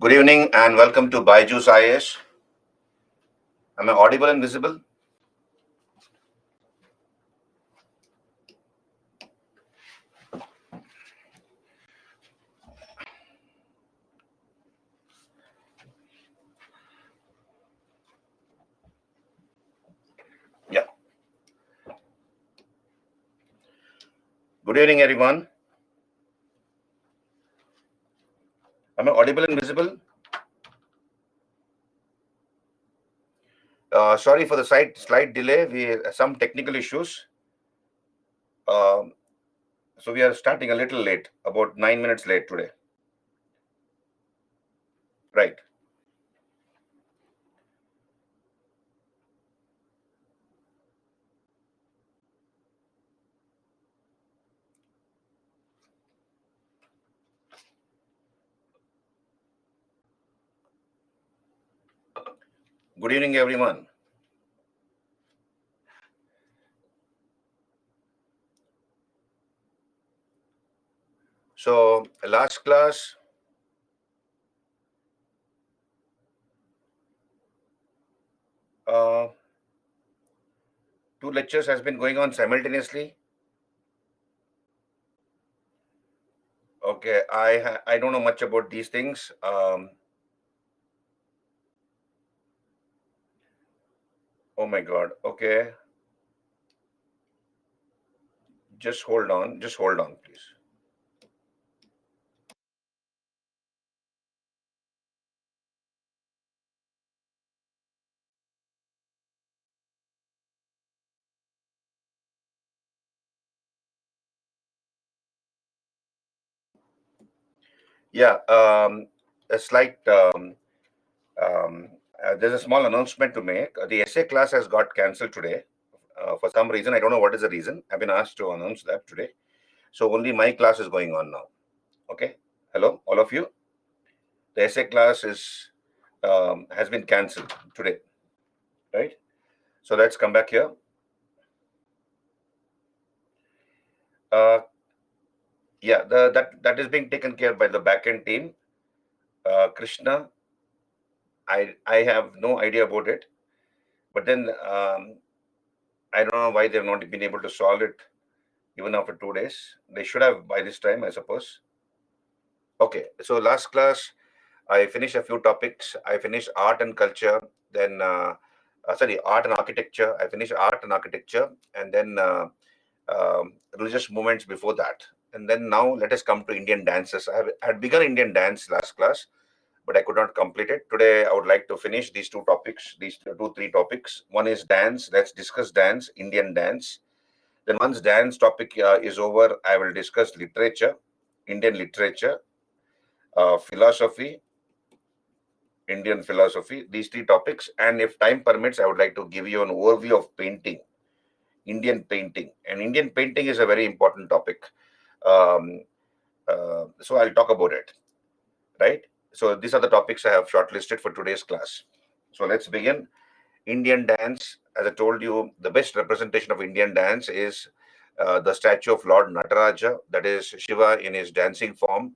Good evening and welcome to Byju's IS. Am I audible and visible? Yeah. Good evening, everyone. Am I audible and visible? Sorry for the slight delay. We some technical issues. Um, so we are starting a little late, about 9 minutes late today. Right. Good evening, everyone. So last class, uh, two lectures has been going on simultaneously. Okay, I don't know much about these things. Oh my God. Okay, just hold on. Just hold on, please. Yeah. A slight. There's a small announcement to make. The essay class has got cancelled today. For some reason, I don't know what is the reason. I've been asked to announce that today. So only my class is going on now. Okay. Hello, all of you. The essay class is has been cancelled today. Right. So let's come back here. Uh, yeah, that is being taken care by the backend team. Krishna, I have no idea about it, but then I don't know why they've not been able to solve it even after 2 days. They should have by this time, I suppose. Okay, so last class, I finished a few topics. I finished art and culture, then, sorry, art and architecture. I finished art and architecture, and then religious movements before that. And then now let us come to Indian dances. I had begun Indian dance last class, but I could not complete it. Today, I would like to finish these two topics, these two, three topics. One is dance. Let's discuss dance, Indian dance. Then once dance topic is over, I will discuss literature, Indian literature, philosophy, Indian philosophy, these three topics. And if time permits, I would like to give you an overview of painting, Indian painting. And Indian painting is a very important topic. Um, so I'll talk about it, right? So these are the topics I have shortlisted for today's class. So let's begin. Indian dance, as I told you, the best representation of Indian dance is the statue of Lord Nataraja, that is Shiva in his dancing form.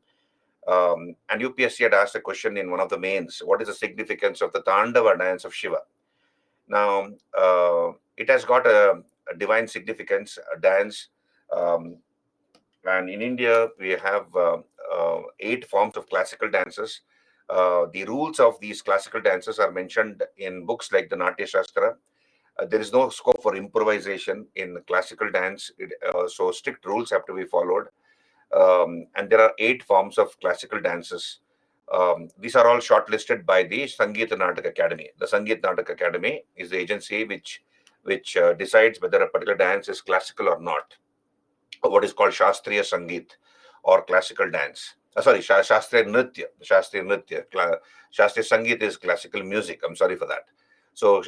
And UPSC had asked a question in one of the mains: what is the significance of the Tandava dance of Shiva? Now, it has got a divine significance, a dance. Um, and in India, we have 8 forms of classical dances. The rules of these classical dances are mentioned in books like the Natya Shastra. There is no scope for improvisation in classical dance, so strict rules have to be followed. And there are 8 forms of classical dances. These are all shortlisted by the Sangeet Natak Academy. The Sangeet Natak Academy is the agency which decides whether a particular dance is classical or not, or what is called Shastriya Sangeet or classical dance. Sorry, Shastriya Nritya. Shastriya Nritya. Shastriya Sangeet is classical music. I'm sorry for that. So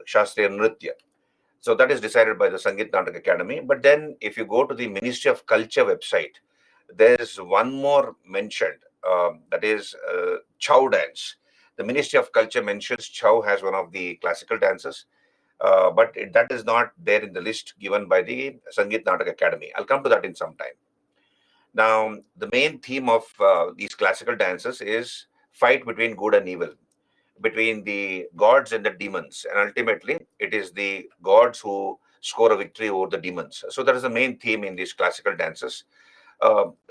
Shastriya Nritya. So that is decided by the Sangeet Natak Academy. But then if you go to the Ministry of Culture website, there's one more mentioned, that is Chow dance. The Ministry of Culture mentions Chow as one of the classical dances, but that is not there in the list given by the Sangeet Natak Academy. I'll come to that in some time. Now, the main theme of these classical dances is fight between good and evil, between the gods and the demons, and ultimately it is the gods who score a victory over the demons. So that is the main theme in these classical dances.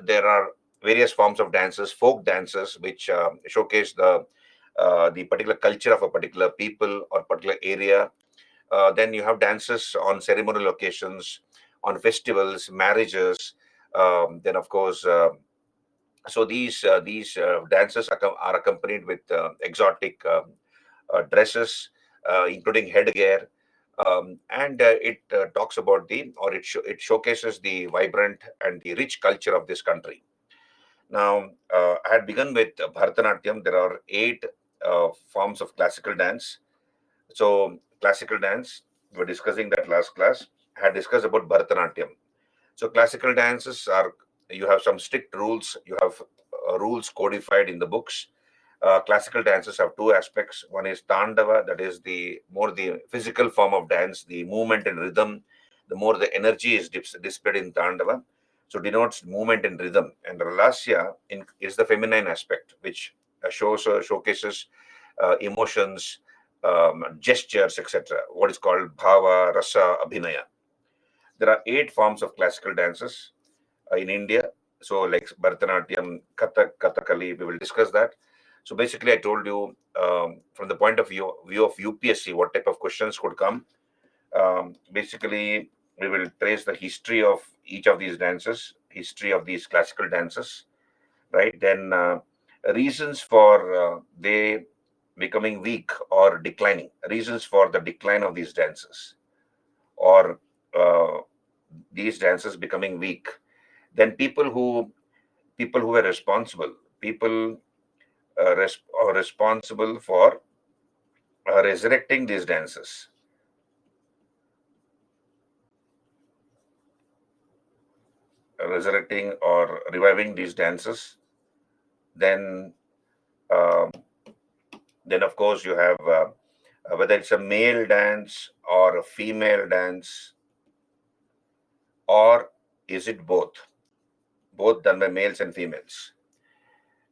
There are various forms of dances, folk dances, which showcase the particular culture of a particular people or particular area. Then you have dances on ceremonial occasions, on festivals, marriages. Then, of course, so these dances are accompanied with exotic dresses, including headgear, and it talks about it showcases the vibrant and the rich culture of this country. Now, I had begun with Bharatanatyam. There are eight forms of classical dance. So, classical dance, we were discussing that last class. I had discussed about Bharatanatyam. So, classical dances are, you have some strict rules, you have rules codified in the books. Classical dances have two aspects. One is Tandava, that is the physical form of dance, the movement and rhythm. The more the energy is displayed in Tandava, so denotes movement and rhythm. And Ralasya is the feminine aspect, which showcases emotions, gestures, etc. What is called Bhava, Rasa, Abhinaya. There are eight forms of classical dances in India. So, like Bharatanatyam, Kathak, Kathakali, we will discuss that. So, basically, I told you from the point of view of UPSC, what type of questions could come. Basically, we will trace the history of each of these dances, history of these classical dances, right? Then, reasons for they becoming weak or declining, reasons for the decline of these dances, or uh, these dances becoming weak. Then people who were responsible, people are responsible for resurrecting these dances, resurrecting or reviving these dances. Then, um, then of course you have whether it's a male dance or a female dance, or is it both done by males and females,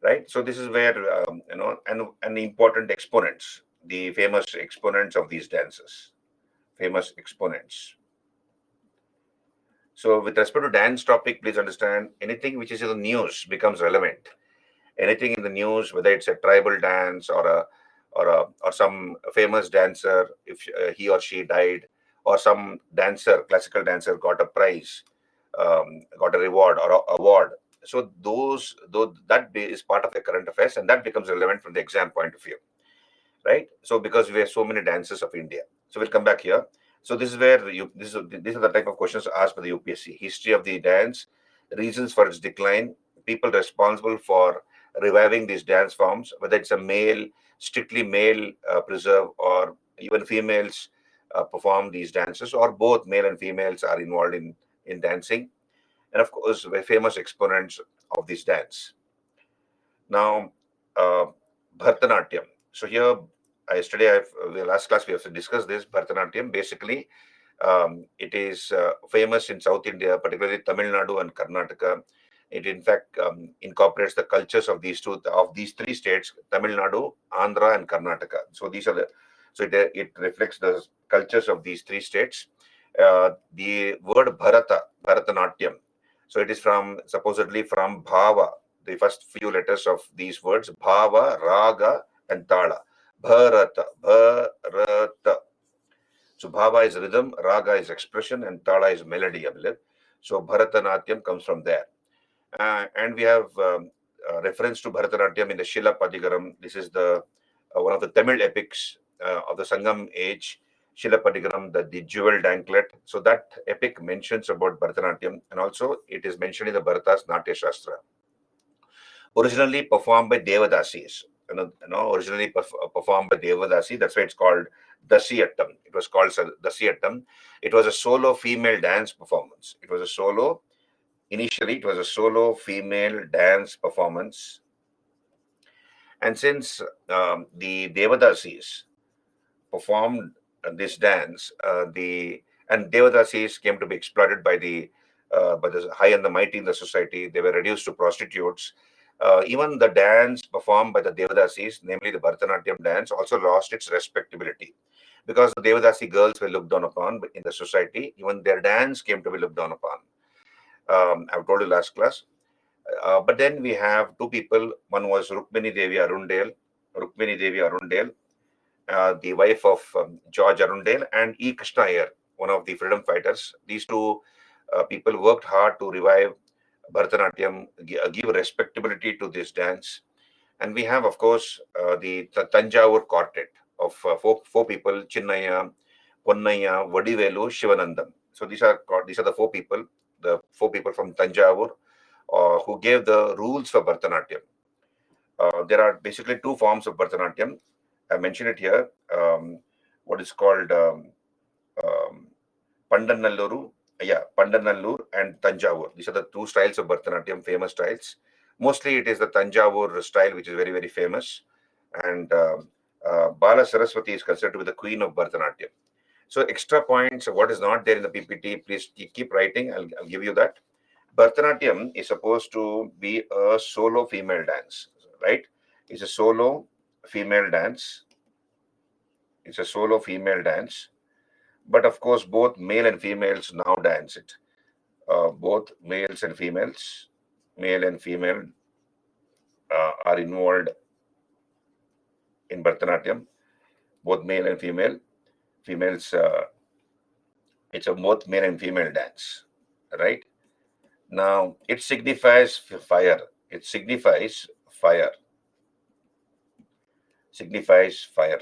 right? So this is where and important exponents, the famous exponents of these dances, famous exponents. So, with respect to dance topic, please understand anything which is in the news becomes relevant. Anything in the news, whether it's a tribal dance or some famous dancer, if he or she died, or some dancer, classical dancer, got a prize, got a reward or a award. So is part of the current affairs, and that becomes relevant from the exam point of view, right? So because we have so many dances of India, so we'll come back here. So this is where these are the type of questions asked by the UPSC: history of the dance, reasons for its decline, people responsible for reviving these dance forms, whether it's a male, strictly male preserve, or even females perform these dances, or both male and females are involved in dancing, and of course, the famous exponents of this dance. Now, uh, Bharatanatyam. So here, the last class we have discussed this Bharatanatyam. Basically, it is famous in South India, particularly Tamil Nadu and Karnataka. It in fact incorporates the cultures of these three states: Tamil Nadu, Andhra, and Karnataka. So it reflects the cultures of these three states. The word Bharatanatyam. So it is supposedly from Bhava, the first few letters of these words: Bhava, Raga, and Tala. Bharata. So Bhava is rhythm, Raga is expression, and Tala is melody, I believe. So Bharatanatyam comes from there. And we have reference to Bharatanatyam in the Shila Padigaram. This is the one of the Tamil epics of the Sangam age. Shila Padigaram, the jeweled anklet. So that epic mentions about Bharatanatyam, and also it is mentioned in the Bharata's Natya Shastra. Originally performed by Devadasis. Originally performed by Devadasi. That's why it's called Dasiyattam. It was called Dasiyattam. It was a solo female dance performance. Initially, it was a solo female dance performance. And since the Devadasis performed this dance, and Devadasis came to be exploited by the high and the mighty in the society. They were reduced to prostitutes. Even the dance performed by the Devadasis, namely the Bharatanatyam dance, also lost its respectability because the Devadasi girls were looked down upon in the society. Even their dance came to be looked down upon. I've told you last class. But then we have two people. One was Rukmini Devi Arundale, the wife of George Arundale, and E. Krishna Iyer, one of the freedom fighters. These two people worked hard to revive Bharatanatyam, give respectability to this dance. And we have, of course, the Tanjavur quartet of four people: Chinnaya, Ponnaya, Vadivelu, Shivanandam. So these are the four people from Tanjavur who gave the rules for Bharatanatyam. There are basically two forms of Bharatanatyam. I mentioned it here. What is called um, Pandannalluru, Pandannallur and Tanjavur. These are the two styles of Bharatanatyam, famous styles. Mostly it is the Tanjavur style, which is very, very famous. And Bala Saraswati is considered to be the queen of Bharatanatyam. So extra points, what is not there in the PPT, please keep writing. I'll give you that. Bharatanatyam is supposed to be a solo female dance, right? It's a solo female dance. It's a solo female dance. But of course, both male and females now dance it. Both male and female, are involved in Bharatanatyam. Both male and females. It's a both male and female dance, right? Now it signifies fire. It signifies fire. Signifies fire.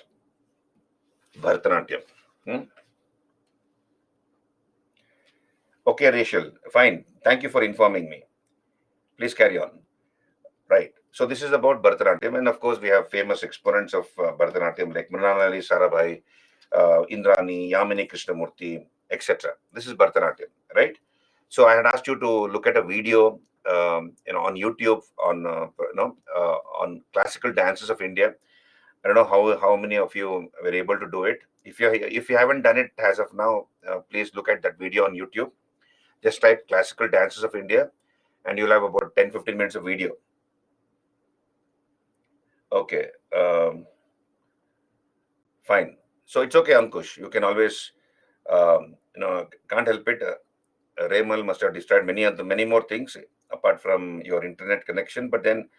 Bharatanatyam. Hmm? Okay, Rachel. Fine. Thank you for informing me. Please carry on. Right. So this is about Bharatanatyam, and of course we have famous exponents of Bharatanatyam like Mrinalini Sarabhai, Indrani, Yamini Krishnamurti, etc. This is Bharatanatyam, right? So I had asked you to look at a video, on YouTube on classical dances of India. I don't know how many of you were able to do it. If you haven't done it as of now, please look at that video on YouTube. Just type classical dances of India, and you'll have about 10-15 minutes of video. Okay. Fine. So it's okay, Ankush. You can always, can't help it. Raymal must have destroyed many more things apart from your internet connection. But then,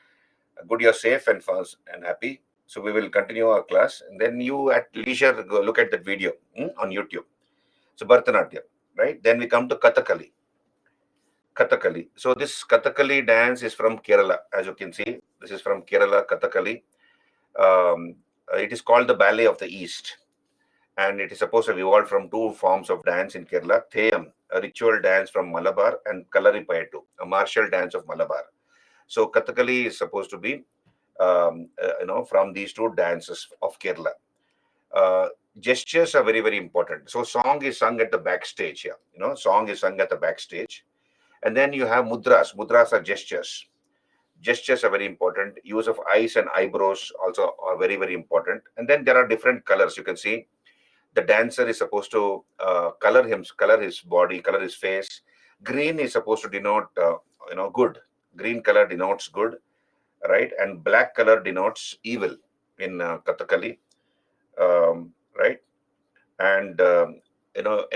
good, you're safe and fast and happy. So we will continue our class, and then you at leisure go look at that video on YouTube. So Bharatanatyam, right? Then we come to Kathakali. Kathakali. So this Kathakali dance is from Kerala, as you can see. This is from Kerala, Kathakali. It is called the Ballet of the East, and it is supposed to have evolved from two forms of dance in Kerala: Theyam, a ritual dance from Malabar, and Kalaripayattu, a martial dance of Malabar. So Kathakali is supposed to be, from these two dances of Kerala. Uh, Gestures are very, very important. So song is sung at the backstage here. Song is sung at the backstage, and then you have mudras. Mudras are gestures. Gestures are very important. Use of eyes and eyebrows also are very, very important. And then there are different colors. You can see the dancer is supposed to color his body, color his face. Green is supposed to denote, good. Green color denotes good, right? And black color denotes evil in Kathakali, right? And an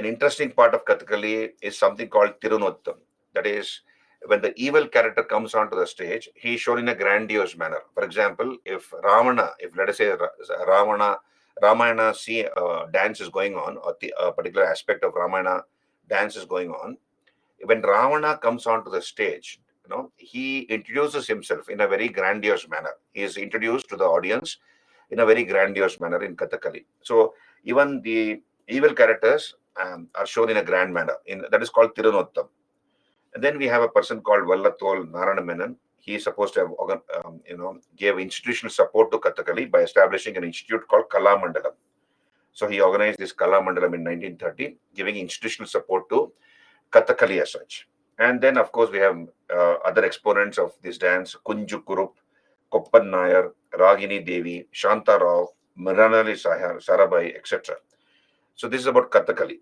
interesting part of Kathakali is something called Tirunottam. That is, when the evil character comes onto the stage, he is shown in a grandiose manner. For example, if let us say Ramayana dance is going on, or a particular aspect of Ramayana dance is going on, when Ravana comes onto the stage, he introduces himself in a very grandiose manner. He is introduced to the audience in a very grandiose manner in Kathakali. So even the evil characters are shown in a grand manner. That is called Tirunottam. And then we have a person called Vallathol Narana Menon. He is supposed to have, gave institutional support to Kathakali by establishing an institute called Kala Mandalam. So he organized this Kala Mandalam in 1930, giving institutional support to Kathakali as such. And then, of course, we have other exponents of this dance: Kunju Kurup, Koppan Nair, Ragini Devi, Shanta Rao, Mrinalini Sarabhai, etc. So this is about Kathakali,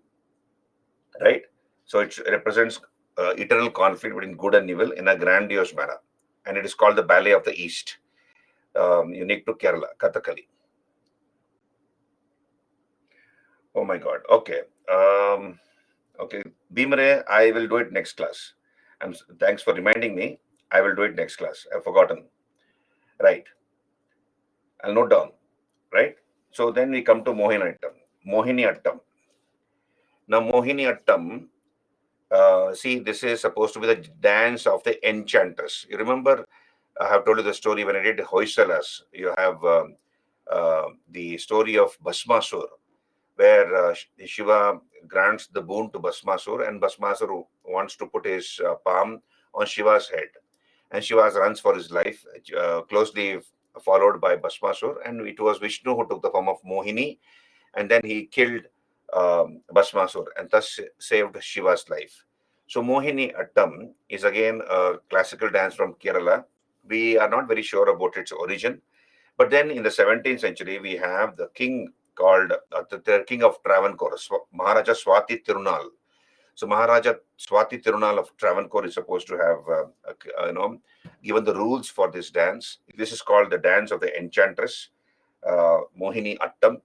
right? So it represents eternal conflict between good and evil in a grandiose manner. and it is called the Ballet of the East, unique to Kerala, Kathakali. Oh my God. Okay. Okay. Bhimre, I will do it next class. Thanks for reminding me. I will do it next class. I've forgotten. Right. I'll note down. Right. So then we come to Mohiniyattam. Mohiniyattam. Now, Mohiniyattam, see, this is supposed to be the dance of the enchantress. You remember, I have told you the story when I did Hoysalas. You have the story of Bhasmasur, where Shiva grants the boon to Bhasmasur, and Bhasmasur wants to put his palm on Shiva's head. And Shiva runs for his life, closely followed by Bhasmasur, and it was Vishnu who took the form of Mohini, and then he killed Bhasmasur and thus saved Shiva's life. So Mohini Attam is again a classical dance from Kerala. We are not very sure about its origin, but then in the 17th century we have the king called the king of Travancore, Maharaja Swati Tirunal. So Maharaja Swati Tirunal of Travancore is supposed to have given the rules for this dance. This is called the dance of the enchantress, Mohini Attam.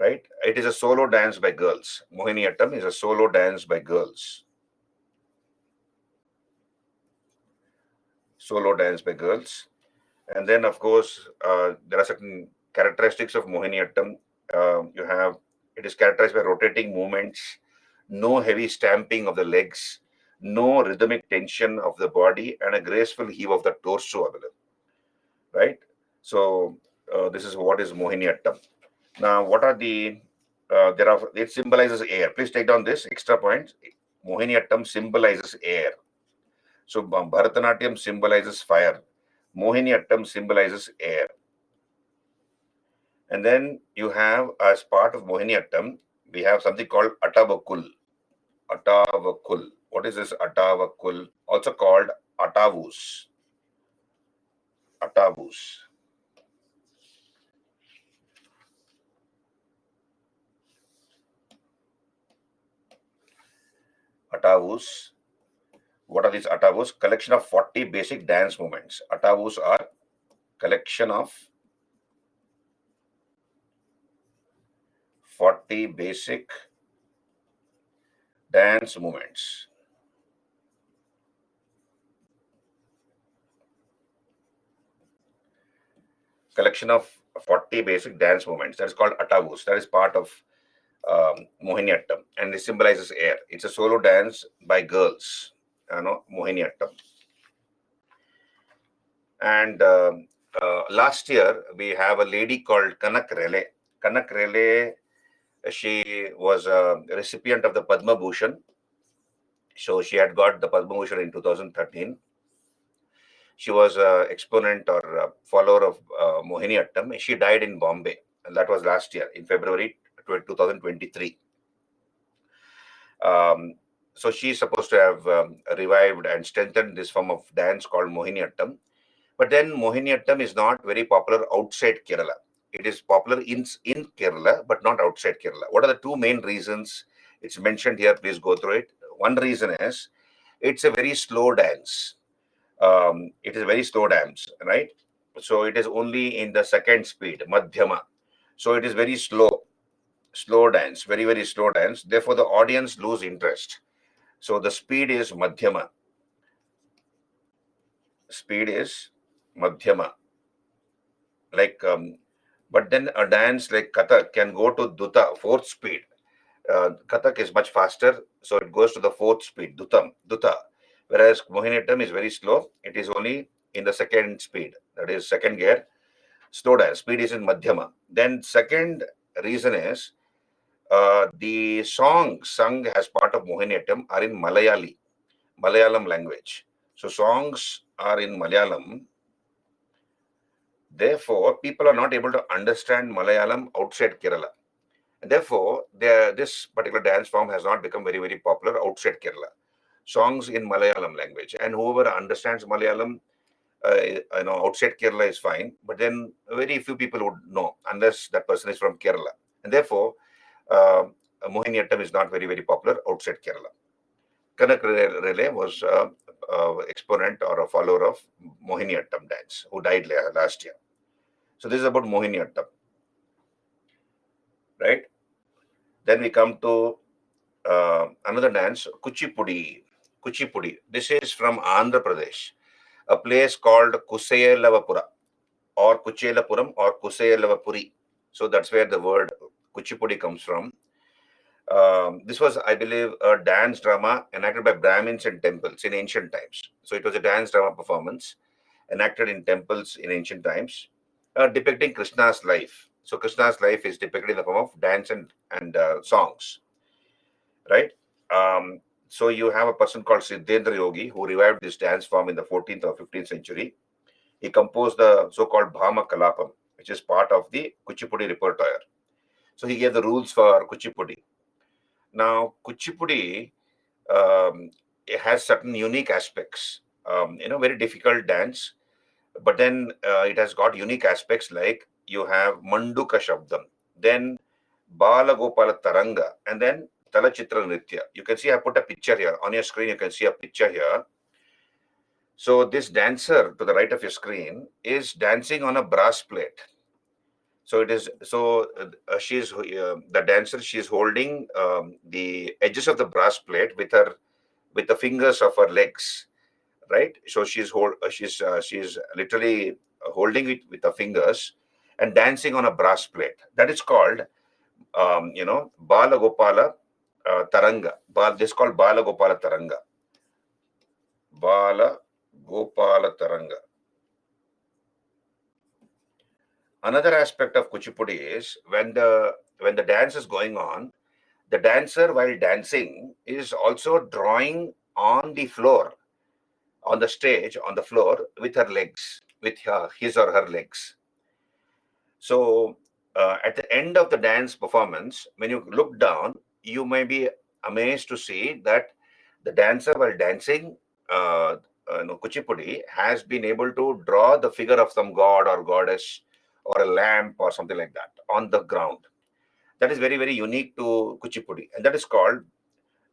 Right? It is a solo dance by girls. Mohiniyattam is a solo dance by girls. Solo dance by girls. And then, of course, there are certain characteristics of Mohiniyattam. It is characterized by rotating movements, no heavy stamping of the legs, no rhythmic tension of the body, and a graceful heave of the torso. Right? So, this is what is Mohiniyattam. Now, what are the it symbolizes air. Please take down this extra point. Mohiniyattam symbolizes air. So Bharatanatyam symbolizes fire. Mohiniyattam symbolizes air. And then you have, as part of Mohiniyattam, we have something called Atavakul. Atavakul. What is this Atavakul? Also called Atavus. Atavus. Atavus. What are these Atavus? Collection of 40 basic dance movements. Atavus are collection of 40 basic dance movements. Collection of 40 basic dance movements. That is called Atavus. That is part of Mohiniyattam, and it symbolizes air. It's a solo dance by girls, Mohiniyattam. And last year, we have a lady called Kanak Rele. Kanak Rele, she was a recipient of the Padma Bhushan. So she had got the Padma Bhushan in 2013. She was an exponent or a follower of Mohiniyattam. She died in Bombay, and that was last year in February 2023. So she's supposed to have revived and strengthened this form of dance called Mohiniyattam. But then Mohiniyattam is not very popular outside Kerala. It is popular in Kerala, but not outside Kerala. What are the two main reasons? It's mentioned here. Please go through it. One reason is it's a very slow dance. It is a very slow dance, right? So it is only in the second speed, Madhyama. So it is very slow dance, very, very slow dance. Therefore, the audience lose interest. So the speed is Madhyama. Speed is Madhyama. Like, but then a dance like Kathak can go to Duta, fourth speed. Kathak is much faster, so it goes to the fourth speed, Duta. Whereas Mohiniyattam is very slow. It is only in the second speed, that is second gear. Slow dance, speed is in Madhyama. Then second reason is the songs sung as part of Mohiniyattam are in Malayalam language. So songs are in Malayalam. Therefore, people are not able to understand Malayalam outside Kerala. And therefore, this particular dance form has not become very, very popular outside Kerala. Songs in Malayalam language, and whoever understands Malayalam, outside Kerala is fine. But then very few people would know unless that person is from Kerala, and therefore, Mohiniyattam is not very, very popular outside Kerala. Kanak Relay was exponent or a follower of Mohiniyattam dance who died last year. So this is about Mohiniyattam, right? Then we come to another dance, Kuchipudi. Kuchipudi. This is from Andhra Pradesh, a place called Kusayelapura or Kuchelapuram or Kusayelavapuri. So that's where the word Kuchipudi comes from. This was, I believe, a dance drama enacted by Brahmins in temples in ancient times. So it was a dance drama performance enacted in temples in ancient times, depicting Krishna's life. So Krishna's life is depicted in the form of dance and songs, right? So you have a person called Siddhendra Yogi who revived this dance form in the 14th or 15th century. He composed the so-called Bhama Kalapam, which is part of the Kuchipudi repertoire. So he gave the rules for Kuchipudi. Now, Kuchipudi it has certain unique aspects. Very difficult dance, but then it has got unique aspects like you have Manduka Shabdam, then Bala Gopala Taranga, and then Talachitra Nritya. You can see I put a picture here. On your screen, you can see a picture here. So this dancer to the right of your screen is dancing on a brass plate. So it is she's the dancer. She's holding the edges of the brass plate with the fingers of her legs, right? So she's literally holding it with the fingers and dancing on a brass plate. That is called Bala Gopala Taranga. This is called Bala Gopala Taranga. Bala Gopala Taranga. Another aspect of Kuchipudi is when the dance is going on, the dancer while dancing is also drawing on the floor, on the stage, on the floor with her legs, with his or her legs. So at the end of the dance performance, when you look down, you may be amazed to see that the dancer while dancing Kuchipudi has been able to draw the figure of some god or goddess or a lamp or something like that on the ground. That is very, very unique to Kuchipudi, and that is called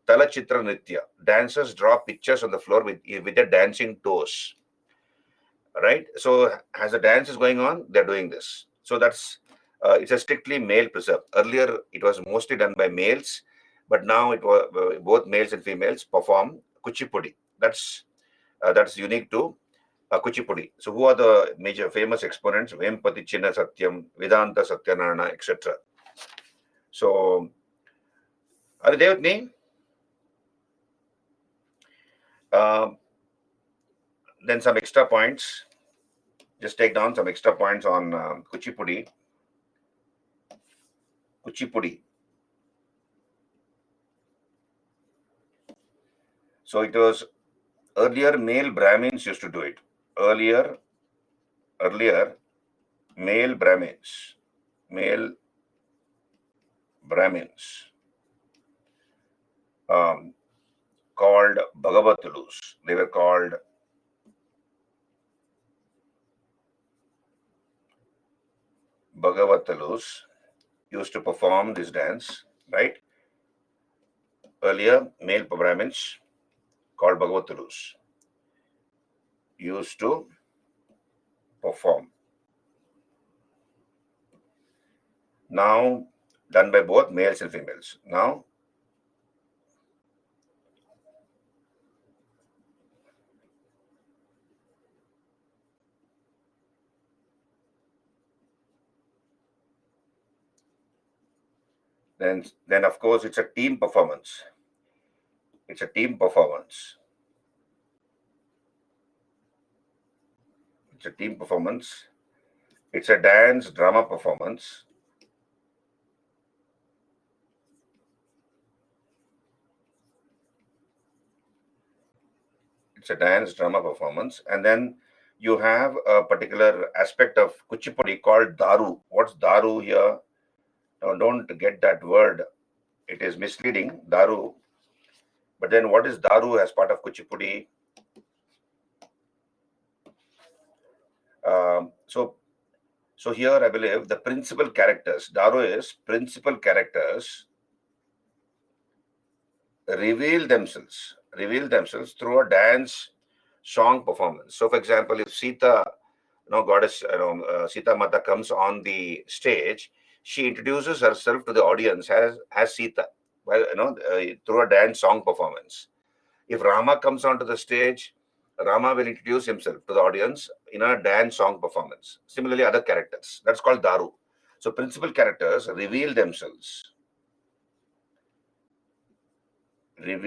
Talachitra Nritya. Dancers draw pictures on the floor with their dancing toes, right? So as the dance is going on, they're doing this. So that's it's a strictly male preserve. Earlier, it was mostly done by males, but now it was both males and females perform Kuchipudi. That's unique to Kuchipudi. So who are the major famous exponents? Vempati Chinna Satyam, Vedanta Satyanarayana, etc. So are you there with me? Then some extra points. Just take down some extra points on Kuchipudi. Kuchipudi. So it was earlier male Brahmins used to do it. Earlier male Brahmins called Bhagavatulus. They were called Bhagavatulus, used to perform this dance, right? Earlier male Brahmins called Bhagavatulus used to perform. Now done by both males and females. Now then of course it's a team performance. It's a team performance. It's a team performance. It's a dance drama performance. It's a dance drama performance. And then you have a particular aspect of Kuchipudi called Daru. What's Daru here? Now, don't get that word. It is misleading, Daru. But then what is Daru as part of Kuchipudi? So here I believe the principal characters, Daru is principal characters reveal themselves through a dance song performance. So, for example, if Sita, goddess, Sita Mata comes on the stage, she introduces herself to the audience as Sita, well, through a dance song performance. If Rama comes onto the stage, Rama will introduce himself to the audience in a dance song performance. Similarly, other characters. That's called Daru. So, principal characters reveal themselves with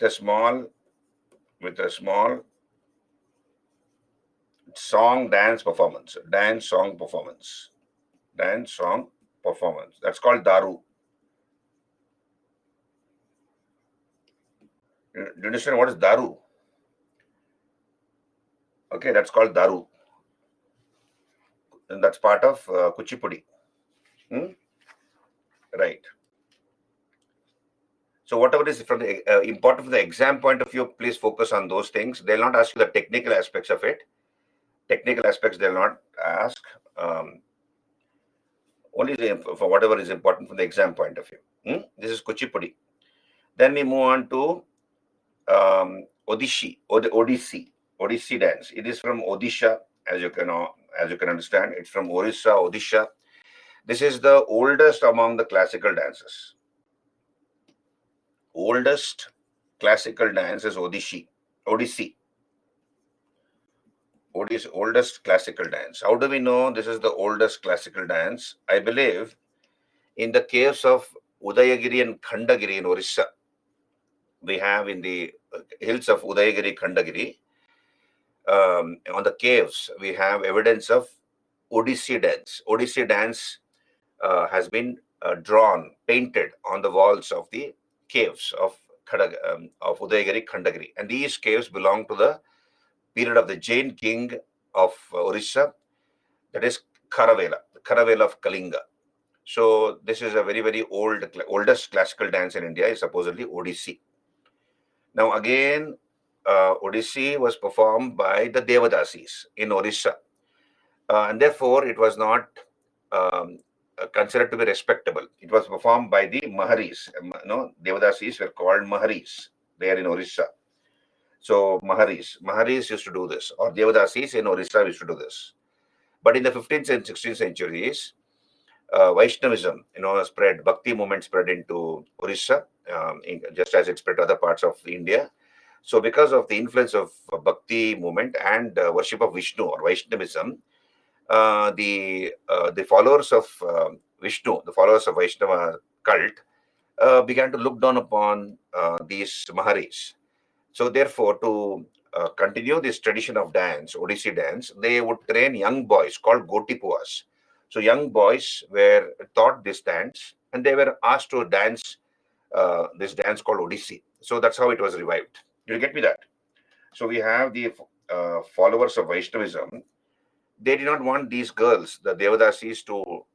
a small song dance performance. Dance song performance. That's called Daru. Do you understand what is Daru? Okay, that's called Daru. And that's part of Kuchipudi. Right. So whatever is from the important from the exam point of view, please focus on those things. They'll not ask you the technical aspects of it. Technical aspects they'll not ask. Only for whatever is important from the exam point of view. This is Kuchipudi. Then we move on to Odissi dance. It is from Odisha, as you can understand. It's from Orissa, Odisha. This is the oldest among the classical dances. Oldest classical dance is Odissi. Oldest classical dance. How do we know this is the oldest classical dance? I believe in the caves of Udayagiri and Khandagiri in Orissa. We have in the hills of Udayagiri, Khandagiri, on the caves, we have evidence of Odissi dance. Odissi dance has been painted on the walls of the caves of Udayagiri, Khandagiri. And these caves belong to the period of the Jain king of Orissa, that is Kharavela of Kalinga. So this is a very, very oldest classical dance in India is supposedly Odissi. Now again, Odissi was performed by the Devadasis in Orissa. And therefore it was not considered to be respectable. It was performed by the Maharis. Devadasis were called Maharis there in Orissa. So Maharis used to do this, or Devadasis in Orissa used to do this. But in the 15th and 16th centuries, Vaishnavism, spread, Bhakti movement spread into Orissa, just as it spread to other parts of India. So because of the influence of Bhakti movement and worship of Vishnu or Vaishnavism, the followers of Vishnu, the followers of Vaishnava cult, began to look down upon these Maharis. So therefore, to continue this tradition of dance, Odissi dance, they would train young boys called Gotipuas. So young boys were taught this dance and they were asked to dance this dance called Odissi. So that's how it was revived. Did you get me that? So we have the followers of Vaishnavism. They did not want these girls, the Devadasis, to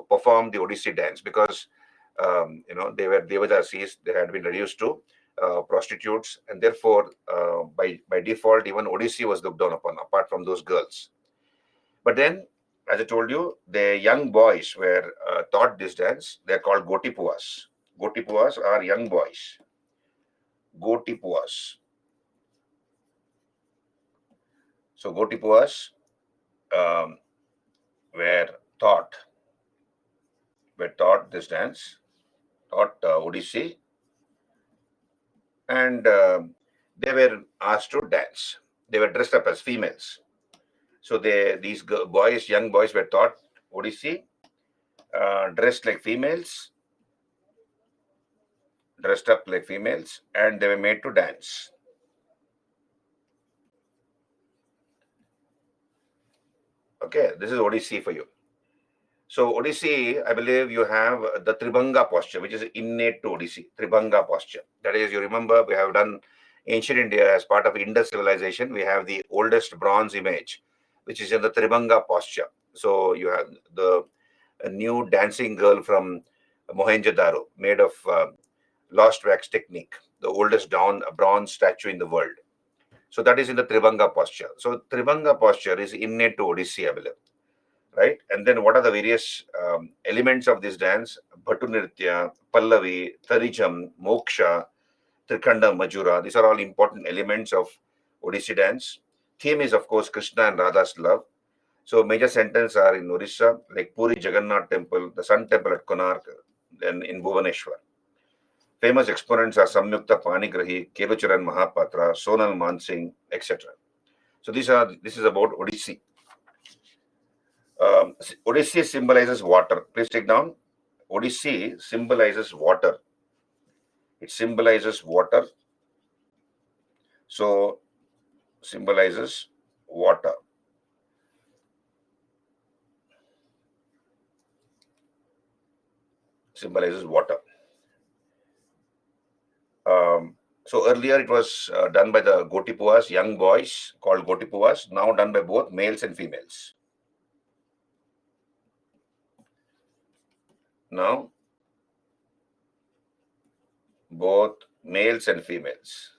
perform the Odissi dance because they were Devadasis. They had been reduced to prostitutes, and therefore, by default, even Odissi was looked down upon, apart from those girls. But then, as I told you, the young boys were taught this dance. They are called Gotipuas. Gotipuas are young boys. Gotipuas. So Gotipuas were taught this dance, taught Odissi, and they were asked to dance. They were dressed up as females. So these young boys were taught Odissi, dressed up like females, and they were made to dance. Okay, this is Odissi for you. So Odissi, I believe you have the Tribhanga posture, which is innate to Odissi, Tribhanga posture. That is, you remember, we have done ancient India as part of Indus civilization. We have the oldest bronze image, which is in the Tribhanga posture. So you have a new dancing girl from Mohenjo-daro, made of lost wax technique, the oldest bronze statue in the world. So that is in the Tribhanga posture. So Tribhanga posture is innate to Odissi, I believe. Right? And then what are the various elements of this dance? Bhatu Nritya, Pallavi, Tarijam, Moksha, Trikanda, Majura. These are all important elements of Odissi dance. Theme is, of course, Krishna and Radha's love. So major centers are in Orissa, like Puri Jagannath Temple, the Sun Temple at Konark, then in Bhubaneswar. Famous exponents are Samyukta Panigrahi, Kelucharan Mahapatra, Sonal Mansingh, etc. So this is about Odissi. Odissi symbolizes water. Please take down. Odissi symbolizes water. It symbolizes water. So symbolizes water. Symbolizes water. So earlier it was done by the Gotipuas, young boys called Gotipuas, now done by both males and females. Now, both males and females.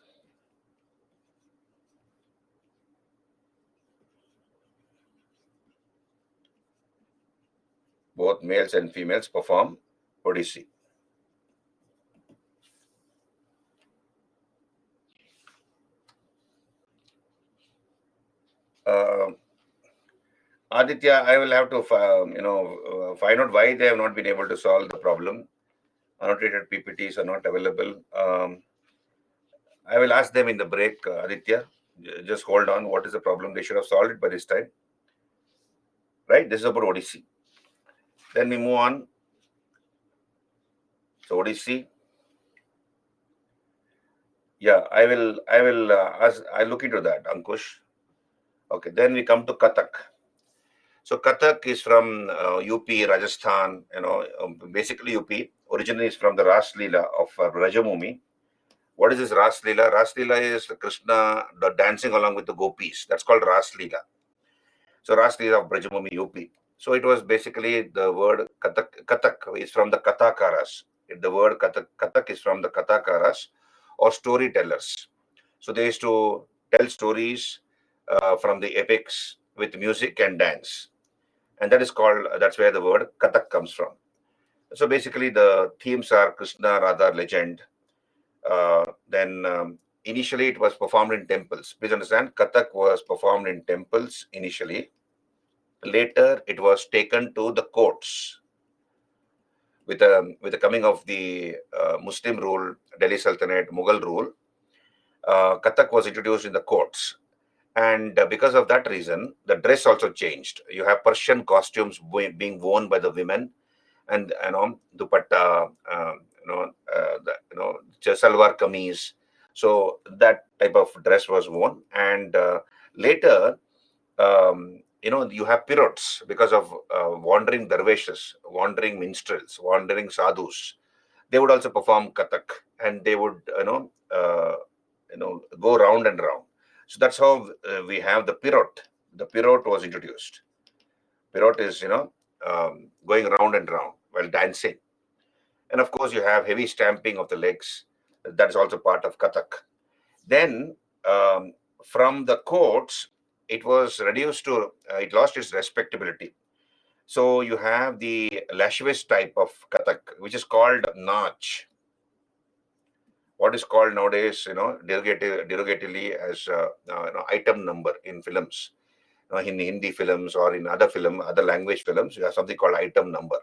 Both males and females perform Odissi. Aditya, I will have to find out why they have not been able to solve the problem. Annotated PPTs are not available. I will ask them in the break, Aditya. Just hold on. What is the problem? They should have solved it by this time. Right? This is about Odissi. Then we move on. So Odissi. Yeah, I will ask. I look into that, Ankush. Okay. Then we come to Kathak. So Kathak is from UP, Rajasthan. Basically UP. Originally is from the Ras Leela of Rajamumi. What is this Ras Leela? Ras Leela is Krishna dancing along with the gopis. That's called Ras Leela. So Ras Leela of Brajamumi, UP. So it was basically the word Kathak. Kathak is from the Kathakaras. The word Kathak is from the Kathakaras or storytellers. So they used to tell stories from the epics with music and dance. And that's where the word Kathak comes from. So basically the themes are Krishna, Radha, legend. Then initially it was performed in temples. Please understand, Kathak was performed in temples initially. Later it was taken to the courts with the coming of the Muslim rule, Delhi Sultanate, Mughal rule. Kathak was introduced in the courts. And because of that reason, the dress also changed. You have Persian costumes being worn by the women, and dupatta, salwar kameez. So that type of dress was worn. And later, you have pirots because of wandering dervishes, wandering minstrels, wandering sadhus. They would also perform Kathak, and they would, go round and round. So that's how we have the pirot. The pirot was introduced. Pirot is, going round and round while dancing. And of course, you have heavy stamping of the legs. That is also part of Kathak. Then, from the courts, it was reduced to, it lost its respectability. So you have the lascivious type of Kathak, which is called Nach. What is called nowadays, derogatively as item number in films. In Hindi films or in other language films, you have something called item number.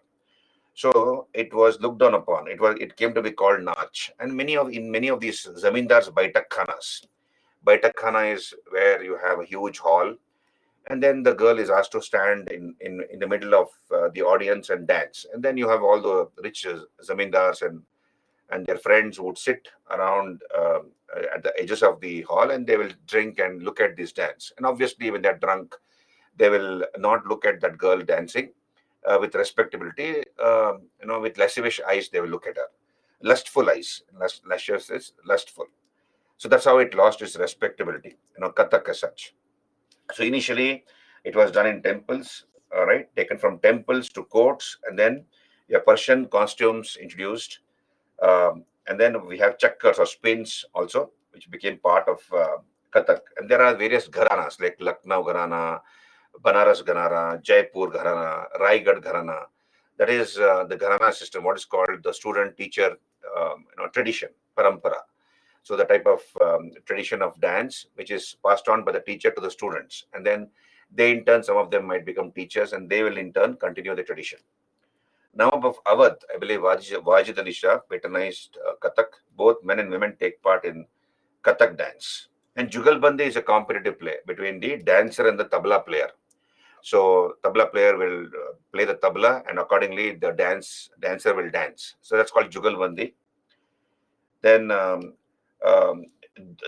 So it was looked down upon. It came to be called Nach. And in many of these zamindars baitak khanas. Baitak khana is where you have a huge hall, and then the girl is asked to stand in the middle of the audience and dance. And then you have all the rich zamindars and their friends would sit around at the edges of the hall, and they will drink and look at this dance. And obviously, when they're drunk, they will not look at that girl dancing with respectability. With lascivious eyes, they will look at her. Lustful eyes. Lascivious is lustful. So that's how it lost its respectability. Kathak as such. So initially, it was done in temples, right? Taken from temples to courts, and then your Persian costumes introduced. And then we have chakkars or spins also, which became part of Kathak. And there are various gharanas like Lucknow Gharana, Banaras Gharana, Jaipur Gharana, Raigad Gharana. That is the Gharana system, what is called the student-teacher tradition, parampara. So the type of tradition of dance which is passed on by the teacher to the students, and then they in turn, some of them might become teachers, and they will in turn continue the tradition. Now of Awadh, I believe Wajid Ali Shah patronized Kathak. Both men and women take part in Kathak dance. And Jugalbandi is a competitive play between the dancer and the tabla player. So tabla player will play the tabla, and accordingly the dancer will dance. So that's called Jugalbandi. Then um,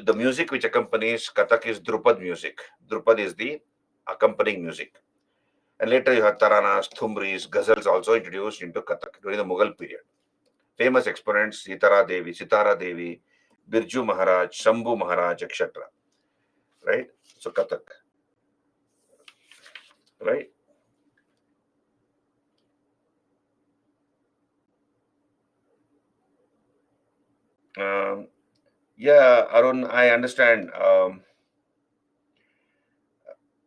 the music which accompanies Kathak is Drupad music. Drupad is the accompanying music. And later you have Taranas, Thumris, Ghazals also introduced into Kathak during the Mughal period. Famous exponents Sitara Devi, Birju Maharaj, Shambhu Maharaj, etc. Right? So Kathak, right? Um, yeah, Arun, I understand.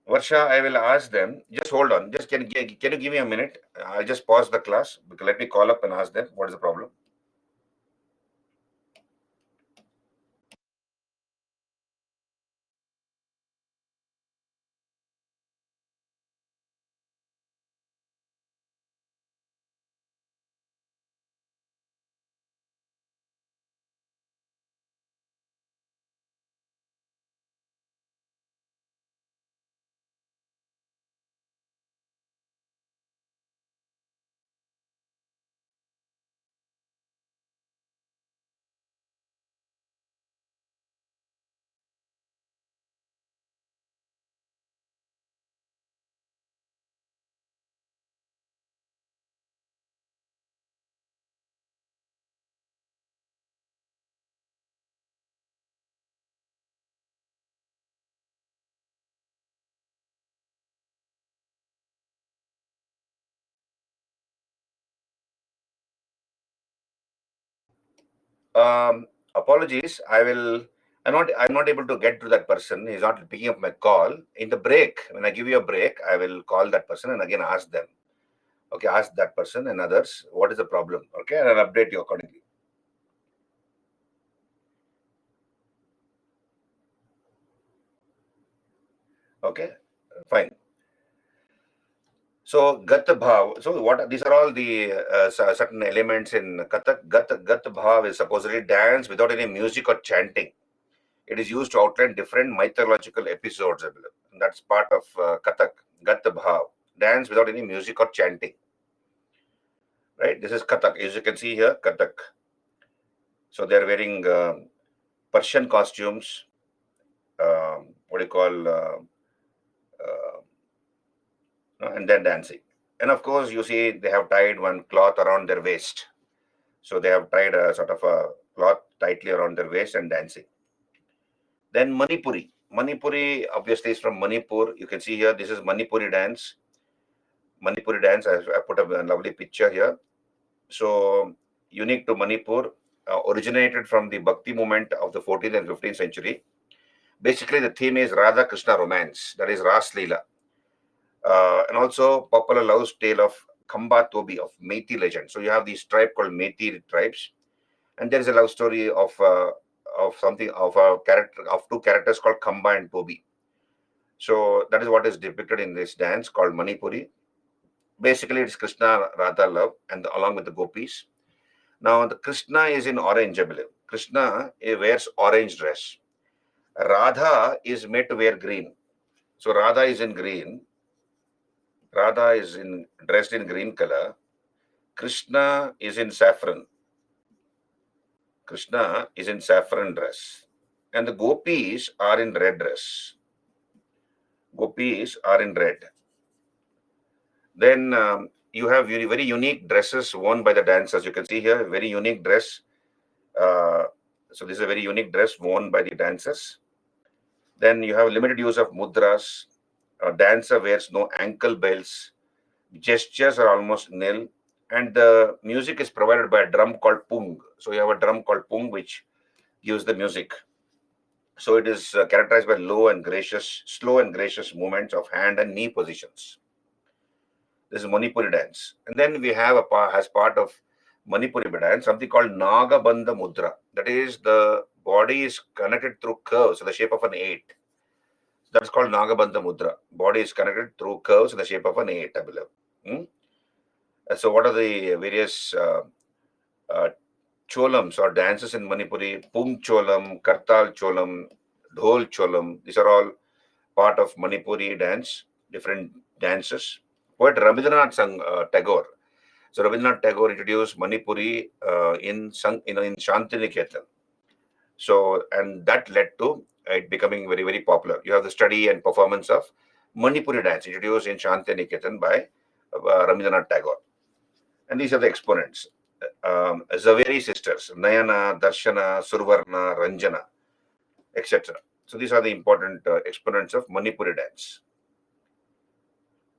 Varsha, I will ask them. Just hold on. Just can you give me a minute? I'll just pause the class. Let me call up and ask them what is the problem. Apologies. I'm not able to get to that person. He's not picking up my call. In the break, when I give you a break, I will call that person and again ask them. Okay, ask that person and others what is the problem. Okay, and I'll update you accordingly. Okay, fine. So Gat Bhav. So what these are all the certain elements in Kathak. Gat Bhav is supposedly dance without any music or chanting. It is used to outline different mythological episodes, I believe. And that's part of Kathak. Gat Bhav. Dance without any music or chanting. Right? This is Kathak. As you can see here, Kathak. So they're wearing Persian costumes. What do you call? And then dancing. And of course, you see they have tied one cloth around their waist. So they have tied a sort of a cloth tightly around their waist and dancing. Then Manipuri. Manipuri obviously is from Manipur. You can see here, this is Manipuri dance. Manipuri dance, I put up a lovely picture here. So unique to Manipur, originated from the Bhakti movement of the 14th and 15th century. Basically, the theme is Radha Krishna romance, that is Ras Leela. And also popular love tale of Khamba Tobi of Meiti legend. So you have these tribe called Meiti tribes, and there is a love story of something of a character of two characters called Khamba and Tobi. So that is what is depicted in this dance called Manipuri. Basically, it's Krishna Radha love, and along with the gopis. Now the Krishna is in orange, I believe. Krishna wears orange dress. Radha is made to wear green. So Radha is in green. Radha is in dressed in green color. Krishna is in saffron. Krishna is in saffron dress. And the gopis are in red dress. Gopis are in red. Then you have very unique dresses worn by the dancers. You can see here, very unique dress. Uh, so this is a very unique dress worn by the dancers. Then you have limited use of mudras. A dancer wears no ankle belts. Gestures are almost nil. And the music is provided by a drum called pung. So you have a drum called pung which gives the music. So it is characterized by slow and gracious movements of hand and knee positions. This is Manipuri dance. And then we have as part of Manipuri dance, something called Nagabandha Mudra. That is, the body is connected through curves in the shape of an 8. That's called Nagabandha Mudra. Body is connected through curves in the shape of an 8, I believe. So what are the various cholams or dances in Manipuri? Pung cholam, Kartal cholam, Dhol cholam. These are all part of Manipuri dance, different dances. Poet Rabindranath Tagore. So Rabindranath Tagore introduced Manipuri in Shantiniketan. So, and that led to it becoming very, very popular. You have the study and performance of Manipuri dance introduced in Shantiniketan by Rabindranath Tagore. And these are the exponents. Zaveri sisters, Nayana, Darshana, Survarna, Ranjana, etc. So these are the important exponents of Manipuri dance.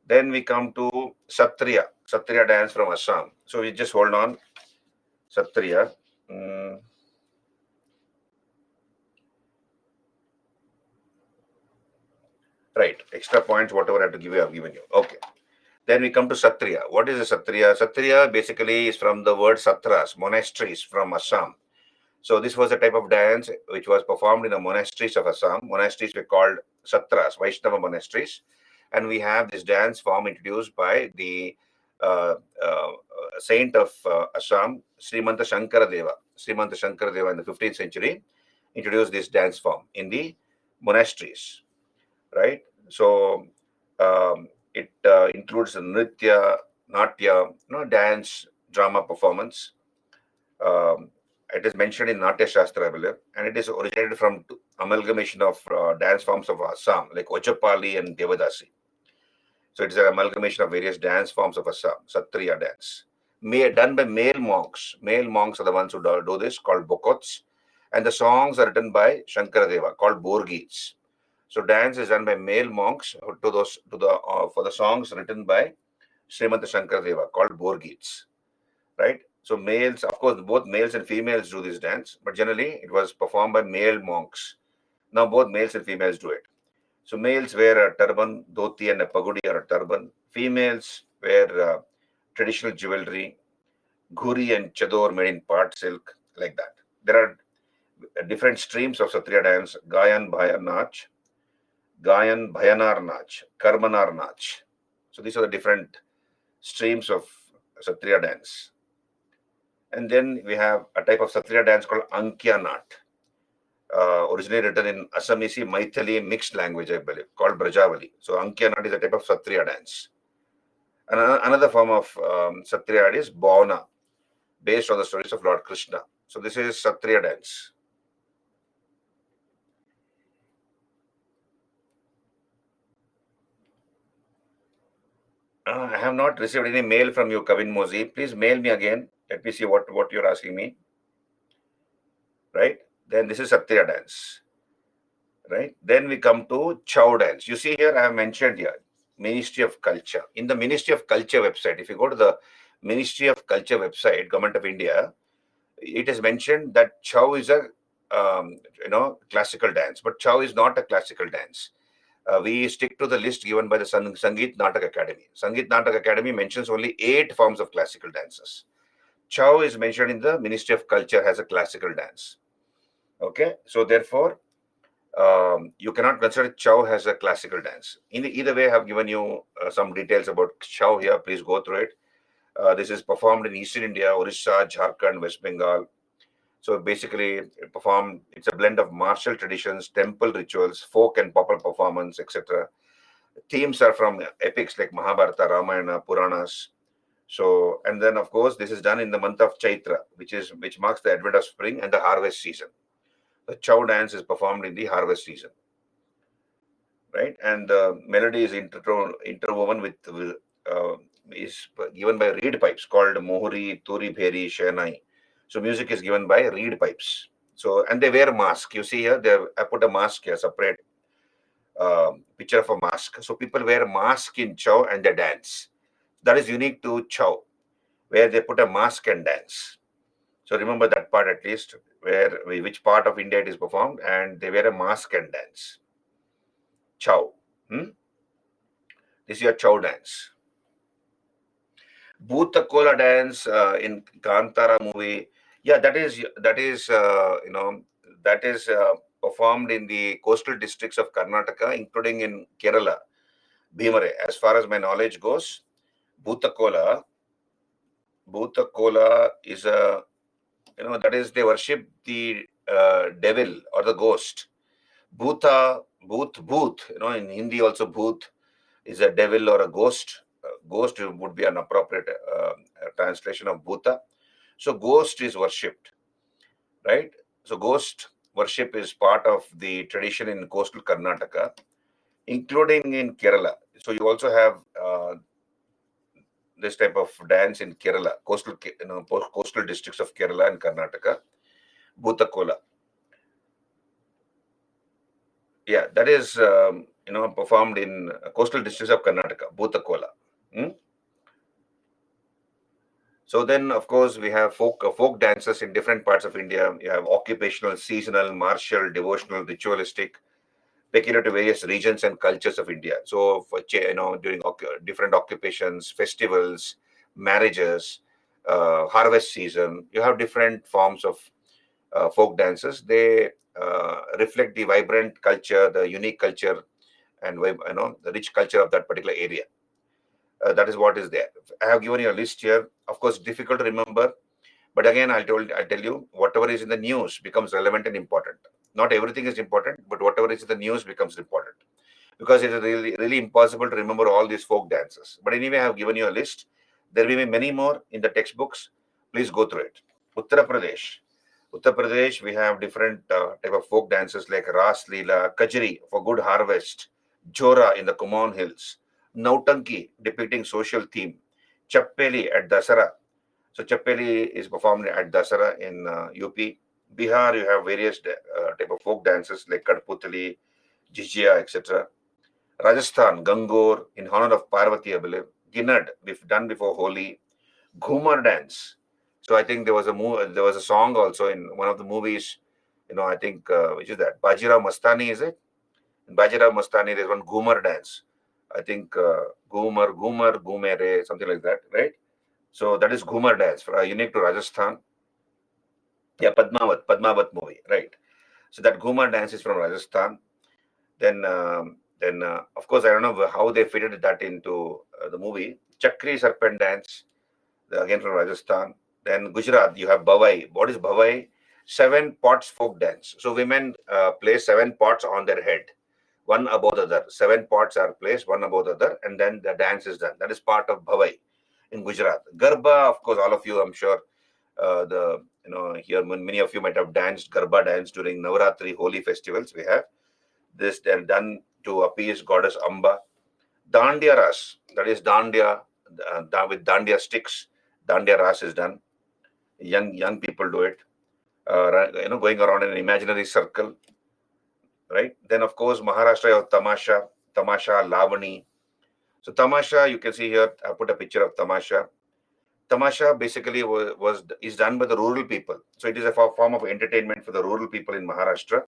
Then we come to Satriya dance from Assam. So we just hold on. Satriya. Right, extra points, whatever I have to give you, I've given you. Okay. Then we come to Satriya. What is a Satriya? Satriya basically is from the word Satras, monasteries from Assam. So this was a type of dance which was performed in the monasteries of Assam. Monasteries were called Satras, Vaishnava monasteries. And we have this dance form introduced by the uh, uh, saint of Assam, Srimanta Shankaradeva. Srimanta Shankaradeva in the 15th century introduced this dance form in the monasteries, right? So it includes nritya, natya, dance, drama performance. Um, it is mentioned in Natya Shastra, I believe, and it is originated from amalgamation of dance forms of Assam, like Ochapali and Devadasi. So it is an amalgamation of various dance forms of Assam, Satriya dance. Done by male monks. Male monks are the ones who do this, called bokots. And the songs are written by Shankaradeva, called Borgits. So dance is done by male monks for the songs written by Srimanta Shankaradeva, called Borgits, right? So males, of course, both males and females do this dance, but generally it was performed by male monks. Now both males and females do it. So males wear a turban, dhoti and a pagudi or a turban. Females wear traditional jewelry, ghuri and chador made in part silk, like that. There are different streams of Satriya dance: Gayan, Bhayan, Nach, Gayan, Bhayanar, Nach, Karmanar, Nach. So these are the different streams of Satriya dance. And then we have a type of Satriya dance called Ankya Nat, originally written in Assamese, Maithili mixed language, I believe, called Brajavali. So Ankya Nat is a type of Satriya dance. And another form of Satriya is Bhavana, based on the stories of Lord Krishna. So this is Satriya dance. I have not received any mail from you, Kavin Mozi. Please mail me again. Let me see what you're asking me. Right? Then this is Satriya dance. Right? Then we come to Chow dance. You see here, I have mentioned here, Ministry of Culture. In the Ministry of Culture website, if you go to the Ministry of Culture website, Government of India, it is mentioned that Chow is a classical dance, but Chow is not a classical dance. We stick to the list given by the Sangeet Natak Academy. Sangeet Natak Academy mentions only 8 forms of classical dances. Chow is mentioned in the Ministry of Culture as a classical dance. Okay, so therefore, you cannot consider Chow as a classical dance. Either way, I have given you some details about Chow here. Please go through it. This is performed in Eastern India, Orissa, Jharkhand, West Bengal. So basically, it's a blend of martial traditions, temple rituals, folk and popular performance, etc. Themes are from epics like Mahabharata, Ramayana, Puranas. So, and then of course, this is done in the month of Chaitra, which marks the advent of spring and the harvest season. The Chow dance is performed in the harvest season, right? And the melody is interwoven with is given by reed pipes called Mohuri, Turi Bheri, Shenai. So music is given by reed pipes. So, and they wear mask. You see here, I put a mask here, separate picture of a mask. So people wear a mask in Chow and they dance. That is unique to Chow, where they put a mask and dance. So remember that part at least, which part of India it is performed, and they wear a mask and dance. Chow. This is your Chow dance. Bhutakola dance in Kantara movie. Yeah, that is performed in the coastal districts of Karnataka, including in Kerala, Bhimare. As far as my knowledge goes, Bhutakola, Bhutakola is a, that is, they worship the devil or the ghost. Bhoot. In Hindi also Bhoot is a devil or a ghost. Ghost would be an appropriate translation of Bhuta. So ghost is worshipped, right? So ghost worship is part of the tradition in coastal Karnataka, including in Kerala. So you also have this type of dance in Kerala, coastal districts of Kerala and Karnataka, Bhutakola. Yeah, that is performed in coastal districts of Karnataka, Bhutakola. Hmm? So then, of course, we have folk dances in different parts of India. You have occupational, seasonal, martial, devotional, ritualistic, peculiar to various regions and cultures of India. So for during different occupations, festivals, marriages, harvest season, you have different forms of folk dances. They reflect the vibrant culture, the unique culture, and the rich culture of that particular area. That is what is there. I have given you a list here. Of course, difficult to remember, but again, I'll tell you, whatever is in the news becomes relevant and important. Not everything is important, but whatever is in the news becomes important, because it is really, really impossible to remember all these folk dances. But anyway, I have given you a list. There will be many more in the textbooks. Please go through it. Uttar Pradesh. Uttar Pradesh, we have different type of folk dances like Ras Leela, Kajri for good harvest, Jora in the Kumaon Hills, Nautanki depicting social theme, Chappeli at Dasara. So Chappeli is performed at Dasara in UP. Bihar, you have various type of folk dances like Kadputali, Jijia, etc. Rajasthan, Gangor, in honor of Parvati, I believe. Ginad, we've done before Holi. Ghumar dance. So I think there was a song also in one of the movies, I think, which is that? Bajirao Mastani, is it? In Bajirao Mastani, there's one Ghumar dance. I think Ghumar, Ghumere, something like that, right? So that is Ghumar dance, unique to Rajasthan. Yeah, Padmavat movie, right? So that Ghumar dance is from Rajasthan. Then of course, I don't know how they fitted that into the movie. Chakri Serpent dance, again from Rajasthan. Then Gujarat, you have Bhavai. What is Bhavai? Seven pots folk dance. So women place seven pots on their head, one above the other. Seven pots are placed, one above the other, and then the dance is done. That is part of Bhavai in Gujarat. Garba, of course, all of you, I'm sure, here many of you might have danced Garba dance during Navaratri holy festivals. We have this then done to appease goddess Amba. Dandiya Ras, that is Dandiya, with Dandiya sticks. Dandiya Ras is done. Young people do it, going around in an imaginary circle, right? Then, of course, Maharashtra, you have Tamasha, Lavani. So Tamasha, you can see here, I put a picture of Tamasha. Tamasha basically is done by the rural people. So it is a form of entertainment for the rural people in Maharashtra.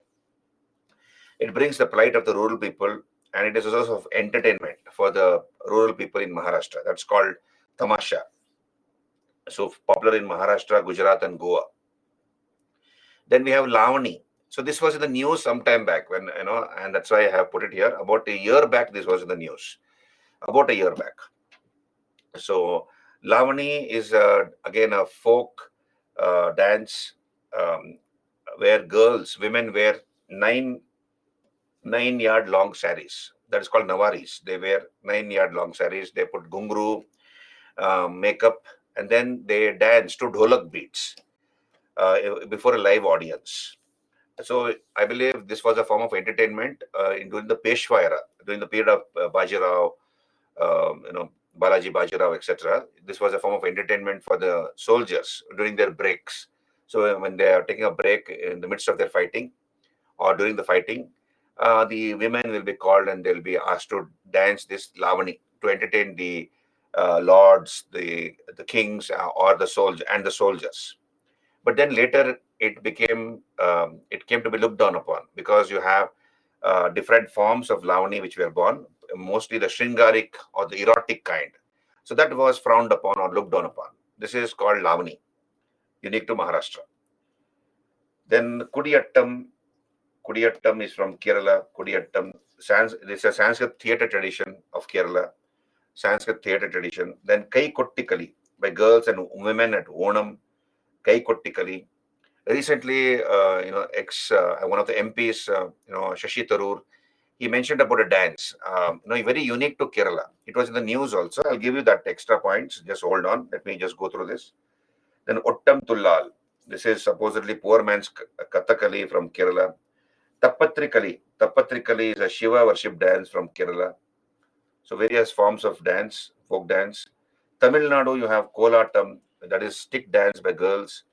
It brings the plight of the rural people, and it is a source of entertainment for the rural people in Maharashtra. That's called Tamasha. So popular in Maharashtra, Gujarat, and Goa. Then we have Lavani. So this was in the news some time back and that's why I have put it here. About a year back, this was in the news. About a year back. So Lavani is again a folk dance where women wear 9 yard long saris. That is called Nawaris. They wear 9 yard long saris. They put gungru, makeup, and then they dance to dholak beats before a live audience. So I believe this was a form of entertainment during the Peshwa era, during the period of Bajirao, um, you know, Balaji Bajirao, etc. This was a form of entertainment for the soldiers during their breaks. So when they are taking a break in the midst of their fighting or during the fighting, the women will be called and they'll be asked to dance this Lavani to entertain the lords, the kings, or the soldiers. But then later it came to be looked down upon because you have different forms of Lavani which were born, mostly the Shringarik or the erotic kind. So that was frowned upon or looked down upon. This is called Lavani, unique to Maharashtra. Then Kudiyattam. Kudiyattam is from Kerala. Kudiyattam, this is a Sanskrit theatre tradition of Kerala. Sanskrit theatre tradition. Then Kai Kottikali by girls and women at Onam. Kai Kottikali. Recently, one of the MPs, Shashi Tharoor, he mentioned about a dance, very unique to Kerala. It was in the news also. I'll give you that extra points. Just hold on. Let me just go through this. Then Ottam Tullal. This is supposedly poor man's Kathakali from Kerala. Tappatrikali. Tappatrikali is a Shiva worship dance from Kerala. So various forms of dance, folk dance. Tamil Nadu, you have Kolatam, that is stick dance by girls.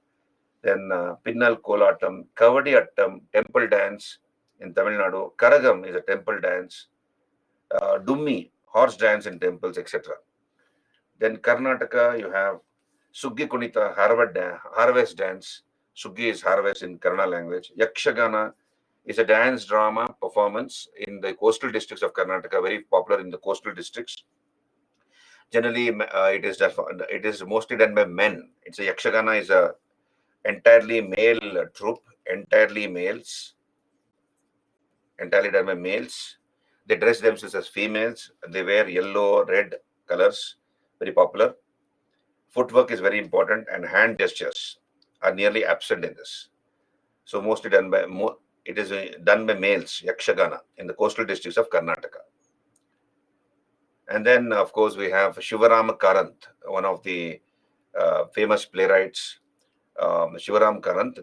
Then Pinnal Kolatam, Kavadiyattam, temple dance in Tamil Nadu. Karagam is a temple dance. Dummi, horse dance in temples, etc. Then Karnataka, you have Suggi Kunita, harvest dance. Suggi is harvest in Kannada language. Yakshagana is a dance drama performance in the coastal districts of Karnataka, very popular in the coastal districts. Generally, it is mostly done by men. It's a Yakshagana is a entirely male troupe, entirely males, entirely done by males. They dress themselves as females. They wear yellow, red colors, very popular. Footwork is very important, and hand gestures are nearly absent in this. So mostly it is done by males, Yakshagana, in the coastal districts of Karnataka. And then, of course, we have Shivarama Karant, one of the famous playwrights, Shivaram Karant.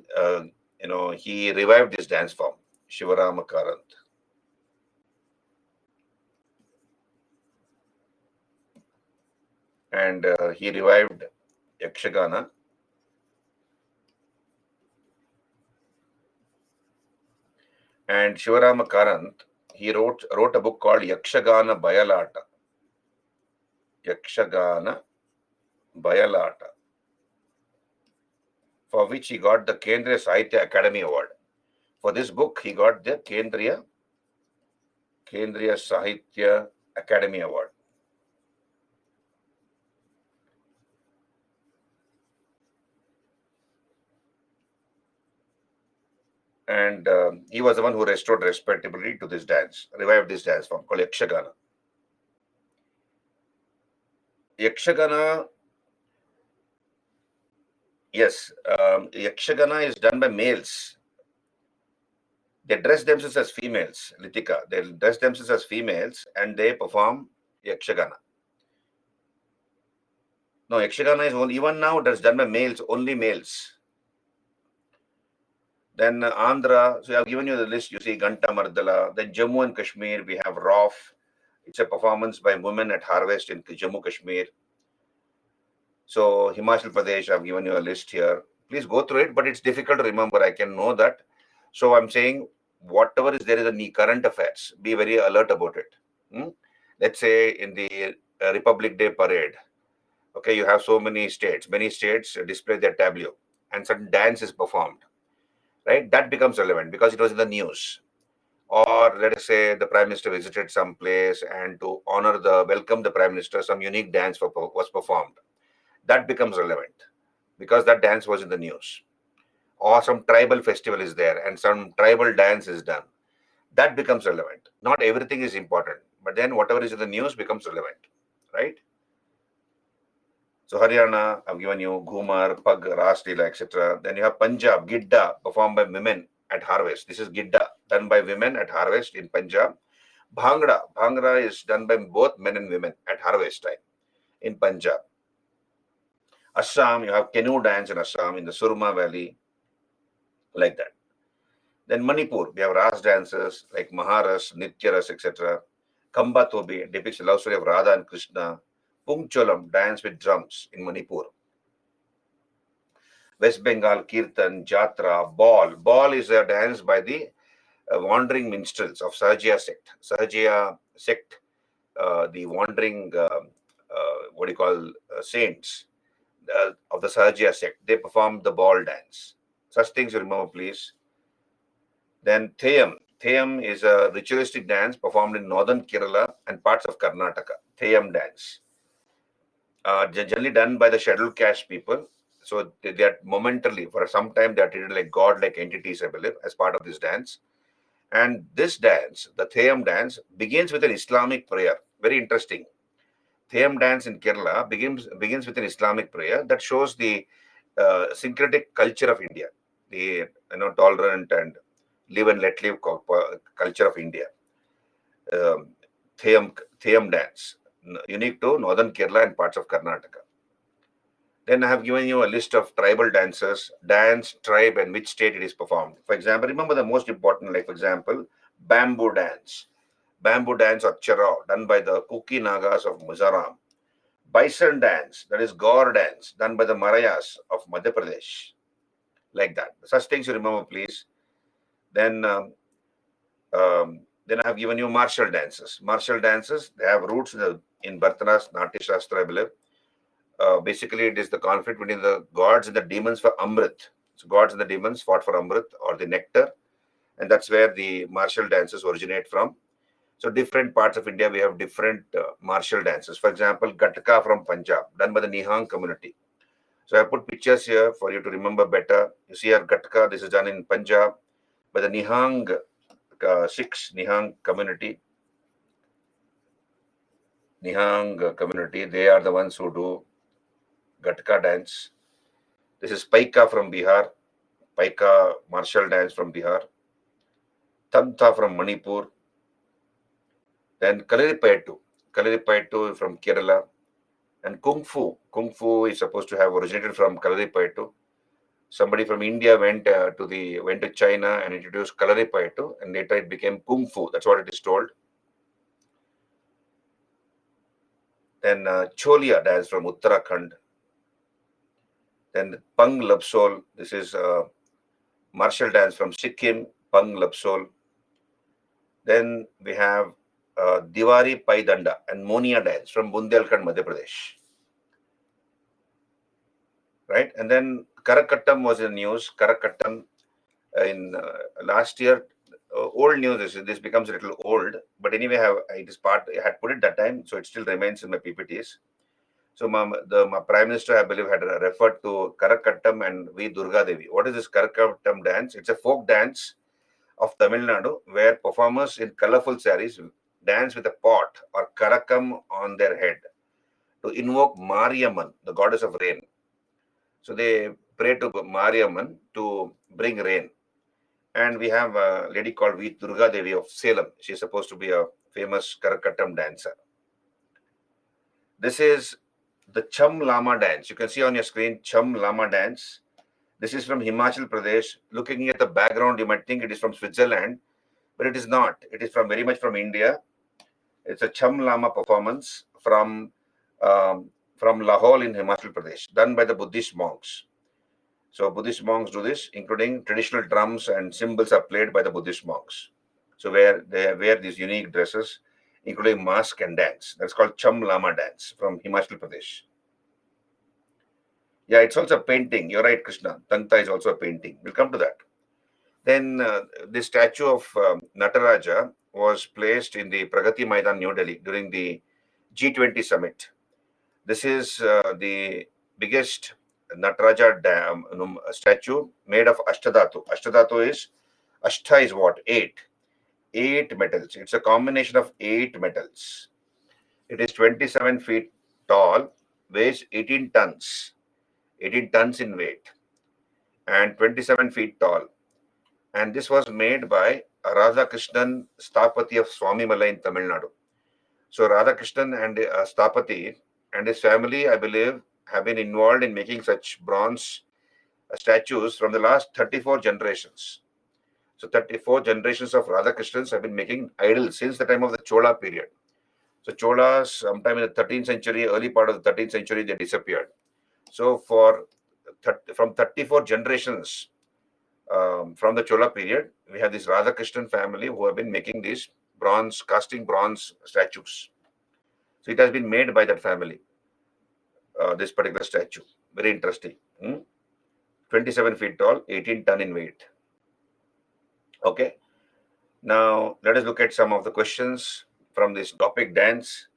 He revived this dance form, Shivarama Karant. And he revived Yakshagana. And Shivarama Karant, he wrote a book called Yakshagana Bayalata. Yakshagana Bayalata, for which he got the Kendriya Sahitya Academy Award. For this book, he got the Kendriya Sahitya Academy Award. And he was the one who restored respectability to this dance, revived this dance form called Yakshagana. Yakshagana, yes, Yakshagana is done by males. They dress themselves as females, Litika. They dress themselves as females and they perform Yakshagana. No, Yakshagana is only, even now it is done by males, only males. Then Andhra, so I've given you the list, you see Ganta Mardala. Then Jammu and Kashmir, we have Rof. It's a performance by women at harvest in Jammu Kashmir. So Himachal Pradesh, I've given you a list here. Please go through it, but it's difficult to remember. I can know that. So I'm saying whatever is there in the current affairs, be very alert about it. Let's say in the Republic Day parade, okay, you have so many states display their tableau and certain dance is performed, right? That becomes relevant because it was in the news. Or let us say the Prime Minister visited some place and to welcome the Prime Minister, some unique dance was performed. That becomes relevant because that dance was in the news. Or some tribal festival is there and some tribal dance is done. That becomes relevant. Not everything is important, but then whatever is in the news becomes relevant, right? So Haryana, I've given you Ghumar, Pag, Ras Leela, etc. Then you have Punjab, Gidda, performed by women at harvest. This is Gidda, done by women at harvest in Punjab. Bhangra is done by both men and women at harvest time in Punjab. Assam, you have canoe dance in Assam in the Surma Valley, like that. Then Manipur, we have Ras dances like Maharas, Nityaras, etc. Kamba Tobi depicts the love story of Radha and Krishna. Pungcholam, dance with drums in Manipur. West Bengal, Kirtan, Jatra, Ball. Ball is a dance by the wandering minstrels of Sahajya sect. Sahajya sect, the wandering, saints of the Sahajya sect. They perform the ball dance. Such things you remember, please. Then Theyam. Theyam is a ritualistic dance performed in northern Kerala and parts of Karnataka. Theyam dance. generally done by the scheduled caste people. So they are momentarily, for some time, they are treated like god-like entities, I believe, as part of this dance. And this dance, the Theyam dance, begins with an Islamic prayer. Very interesting. Theyam dance in Kerala begins with an Islamic prayer that shows the syncretic culture of India, the tolerant and live and let live culture of India. Um, Theyam dance, unique to northern Kerala and parts of Karnataka. Then I have given you a list of tribal dances, dance, tribe, and which state it is performed. For example, remember the most important, like for example, bamboo dance. Bamboo dance or chero, done by the Kuki Nagas of Mizoram. Bison dance, that is Gaur dance, done by the Marayas of Madhya Pradesh. Like that. Such things you remember, please. Then, then I have given you martial dances. Martial dances, they have roots in Bhartana's Natya Shastra, I believe. Basically, it is the conflict between the gods and the demons for Amrit. So, gods and the demons fought for Amrit or the nectar, and that's where the martial dances originate from. So, different parts of India, we have different martial dances. For example, Gatka from Punjab, done by the Nihang community. So, I put pictures here for you to remember better. You see here, Gatka, this is done in Punjab by the Nihang Sikhs, Nihang community. Nihang community, they are the ones who do Gatka dance. This is Paika from Bihar, Paika martial dance from Bihar, Tantha from Manipur, then Kalaripayattu from Kerala, and Kung Fu. Kung Fu is supposed to have originated from Kalaripayattu. Somebody from India went to China and introduced Kalaripayattu, and later it became Kung Fu. That's what it is told. Then Cholia dance from Uttarakhand. Then Pang Lapsol. This is martial dance from Sikkim, Pang Lapsol. Then we have Diwari Paidanda and Monia dance from Bundelkhand, Madhya Pradesh. Right? And then Karakattam was in news. Karakattam in last year, old news. This becomes a little old, but anyway, it is part. I had put it that time, so it still remains in my PPTs. So my Prime Minister, I believe, had referred to Karakattam and V. Durga Devi. What is this Karakattam dance? It's a folk dance of Tamil Nadu, where performers in colorful saris dance with a pot or karakam on their head to invoke Mariamman, the goddess of rain. So they pray to Mariamman to bring rain. And we have a lady called V. Durga Devi of Salem. She's supposed to be a famous Karakattam dancer. This is the Cham Lama dance. You can see on your screen, Cham Lama dance. This is from Himachal Pradesh. Looking at the background, you might think it is from Switzerland, but it is not. It is very much from India. It's a Cham Lama performance from Lahore in Himachal Pradesh, done by the Buddhist monks. So Buddhist monks do this, including traditional drums and cymbals are played by the Buddhist monks. So where they wear these unique dresses, including mask and dance. That's called Cham Lama dance from Himachal Pradesh. Yeah, it's also a painting. You're right, Krishna. Tanta is also a painting. We'll come to that. Then the statue of Nataraja was placed in the Pragati Maidan, New Delhi during the G20 summit. This is the biggest Nataraja statue made of Ashtadhatu. Ashtadhatu is, Ashta is what? Eight metals. It's a combination of 8 metals. It is 27 feet tall, weighs 18 tons. 18 tons in weight and 27 feet tall. And this was made by Radhakrishnan Stapati of Swami Malai in Tamil Nadu. So Radhakrishnan and Stapati and his family, I believe, have been involved in making such bronze statues from the last 34 generations. So 34 generations of Radhakrishnans have been making idols since the time of the Chola period. So Cholas, sometime in the 13th century, early part of the 13th century, they disappeared. So from 34 generations from the Chola period, we have this Radhakrishnan family who have been making these casting bronze statues. So it has been made by that family, this particular statue. Very interesting. 27 feet tall, 18 ton in weight. Okay. Now, let us look at some of the questions from this topic dance.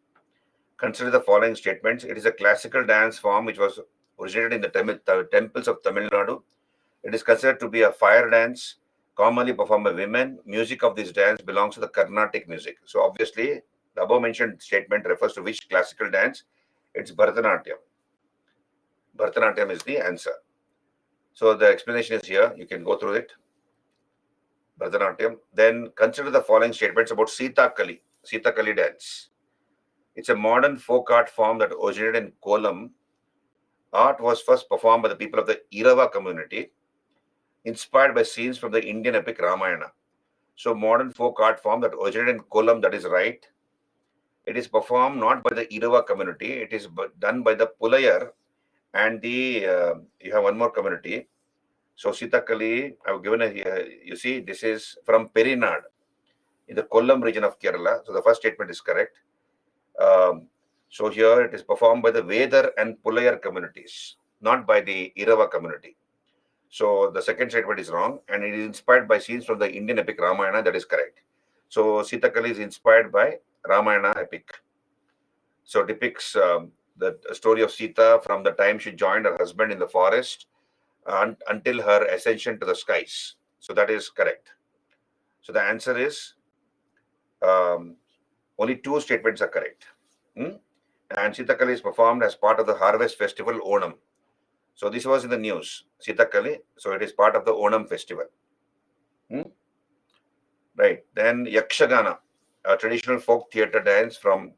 Consider the following statements. It is a classical dance form which was originated in the temples of Tamil Nadu. It is considered to be a fire dance commonly performed by women. Music of this dance belongs to the Carnatic music. So obviously, the above mentioned statement refers to which classical dance? It's Bharatanatyam. Bharatanatyam is the answer. So the explanation is here. You can go through it. Bharatanatyam. Then consider the following statements about Sita Kali. Sita Kali dance. It's a modern folk art form that originated in Kollam. Art was first performed by the people of the Irava community, inspired by scenes from the Indian epic Ramayana. So modern folk art form that originated in Kollam, that is right. It is performed not by the Irava community. It is done by the Pulayar and you have one more community. So Sitakali, I've given you see, this is from Perinad in the Kollam region of Kerala. So the first statement is correct. So here it is performed by the Vedar and Pulayar communities, not by the Irava community. So the second statement is wrong, and it is inspired by scenes from the Indian epic Ramayana. That is correct. So Sitakali is inspired by Ramayana epic. So depicts the story of Sita from the time she joined her husband in the forest until her ascension to the skies. So that is correct. So the answer is only two statements are correct. And Sitakali is performed as part of the harvest festival Onam. So this was in the news, Sitakali. So it is part of the Onam festival. Right. Then Yakshagana, a traditional folk theatre dance from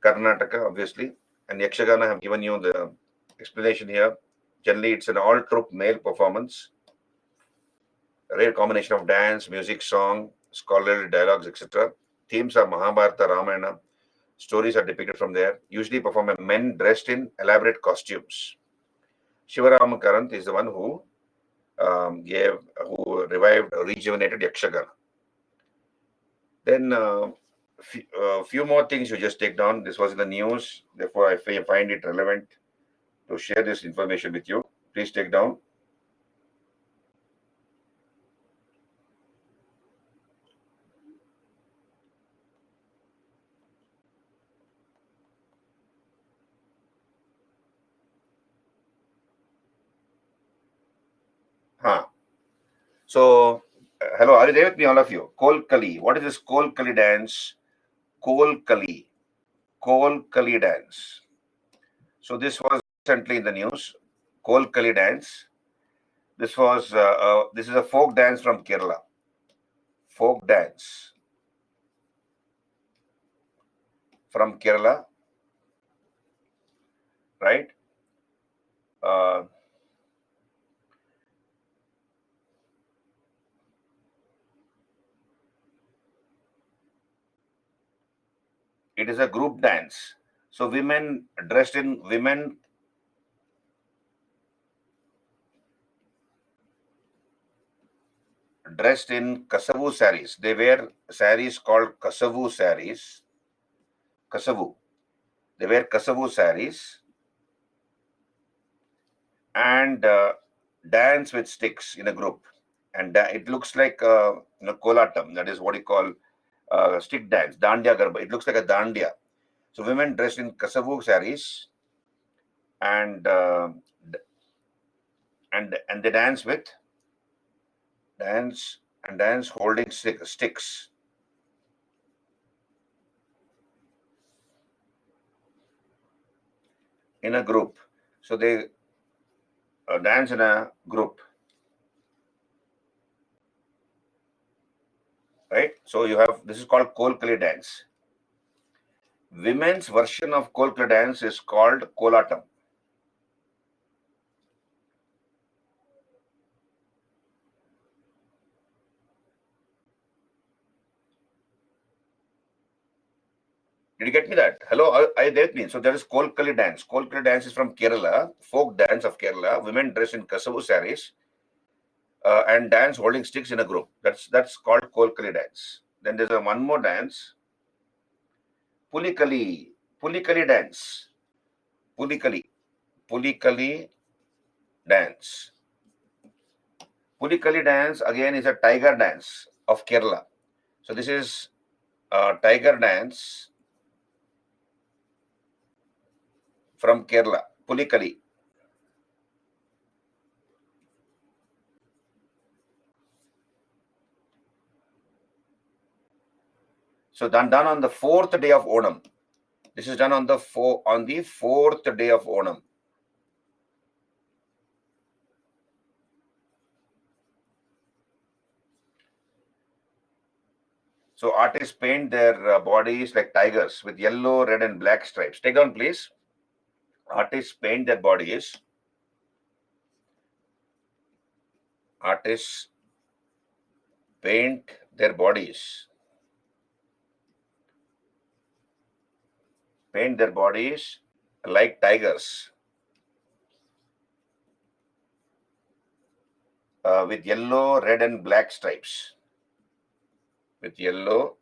Karnataka, obviously. And Yakshagana, I have given you the explanation here. Generally, it's an all-troupe male performance. A rare combination of dance, music, song, scholarly dialogues, etc. Themes are Mahabharata, Ramayana. Stories are depicted from there. Usually performed by men dressed in elaborate costumes. Shivarama Karant is the one who revived, rejuvenated Yakshagana. Then few more things you just take down. This was in the news. Therefore, I find it relevant to share this information with you. Please take down. So, hello, are you there with me, all of you? Kol Kali. What is this Kol Kali dance? Kol Kali. Kol Kali dance. So, this was recently in the news. Kol Kali dance. This is a folk dance from Kerala. Folk dance from Kerala, right? It is a group dance. So women dressed in kasavu saris. They wear saris called kasavu saris. Kasavu. They wear kasavu saris and dance with sticks in a group. And it looks like kolatam. That is what you call stick dance, dandiya garba. It looks like a dandiya. So women dressed in kasavu saris and they dance holding sticks in a group. So they dance in a group, right? So you have, this is called Kolkali dance. Women's version of Kolkali dance is called Kolatam. Did you get me that? Hello, I get me. So there is Kolkali dance. Kolkali dance is from Kerala, folk dance of Kerala. Women dress in kasavu saris and dance holding sticks in a group. That's called Kolkali dance. Then there's one more dance, Pulikali. Pulikali dance. Pulikali dance. Pulikali dance again is a tiger dance of Kerala. So this is a tiger dance from Kerala, Pulikali. So done on the fourth day of Onam. This is done on the fourth day of Onam. So artists paint their bodies like tigers with yellow, red, and black stripes. Take down, please. Artists paint their bodies. Artists paint their bodies. Paint their bodies like tigers with yellow, red, and black stripes. With yellow,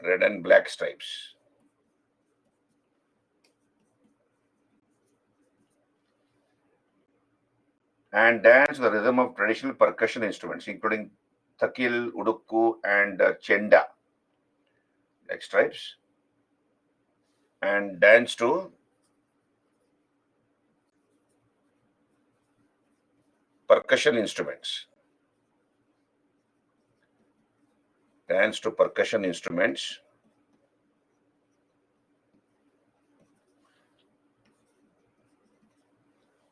red, and black stripes. And dance to the rhythm of traditional percussion instruments, including thakil, udukku, and chenda, like stripes. And dance to percussion instruments. Dance to percussion instruments.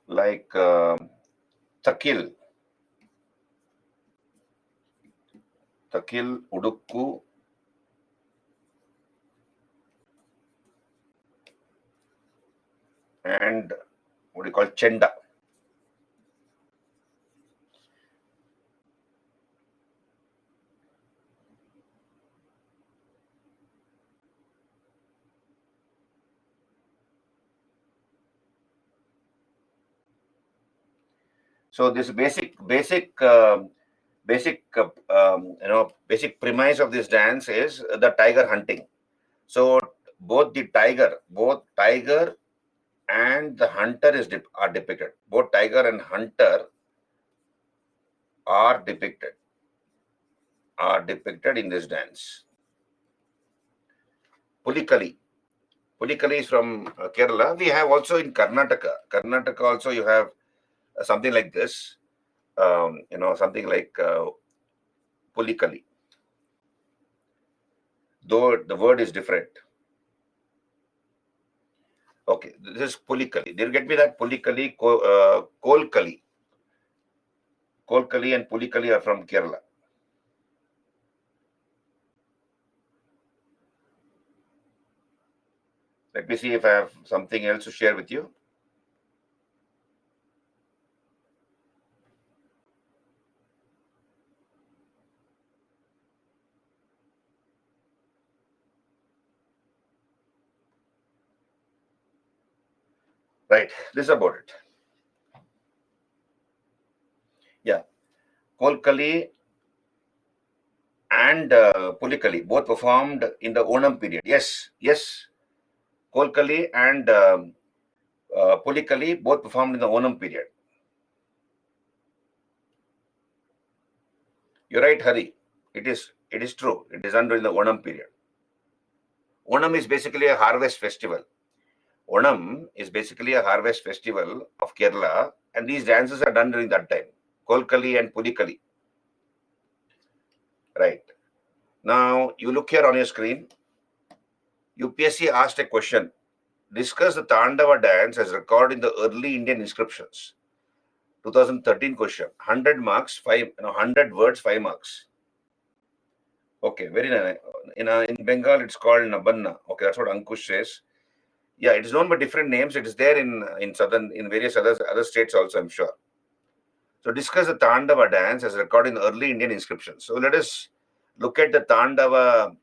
Like thakil, udukku, and what do you call chenda. So this basic premise of this dance is the tiger hunting. So both tiger and the hunter are depicted. Both tiger and hunter are depicted in this dance. Pulikali. Pulikali is from Kerala. We have also in Karnataka. Karnataka also you have something like this. Something like Pulikali. Though the word is different. Okay, this is Pulikali. Did you get me that? Pulikali, Kolkali. Kolkali and Pulikali are from Kerala. Let me see if I have something else to share with you. Right, this is about it. Yeah, Kolkali and Pulikali both performed in the Onam period. Yes. Kolkali and Pulikali both performed in the Onam period. You're right, Hari. It is true. It is done during the Onam period. Onam is basically a harvest festival. Onam is basically a harvest festival of Kerala, and these dances are done during that time. Kolkali and Pulikali. Right. Now, you look here on your screen. UPSC asked a question. Discuss the Tandava dance as recorded in the early Indian inscriptions. 2013 question. 100 marks, 100 words, 5 marks. Okay, very nice. In Bengal, it's called Nabanna. Okay, that's what Ankush says. Yeah, it is known by different names. It is there in various other states also, I'm sure. So discuss the Tandava dance as recorded in early Indian inscriptions. So let us look at the Tandava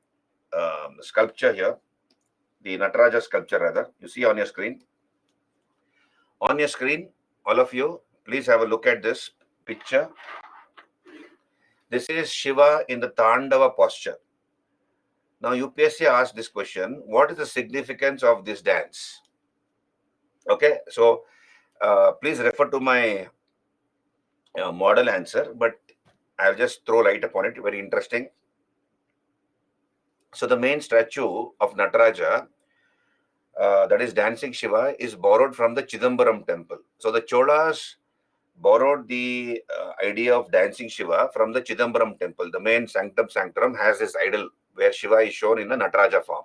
sculpture here, the Nataraja sculpture rather. You see on your screen. On your screen, all of you, please have a look at this picture. This is Shiva in the Tandava posture. Now UPSC asked this question, what is the significance of this dance? Okay, so please refer to my model answer, but I'll just throw light upon it. Very interesting. So the main statue of Nataraja, that is dancing Shiva, is borrowed from the Chidambaram temple. So the Cholas borrowed the idea of dancing Shiva from the Chidambaram temple. The main sanctum sanctorum has this idol where Shiva is shown in the Nataraja form.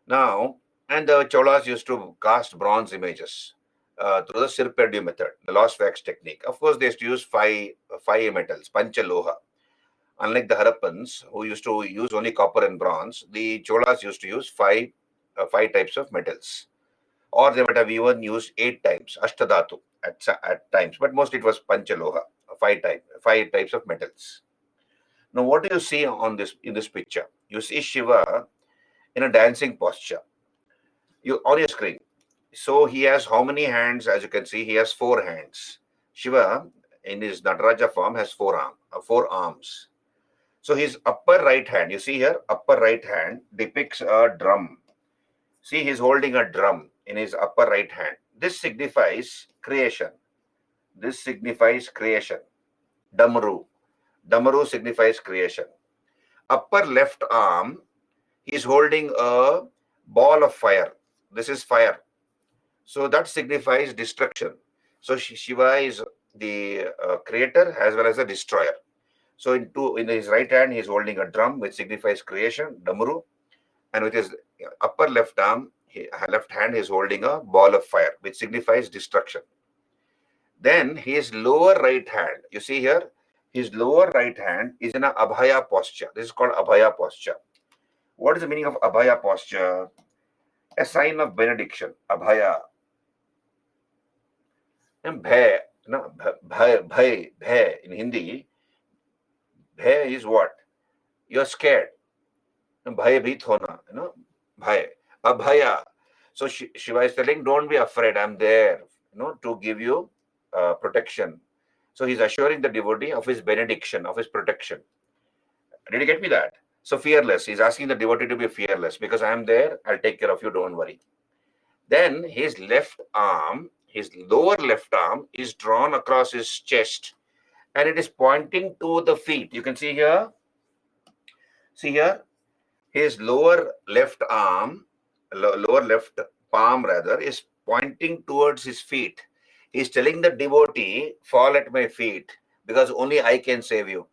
Now, and the Cholas used to cast bronze images through the Sirperdu method, the lost wax technique. Of course, they used to use five metals, Panchaloha. Unlike the Harappans, who used to use only copper and bronze, the Cholas used to use five types of metals. Or they might have even used 8 times, Ashtadhatu at times, but mostly it was Panchaloha, five types of metals. Now, what do you see on this in this picture? You see Shiva in a dancing posture. You on your screen. So he has how many hands? As you can see, he has 4 hands. Shiva, in his Nataraja form, has four arms. So his upper right hand, you see here, upper right hand depicts a drum. See, he's holding a drum in his upper right hand. This signifies creation. This signifies creation. Damaru. Damaru signifies creation. Upper left arm, he's holding a ball of fire. This is fire. So that signifies destruction. So Shiva is the creator as well as the destroyer. So in his right hand, he's holding a drum, which signifies creation, Damaru, and with his upper left arm, left hand, he is holding a ball of fire, which signifies destruction. Then his lower right hand, you see here, his lower right hand is in a Abhaya posture. This is called Abhaya posture. What is the meaning of Abhaya posture? A sign of benediction. Abhaya. And bhay, no, bhay in Hindi. Bhay is what? You're scared. Bhayabhit hona, bhay. Abhaya. So Shiva is telling, don't be afraid. I'm there, to give you protection. So he's assuring the devotee of his benediction, of his protection. Did you get me that? So fearless. He's asking the devotee to be fearless because I'm there. I'll take care of you. Don't worry. Then his left arm, his lower left arm, is drawn across his chest, and it is pointing to the feet. You can see here. See here. His lower left arm, lower left palm rather, is pointing towards his feet. He's telling the devotee, fall at my feet because only I can save you.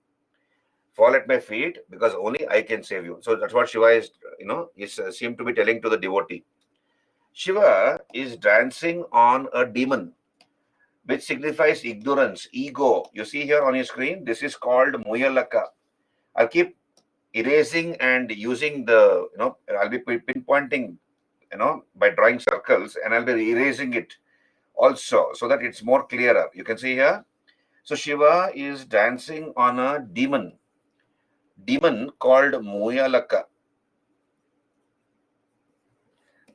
Fall at my feet because only I can save you. So that's what Shiva is seem to be telling to the devotee. Shiva is dancing on a demon, which signifies ignorance, ego. You see here on your screen, this is called Muyalaka. I'll keep erasing and using I'll be pinpointing, by drawing circles, and I'll be erasing it also so that it's more clearer. You can see here. So Shiva is dancing on a demon called Muyalaka.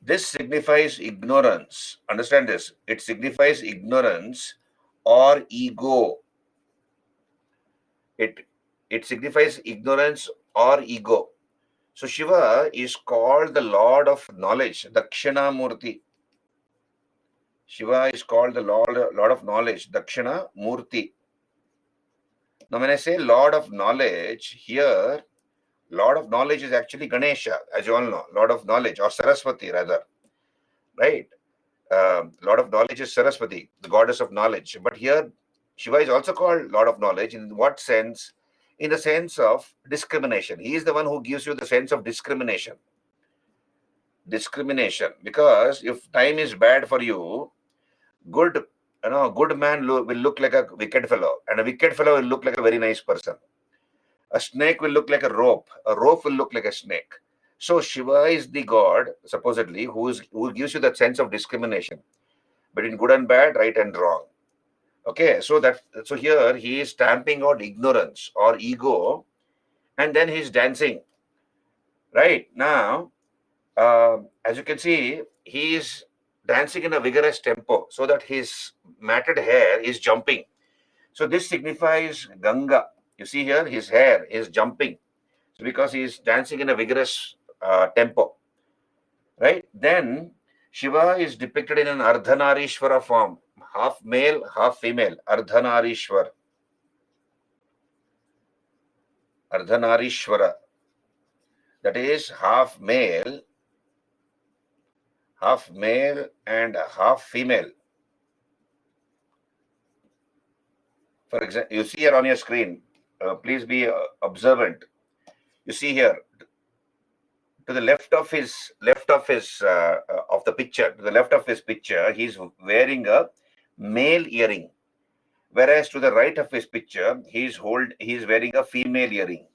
This signifies ignorance. Understand this. It signifies ignorance or ego. It signifies ignorance or ego. So Shiva is called the Lord of Knowledge, Dakshina Murti. Shiva is called the Lord of Knowledge, Dakshina Murti. Now, when I say Lord of Knowledge, here, Lord of Knowledge is actually Ganesha, as you all know, Lord of Knowledge, or Saraswati rather, right? Lord of Knowledge is Saraswati, the goddess of knowledge. But here, Shiva is also called Lord of Knowledge. In what sense? In the sense of discrimination. He is the one who gives you the sense of discrimination. Discrimination. Because if time is bad for you, good man will look like a wicked fellow, and a wicked fellow will look like a very nice person. A snake will look like a rope will look like a snake. So Shiva is the god, supposedly, who gives you that sense of discrimination between good and bad, right and wrong. Okay, so here he is stamping out ignorance or ego, and then he's dancing. Right now, as you can see, he is dancing in a vigorous tempo so that his matted hair is jumping. So this signifies Ganga. You see here, his hair is jumping. So because he is dancing in a vigorous tempo. Right? Then Shiva is depicted in an Ardhanarishwara form, half male, half female, Ardhanarishwar. Ardhanarishwara. that is half male and half female. For example, you see here on your screen, please be observant. You see here to the left of the picture, to the left of his picture, he's wearing a male earring, whereas to the right of his picture, he's wearing a female earring.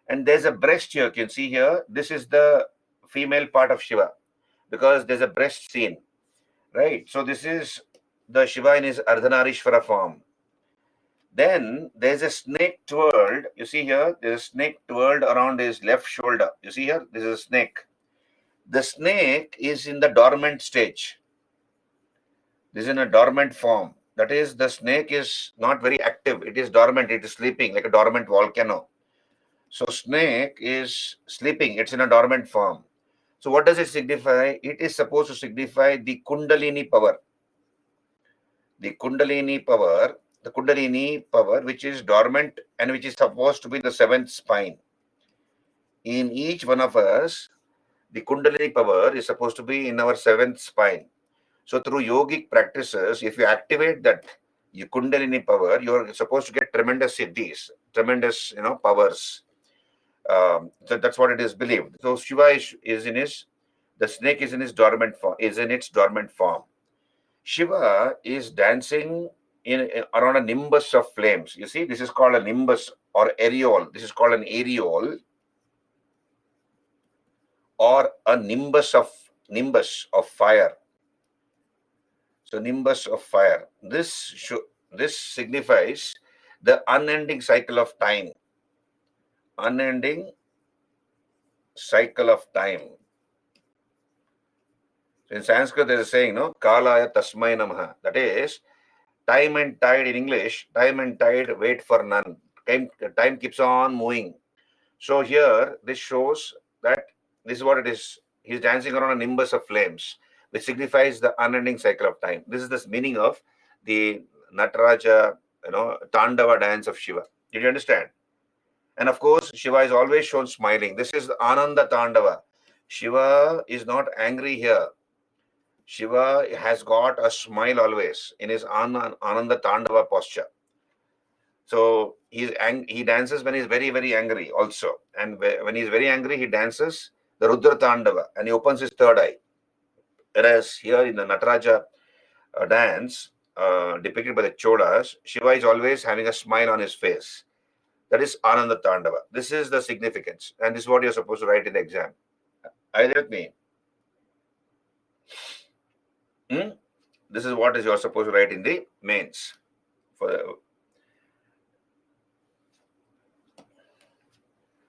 And there's a breast here. You can see here. This is the female part of Shiva because there's a breast seen, right? So this is the Shiva in his Ardhanarishvara form. Then there's a snake twirled. You see here, there's a snake twirled around his left shoulder. You see here, this is a snake. The snake is in the dormant stage. This is in a dormant form. That is, the snake is not very active. It is dormant. It is sleeping like a dormant volcano. So snake is sleeping. It's in a dormant form. So what does it signify? It is supposed to signify the Kundalini power. The Kundalini power, which is dormant and which is supposed to be the seventh spine. In each one of us, the Kundalini power is supposed to be in our seventh spine. So through yogic practices, if you activate that Kundalini power, you're supposed to get tremendous siddhis, tremendous powers. So that's what it is believed. So Shiva is in his, the snake is in his dormant form, is in its dormant form. Shiva is dancing around a nimbus of flames. You see, this is called a nimbus or areole. This is called an areole or a nimbus of fire. So nimbus of fire. This signifies the unending cycle of time. Unending cycle of time. So in Sanskrit, there is a saying, no, Kalaya Tasmai Namaha. That is, time and tide in English, time and tide wait for none. Time keeps on moving. So here, this shows that this is what it is. He's dancing around a nimbus of flames, which signifies the unending cycle of time. This is the meaning of the Nataraja, Tandava dance of Shiva. Did you understand? And of course, Shiva is always shown smiling. This is the Ananda Tandava. Shiva is not angry here. Shiva has got a smile always in his Ananda Tandava posture. So he dances when he's very, very angry also. And when he's very angry, he dances the Rudra Tandava and he opens his third eye. Whereas here in the Nataraja dance, depicted by the Cholas, Shiva is always having a smile on his face. That is Ananda Tandava. This is the significance. And this is what you're supposed to write in the exam. Are you with me? This is what you're supposed to write in the mains.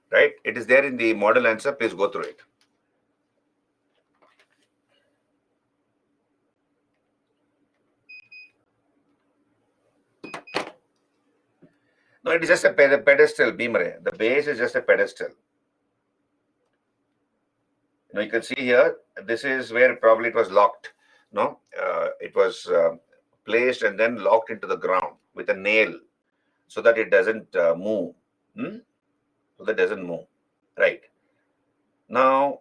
Right? It is there in the model answer. Please go through it. No, it is just a pedestal, Bhimre. The base is just a pedestal. You can see here, this is where probably it was locked. No, it was placed and then locked into the ground with a nail so that it doesn't move. So that doesn't move. Right. Now,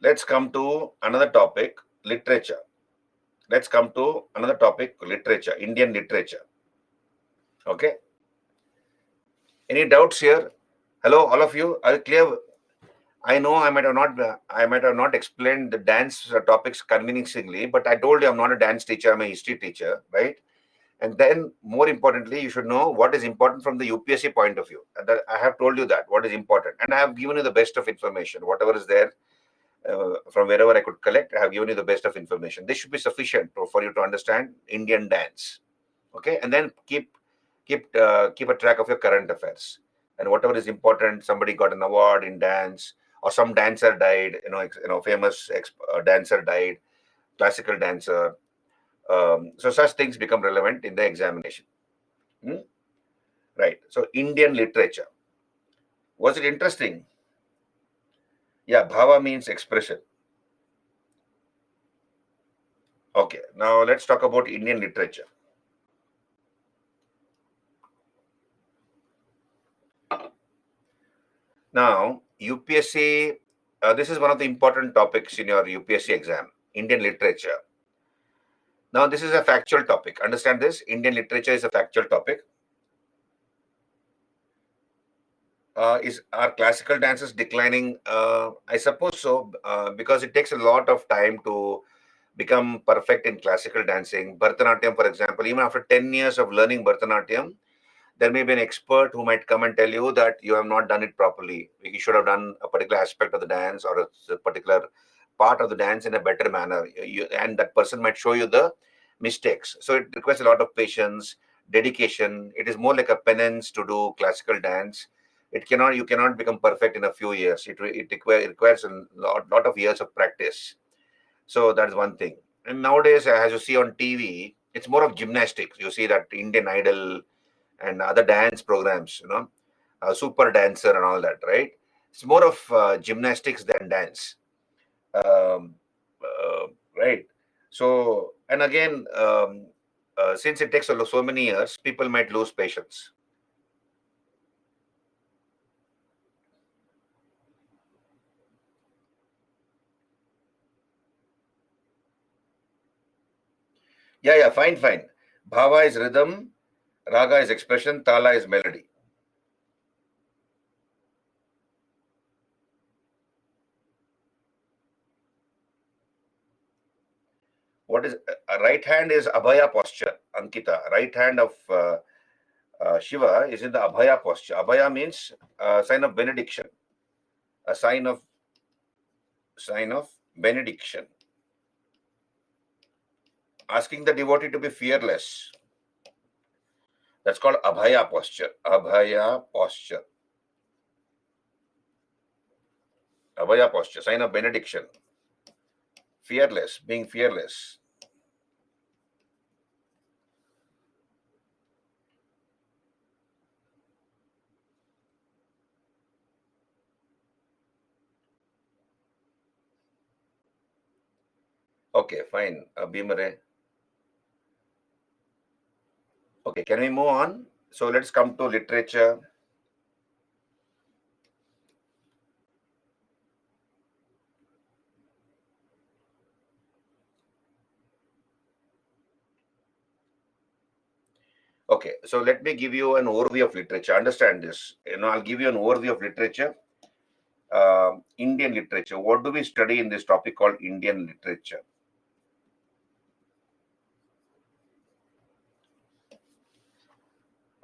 let's come to another topic, literature. Let's come to another topic, literature, Indian literature. Okay. Any doubts here? Hello, all of you. Are you clear? I know I might have not explained the dance topics convincingly, but I told you I'm not a dance teacher, I'm a history teacher, right? And then more importantly, you should know what is important from the UPSC point of view. And I have told you that, what is important. And I have given you the best of information, whatever is there from wherever I could collect, I have given you the best of information. This should be sufficient for you to understand Indian dance. Okay, and then keep a track of your current affairs and whatever is important. Somebody got an award in dance, or some dancer died. Famous dancer died, classical dancer. So such things become relevant in the examination. Right. So Indian literature. Was it interesting? Yeah, bhava means expression. Okay. Now let's talk about Indian literature. Now, UPSC, this is one of the important topics in your UPSC exam, Indian literature. Now, this is a factual topic. Understand this? Indian literature is a factual topic. Is are classical dances declining? I suppose so, because it takes a lot of time to become perfect in classical dancing. Bharatanatyam, for example, even after 10 years of learning Bharatanatyam, there may be an expert who might come and tell you that you have not done it properly. You should have done a particular aspect of the dance or a particular part of the dance in a better manner. And that person might show you the mistakes. So it requires a lot of patience, dedication. It is more like a penance to do classical dance. You cannot become perfect in a few years. It requires a lot of years of practice. So that's one thing. And nowadays, as you see on TV, it's more of gymnastics. You see that Indian Idol and other dance programs, Super Dancer and all that, right? It's more of gymnastics than dance, um, uh, right? So, and again, since it takes so many years, people might lose patience. Yeah, fine, fine. Bhava is rhythm, raga is expression, tala is melody. What is right hand is Abhaya posture, Ankita. Right hand of Shiva is in the Abhaya posture. Abhaya means sign of benediction, a sign of benediction, asking the devotee to be fearless. That's called Abhaya posture. Abhaya posture. Abhaya posture, sign of benediction. Fearless, being fearless. Okay, fine. Bhimare. Okay, can we move on? So let's come to literature. Okay, so let me give you an overview of literature. Understand this. I'll give you an overview of literature. Indian literature. What do we study in this topic called Indian literature?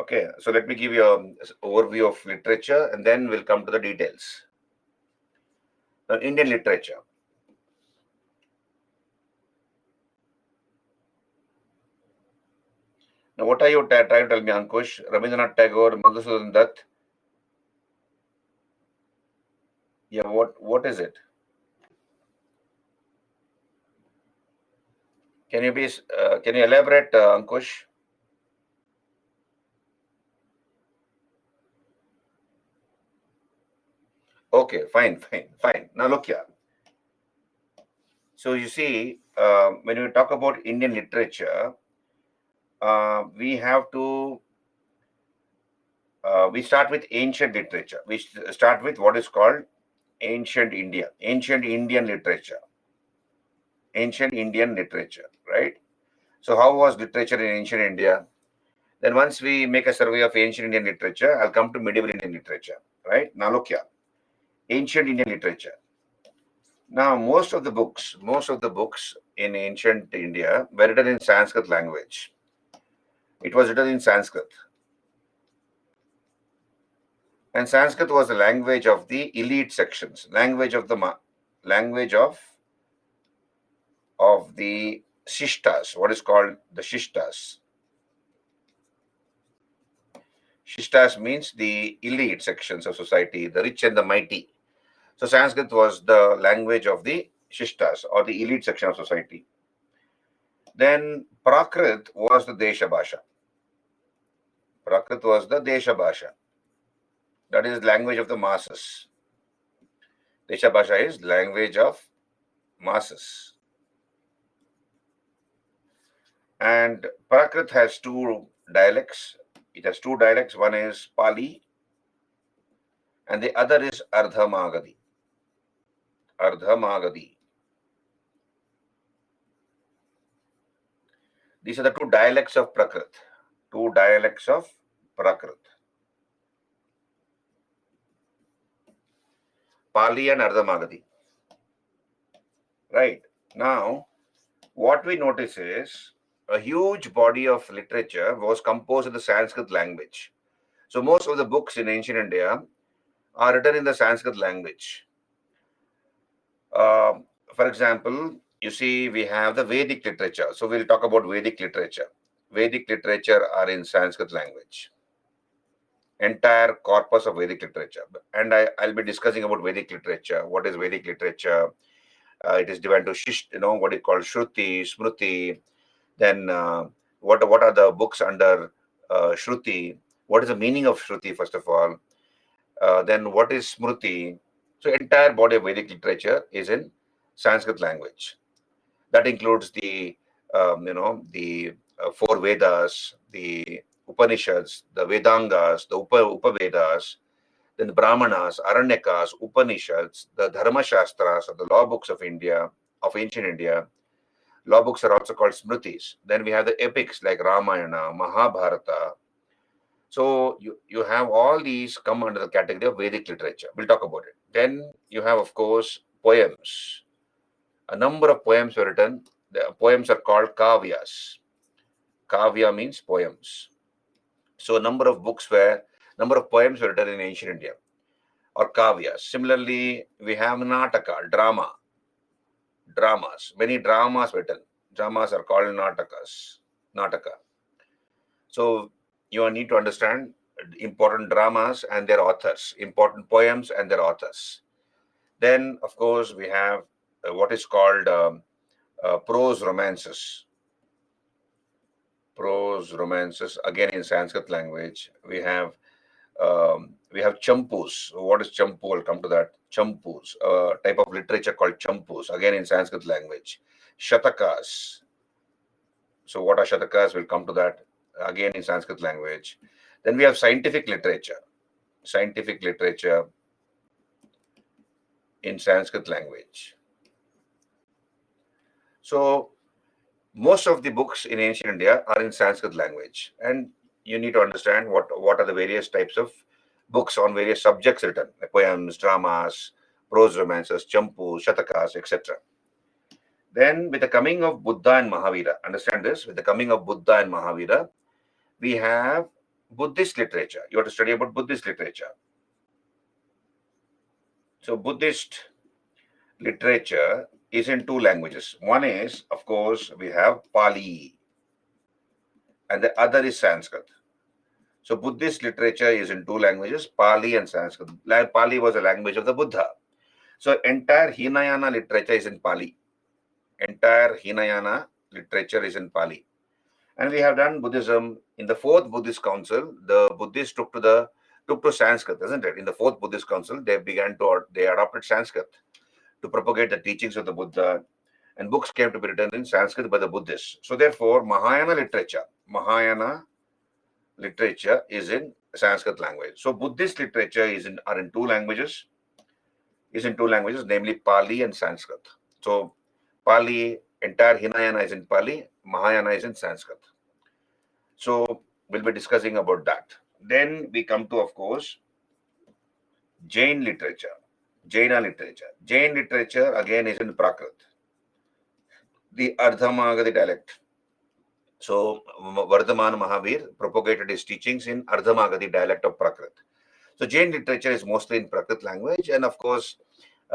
Okay, so let me give you an overview of literature and then we'll come to the details. Indian literature. Now, what are you trying to tell me, Ankush? Rabindranath Tagore, Madhusudan Dutt? Yeah, what is it? Can you elaborate, Ankush? Okay, fine, fine, fine. Now look here. So you see, when we talk about Indian literature, we have to we start with ancient literature. We start with what is called ancient India, ancient Indian literature, ancient Indian literature, right? So how was literature in ancient India? Then once we make a survey of ancient Indian literature, I'll come to medieval Indian literature, right? Now look here, ancient Indian literature. Now most of the books in ancient India were written in Sanskrit language. It was written in Sanskrit. And Sanskrit was the language of the elite sections, language of the shishtas, what is called the shishtas. Shishtas means the elite sections of society, the rich and the mighty. So Sanskrit was the language of the shishtas or the elite section of society. Then Prakrit was the Desha Bhasha. Prakrit was the Desha Bhasha. That is language of the masses. Desha Bhasha is language of masses. And Prakrit has two dialects. It has two dialects. One is Pali and the other is Ardhamagadi. Ardhamagadi. These are the two dialects of Prakrit. Two dialects of Prakrit. Pali and Ardhamagadi. Right. Now, what we notice is a huge body of literature was composed in the Sanskrit language. So most of the books in ancient India are written in the Sanskrit language. For example, you see, we have the Vedic literature. So we'll talk about Vedic literature. Vedic literature are in Sanskrit language. Entire corpus of Vedic literature. And I'll be discussing about Vedic literature. What is Vedic literature? It is divided to what is called Shruti, Smruti. Then what are the books under Shruti? What is the meaning of Shruti, first of all? Then what is Smruti? So entire body of Vedic literature is in Sanskrit language. That includes the four Vedas, the Upanishads, the Vedangas, the Upavedas, then the Brahmanas, Aranyakas, Upanishads, the Dharma Shastras, or the law books of India, of ancient India. Law books are also called Smritis. Then we have the epics like Ramayana, Mahabharata. So you have all these come under the category of Vedic literature. We'll talk about it. Then you have, of course, poems. A number of poems were written. The poems are called kavyas. Kavya means poems. So a number of poems were written in ancient India, or kavyas. Similarly, we have nataka, dramas. Many dramas written. Dramas are called nataka. So you need to understand important dramas and their authors, important poems and their authors. Then, of course, we have what is called prose romances. Prose romances, again in Sanskrit language. We have champus. What is champu? I'll come to that. Champus, a type of literature called champus, again in Sanskrit language. Shatakas. So what are shatakas? We'll come to that, again in Sanskrit language. Then we have scientific literature. Scientific literature in Sanskrit language. So most of the books in ancient India are in Sanskrit language, and you need to understand what are the various types of books on various subjects written, like poems, dramas, prose romances, champu, shatakas, etc. Then with the coming of Buddha and Mahavira, understand this, with the coming of Buddha and Mahavira, we have Buddhist literature. You have to study about Buddhist literature. So Buddhist literature is in two languages. One is, of course, we have Pali, and the other is Sanskrit. So Buddhist literature is in two languages, Pali and Sanskrit. Pali was a language of the Buddha. So entire Hinayana literature is in Pali. Entire Hinayana literature is in Pali. And we have done Buddhism in the fourth Buddhist council. The Buddhists took to Sanskrit, isn't it? In the fourth Buddhist council, they adopted Sanskrit to propagate the teachings of the Buddha, and books came to be written in Sanskrit by the Buddhists. So therefore, Mahayana literature is in Sanskrit language. So Buddhist literature are in two languages, namely Pali and Sanskrit. So Pali, entire Hinayana is in Pali, Mahayana is in Sanskrit. So we'll be discussing about that. Then we come to, of course, Jain literature. Jaina literature. Jain literature again is in Prakrit, the Ardhamagadi dialect. So Vardhaman Mahavir propagated his teachings in Ardhamagadi dialect of Prakrit. So Jain literature is mostly in Prakrit language, and of course,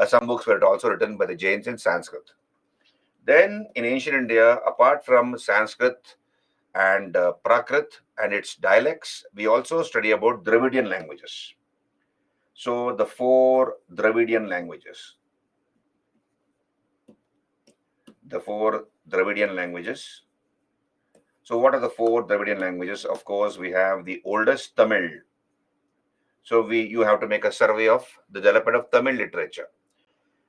some books were also written by the Jains in Sanskrit. Then in ancient India, apart from Sanskrit and Prakrit and its dialects, we also study about Dravidian languages. So the four Dravidian languages. The four Dravidian languages. So what are the four Dravidian languages? Of course, we have the oldest Tamil. So you have to make a survey of the development of Tamil literature,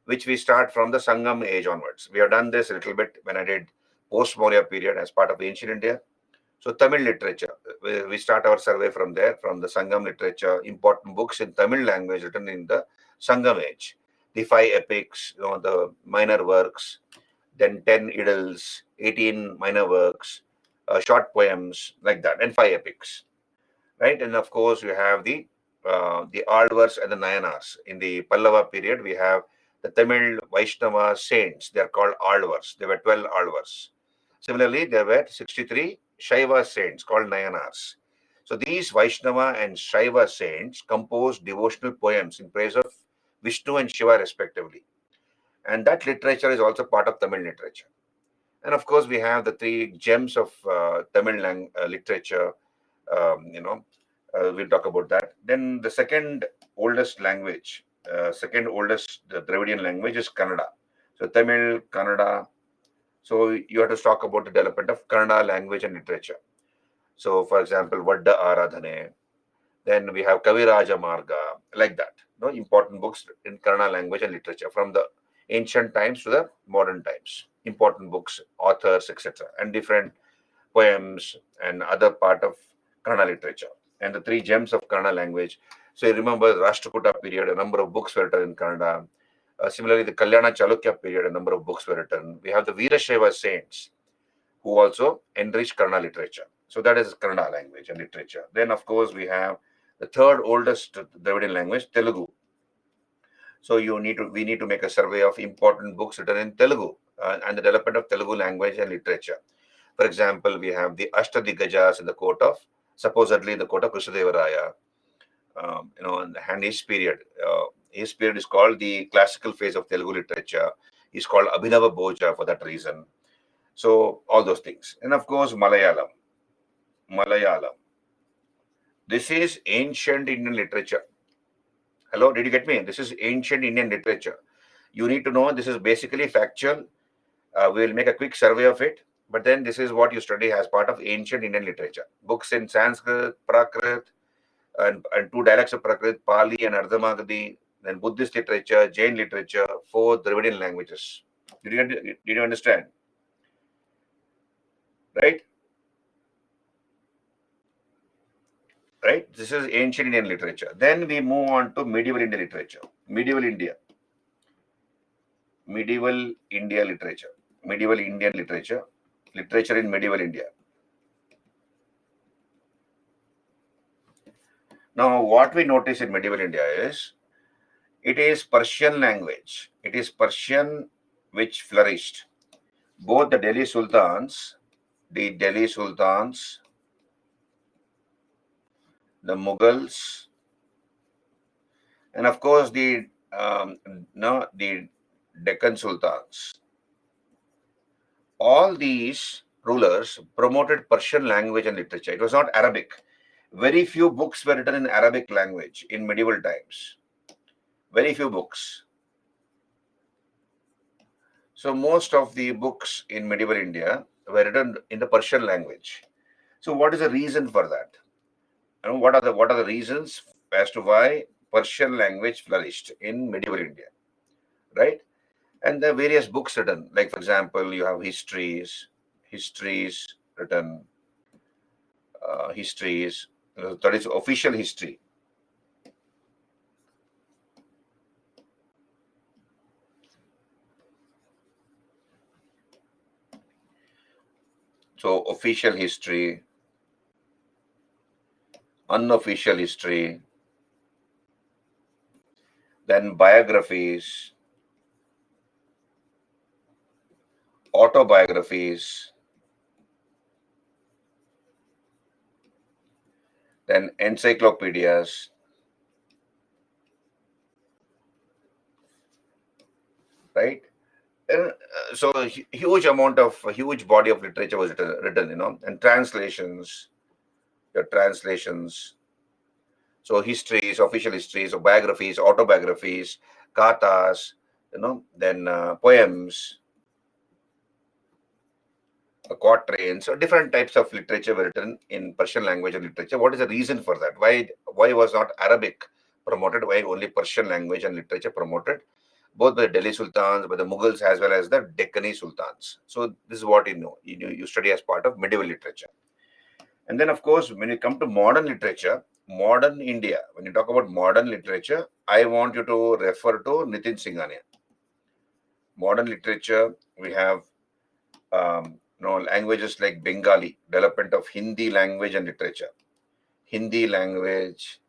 which we start from the Sangam age onwards. We have done this a little bit when I did post-Maurya period as part of ancient India. So Tamil literature, we start our survey from there, from the Sangam literature, important books in Tamil language written in the Sangam age. The five epics, the minor works, then 10 idylls, 18 minor works, short poems, like that, and five epics, right? And of course, you have the Alvars and the Nayanars. In the Pallava period, we have the Tamil Vaishnava saints. They are called Alvars. There were 12 Alvars. Similarly, there were 63 Shaiva saints called Nayanars. So these Vaishnava and Shaiva saints composed devotional poems in praise of Vishnu and Shiva respectively. And that literature is also part of Tamil literature. And of course, we have the three gems of Tamil literature. We'll talk about that. Then the second oldest language, second oldest the Dravidian language is Kannada. So Tamil, Kannada. So you have to talk about the development of Kannada language and literature. So, for example, Vadda Aradhane. Then we have Kaviraja Marga, like that. Important books in Kannada language and literature from the ancient times to the modern times. Important books, authors, etc., and different poems and other part of Kannada literature. And the three gems of Kannada language. So you remember the Rashtrakuta period, a number of books were written in Kannada. Similarly, the Kalyana Chalukya period, a number of books were written. We have the Veerashaiva saints who also enriched Kannada literature. So that is Kannada language and literature. Then, of course, we have the third oldest Dravidian language, Telugu. So we need to make a survey of important books written in Telugu and the development of Telugu language and literature. For example, we have the Ashtadigajas in the court of, supposedly the court of Krishnadevaraya, and his period. His period is called the classical phase of Telugu literature. He's called Abhinava Bhoja for that reason. So all those things. And of course, Malayalam. Malayalam. This is ancient Indian literature. Hello, did you get me? This is ancient Indian literature. You need to know this is basically factual. We will make a quick survey of it. But then this is what you study as part of ancient Indian literature. Books in Sanskrit, Prakrit, and two dialects of Prakrit, Pali and Ardhamagadi, then Buddhist literature, Jain literature, four Dravidian languages. Did you understand? Right? Right? This is ancient Indian literature. Then we move on to medieval Indian literature. Medieval India. Medieval India literature. Medieval Indian literature. Literature in medieval India. Now, what we notice in medieval India is it is Persian language. It is Persian which flourished. Both the Delhi Sultans, the Mughals, and of course the Deccan Sultans. All these rulers promoted Persian language and literature. It was not Arabic. Very few books were written in Arabic language in medieval times. Very few books. So most of the books in medieval India were written in the Persian language. So what is the reason for that? What are the reasons as to why Persian language flourished in medieval India, right? And there are various books written. Like for example, you have histories written, histories. That is official history. So official history, unofficial history, then biographies, autobiographies, then encyclopedias, right? And, so a huge body of literature was written, and translations, your translations. So histories, official histories, or biographies, autobiographies, kathas, then poems, quatrains, so different types of literature were written in Persian language and literature. What is the reason for that? Why was not Arabic promoted? Why only Persian language and literature promoted? Both by the Delhi Sultans, by the Mughals, as well as the Deccani Sultans. So this is what you know. You study as part of medieval literature. And then, of course, when you come to modern literature, modern India, when you talk about modern literature, I want you to refer to Nitin Singhania. Modern literature, we have languages like Bengali, development of Hindi language and literature. Hindi language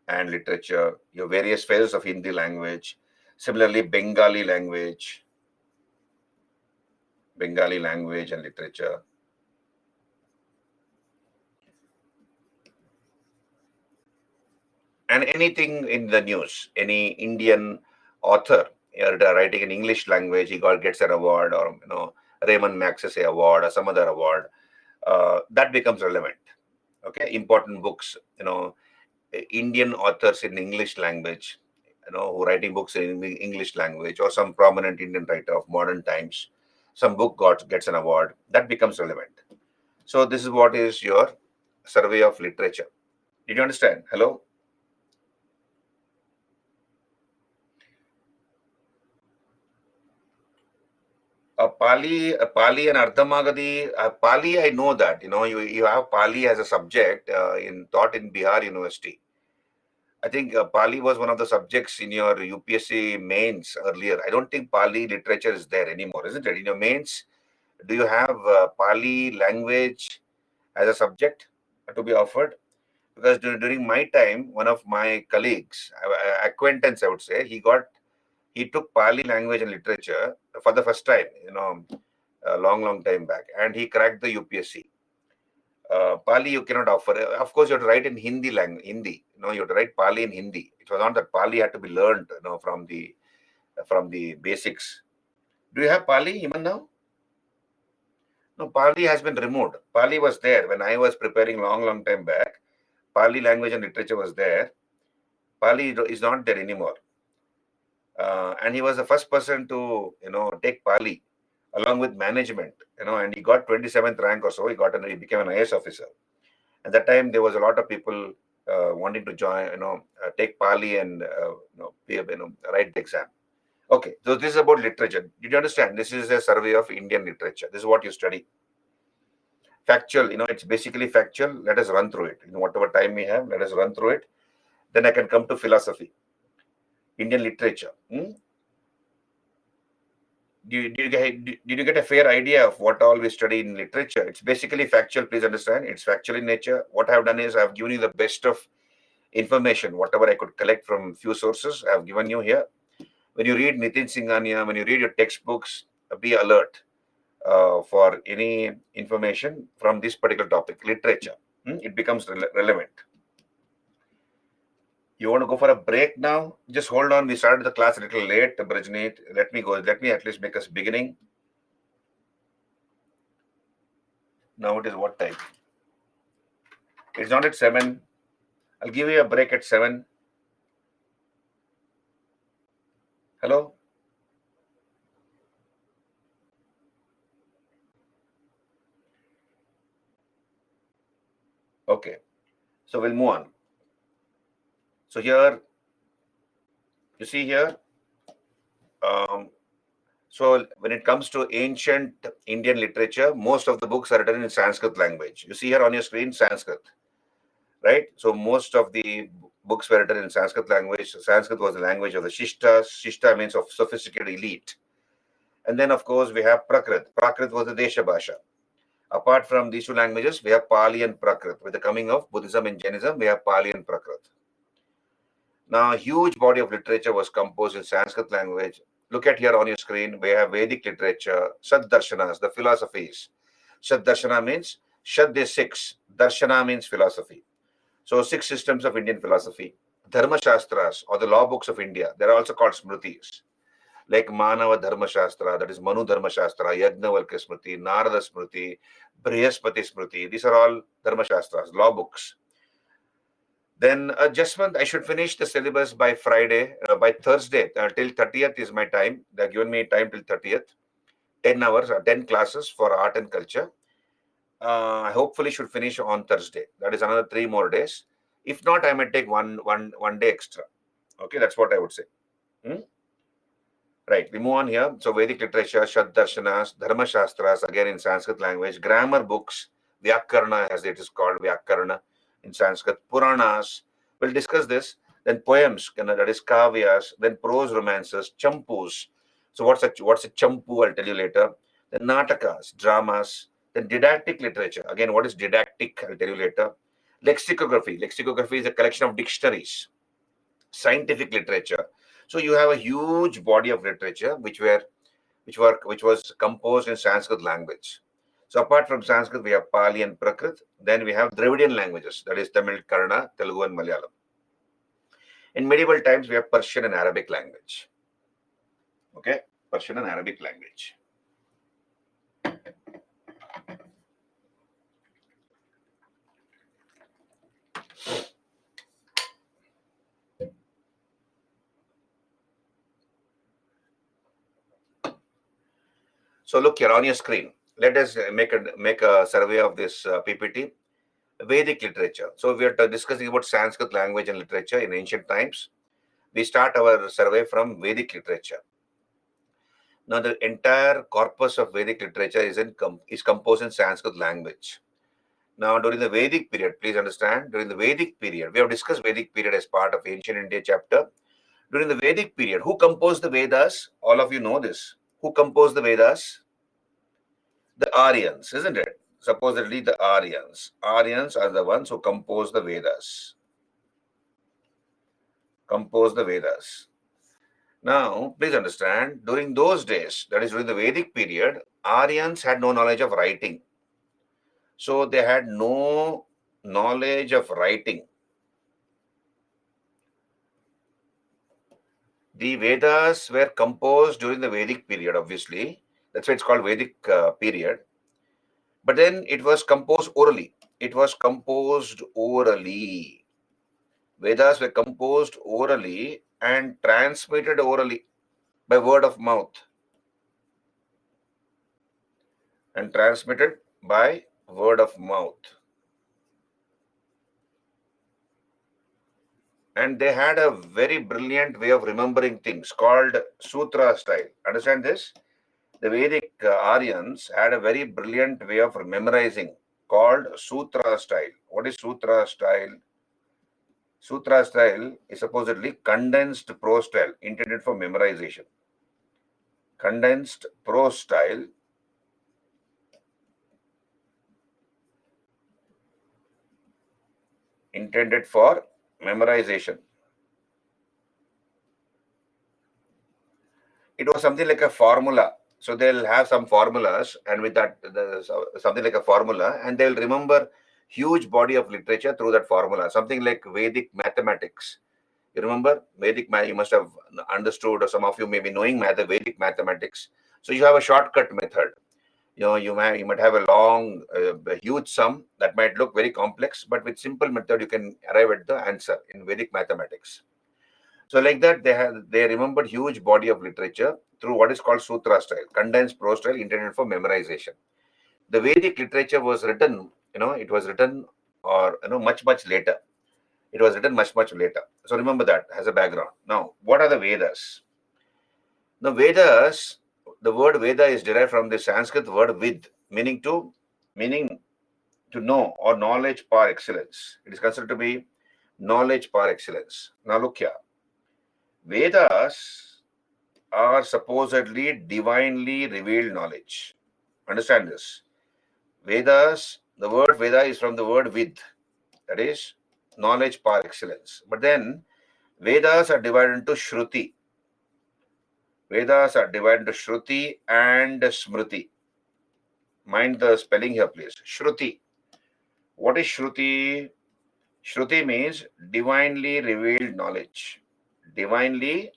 and literature, your various phases of Hindi language. Similarly, Bengali language and literature. And anything in the news, any Indian author writing in English language, gets an award, or Raymond Magsaysay award or some other award, that becomes relevant. Okay, important books, Indian authors in English language, who writing books in English language, or some prominent Indian writer of modern times, some book gets an award, that becomes relevant. So this is what is your survey of literature. Did you understand? Hello? Pali and Ardhamagadi. Pali, I know that. You have Pali as a subject taught in Bihar University. I think Pali was one of the subjects in your UPSC mains earlier. I don't think Pali literature is there anymore, isn't it? In your mains, do you have Pali language as a subject to be offered? Because during my time, one of my colleagues, acquaintance, I would say, he took Pali language and literature for the first time, a long time back, and he cracked the UPSC. Pali you cannot offer. Of course, you have to write in Hindi language. Hindi, you have to write Pali in Hindi. It was not that Pali had to be learned, from the basics. Do you have Pali even now? No, Pali has been removed. Pali was there when I was preparing long time back. Pali language and literature was there. Pali is not there anymore. And he was the first person to, take Pali along with management, and he got 27th rank or so. He became an IS officer. At that time, there was a lot of people wanting to join, take Pali and write the exam. Okay, so this is about literature. Did you understand? This is a survey of Indian literature. This is what you study. Factual, it's basically factual. Let us run through it. In whatever time we have, let us run through it. Then I can come to philosophy, Indian literature. Did you get a fair idea of what all we study in literature? It's basically factual. Please understand, it's factual in nature. What I have done is I have given you the best of information, whatever I could collect from few sources, I have given you here. When you read Nitin Singhania, when you read your textbooks, be alert for any information from this particular topic, literature. It becomes relevant. You want to go for a break now? Just hold on. We started the class a little late, Brajneet. Let me go. Let me at least make us beginning. Now it is what time? It's not at 7. I'll give you a break at 7. Hello? Okay. So we'll move on. So here, you see here, so when it comes to ancient Indian literature, most of the books are written in Sanskrit language. You see here on your screen, Sanskrit, right? So most of the books were written in Sanskrit language. Sanskrit was the language of the Shishtas. Shishta means of sophisticated elite. And then, of course, we have Prakrit. Prakrit was the Desha Bhasha. Apart from these two languages, we have Pali and Prakrit. With the coming of Buddhism and Jainism, we have Pali and Prakrit. Now, a huge body of literature was composed in Sanskrit language. Look at here on your screen, we have Vedic literature, Shad Darshanas, the philosophies. Shad Darshana means, Shad is 6, Darshana means philosophy. So 6 systems of Indian philosophy. Dharma Shastras, or the law books of India, they are also called Smritis. Like Manava Dharma Shastra, that is Manu Dharma Shastra, Yajnavalkya Smriti, Narada Smriti, Brihaspati Smriti. These are all Dharma Shastras, law books. Then Jaswant, I should finish the syllabus by Friday, by Thursday, till 30th is my time. They're given me time till 30th, 10 hours, 10 classes for art and culture. I hopefully should finish on Thursday. That is another 3 more days. If not, I might take one day extra. Okay, that's what I would say. Right, we move on here. So Vedic literature, Shad Darshanas, Dharma Shastras, again in Sanskrit language, grammar books, Vyakarna, as it is called, Vyakarna in Sanskrit. Puranas, we'll discuss this. Then poems, that is kavyas. Then prose romances, champus. So what's a champu? I'll tell you later. Then natakas, dramas. Then didactic literature. Again, what is didactic? I'll tell you later. Lexicography. Lexicography is a collection of dictionaries. Scientific literature. So you have a huge body of literature which was composed in Sanskrit language. So apart from Sanskrit, we have Pali and Prakrit. Then we have Dravidian languages, that is Tamil, Kannada, Telugu, and Malayalam. In medieval times, we have Persian and Arabic language. Okay, Persian and Arabic language. So look here on your screen. Let us make a survey of this PPT. Vedic literature. So we are discussing about Sanskrit language and literature in ancient times. We start our survey from Vedic literature. Now, the entire corpus of Vedic literature is composed in Sanskrit language. Now, during the Vedic period, please understand, during the Vedic period, we have discussed Vedic period as part of Ancient India chapter. During the Vedic period, who composed the Vedas? All of you know this. Who composed the Vedas? The Aryans, isn't it? Supposedly the Aryans. Aryans are the ones who composed the Vedas. Composed the Vedas. Now, please understand, during those days, that is during the Vedic period, Aryans had no knowledge of writing. So they had no knowledge of writing. The Vedas were composed during the Vedic period, obviously. That's why it's called Vedic period. But then it was composed orally. It was composed orally. Vedas were composed orally and transmitted orally by word of mouth. And transmitted by word of mouth. And they had a very brilliant way of remembering things called Sutra style. Understand this? The Vedic Aryans had a very brilliant way of memorizing called Sutra style. What is Sutra style? Sutra style is supposedly condensed prose style intended for memorization. Condensed prose style intended for memorization. It was something like a formula. So they'll have some formulas, and with that, something like a formula, and they'll remember huge body of literature through that formula. Something like Vedic mathematics. You remember Vedic math? You must have understood, or some of you may be knowing Vedic mathematics. So you have a shortcut method. You might have a long, a huge sum that might look very complex, but with simple method you can arrive at the answer in Vedic mathematics. So like that, they remembered huge body of literature through what is called Sutra style, condensed prose style intended for memorization. The Vedic literature was written, it was written much later. It was written much later. So remember that as a background. Now, what are the Vedas? The Vedas, the word Veda is derived from the Sanskrit word vid, meaning to know or knowledge par excellence. It is considered to be knowledge par excellence. Now look here. Vedas are supposedly divinely revealed knowledge. Understand this. Vedas, the word Veda is from the word vid, that is knowledge par excellence. But then Vedas are divided into Shruti. Vedas are divided into Shruti and Smriti. Mind the spelling here, please. Shruti. What is Shruti? Shruti means divinely revealed knowledge. Divinely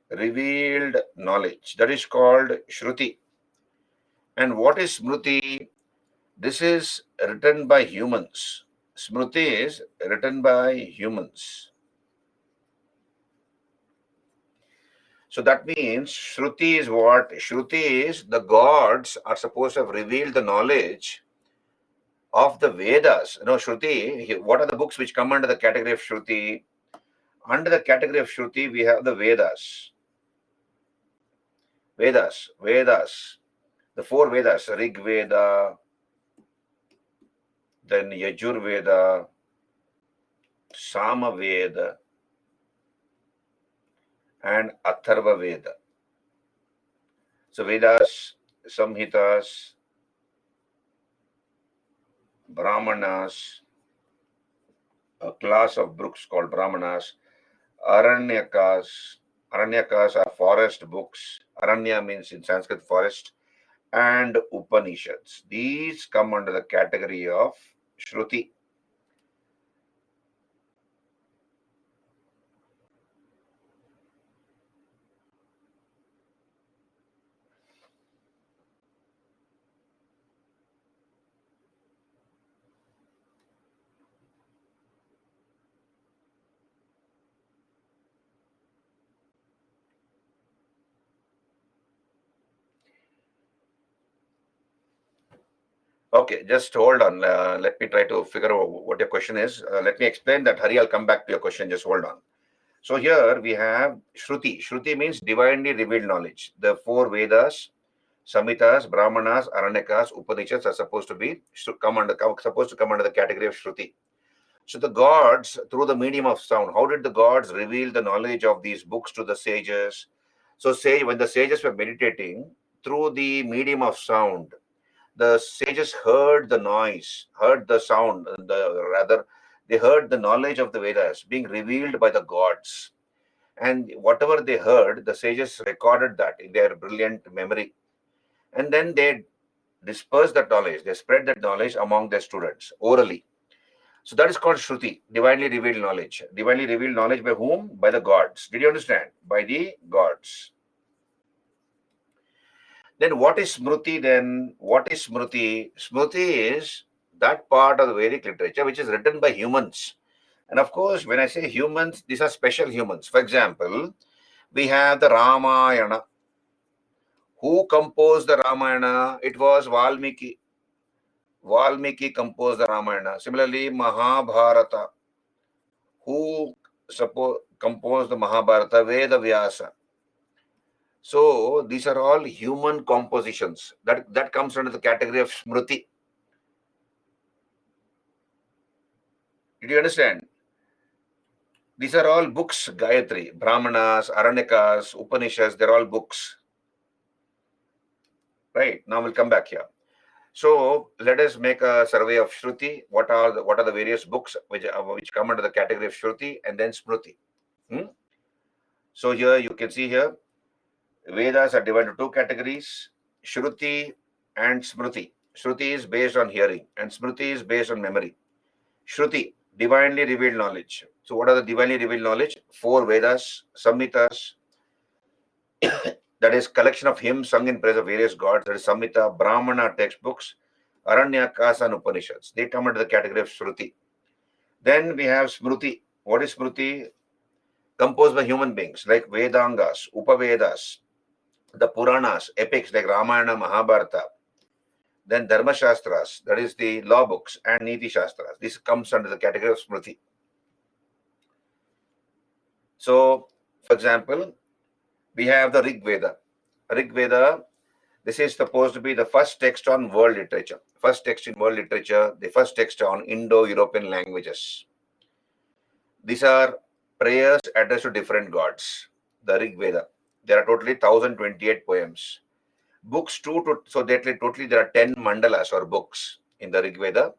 revealed knowledge. That is called Shruti. And what is Smriti? This is written by humans. Smriti is written by humans. So that means Shruti is what? Shruti is the gods are supposed to have revealed the knowledge of the Vedas. Shruti, what are the books which come under the category of Shruti? Under the category of Shruti, we have the Vedas. Vedas. The four Vedas, Rig Veda, then Yajurveda, Samaveda, and Atharva Veda. So Vedas, Samhitas, Brahmanas, a class of books called Brahmanas, Aranyakas. Aranyakas are forest books. Aranya means in Sanskrit forest, and Upanishads. These come under the category of Shruti. Okay, just hold on. Let me try to figure out what your question is. Let me explain that. Hari, I'll come back to your question. Just hold on. So here we have Shruti. Shruti means divinely revealed knowledge. The four Vedas, Samhitas, Brahmanas, Aranyakas, Upanishads are supposed to come under the category of Shruti. So the gods, through the medium of sound, how did the gods reveal the knowledge of these books to the sages? So when the sages were meditating through the medium of sound, the sages heard the noise, heard the sound, they heard the knowledge of the Vedas being revealed by the gods. And whatever they heard, the sages recorded that in their brilliant memory. And then they dispersed that knowledge, they spread that knowledge among their students orally. So that is called Shruti, divinely revealed knowledge. Divinely revealed knowledge by whom? By the gods. Did you understand? By the gods. Then what is Smriti then? What is Smriti? Smriti is that part of the Vedic literature which is written by humans. And of course, when I say humans, these are special humans. For example, we have the Ramayana. Who composed the Ramayana? It was Valmiki. Valmiki composed the Ramayana. Similarly, Mahabharata. Who composed the Mahabharata? Veda Vyasa. So these are all human compositions. That comes under the category of Smriti. Did you understand? These are all books, Gayatri, Brahmanas, Aranyakas, Upanishads, they're all books. Right, now we'll come back here. So let us make a survey of Shruti. What are the various books which come under the category of Shruti and then Smriti? So here you can see here, Vedas are divided into two categories, Shruti and Smriti. Shruti is based on hearing and Smriti is based on memory. Shruti, divinely revealed knowledge. So what are the divinely revealed knowledge? Four Vedas, Samhitas, that is collection of hymns sung in praise of various gods, that is Samhita, Brahmana textbooks, Aranyakas and Upanishads. They come under the category of Shruti. Then we have Smriti. What is Smriti? Composed by human beings like Vedangas, Upavedas, the Puranas, epics like Ramayana, Mahabharata. Then Dharma Shastras, that is the law books, and Niti Shastras. This comes under the category of Smriti. So, for example, we have the Rig Veda. Rig Veda, this is supposed to be the first text on world literature. First text in world literature, the first text on Indo-European languages. These are prayers addressed to different gods. The Rig Veda. There are totally 1028 poems. Books 2 to, so totally there are 10 mandalas or books in the Rig Veda.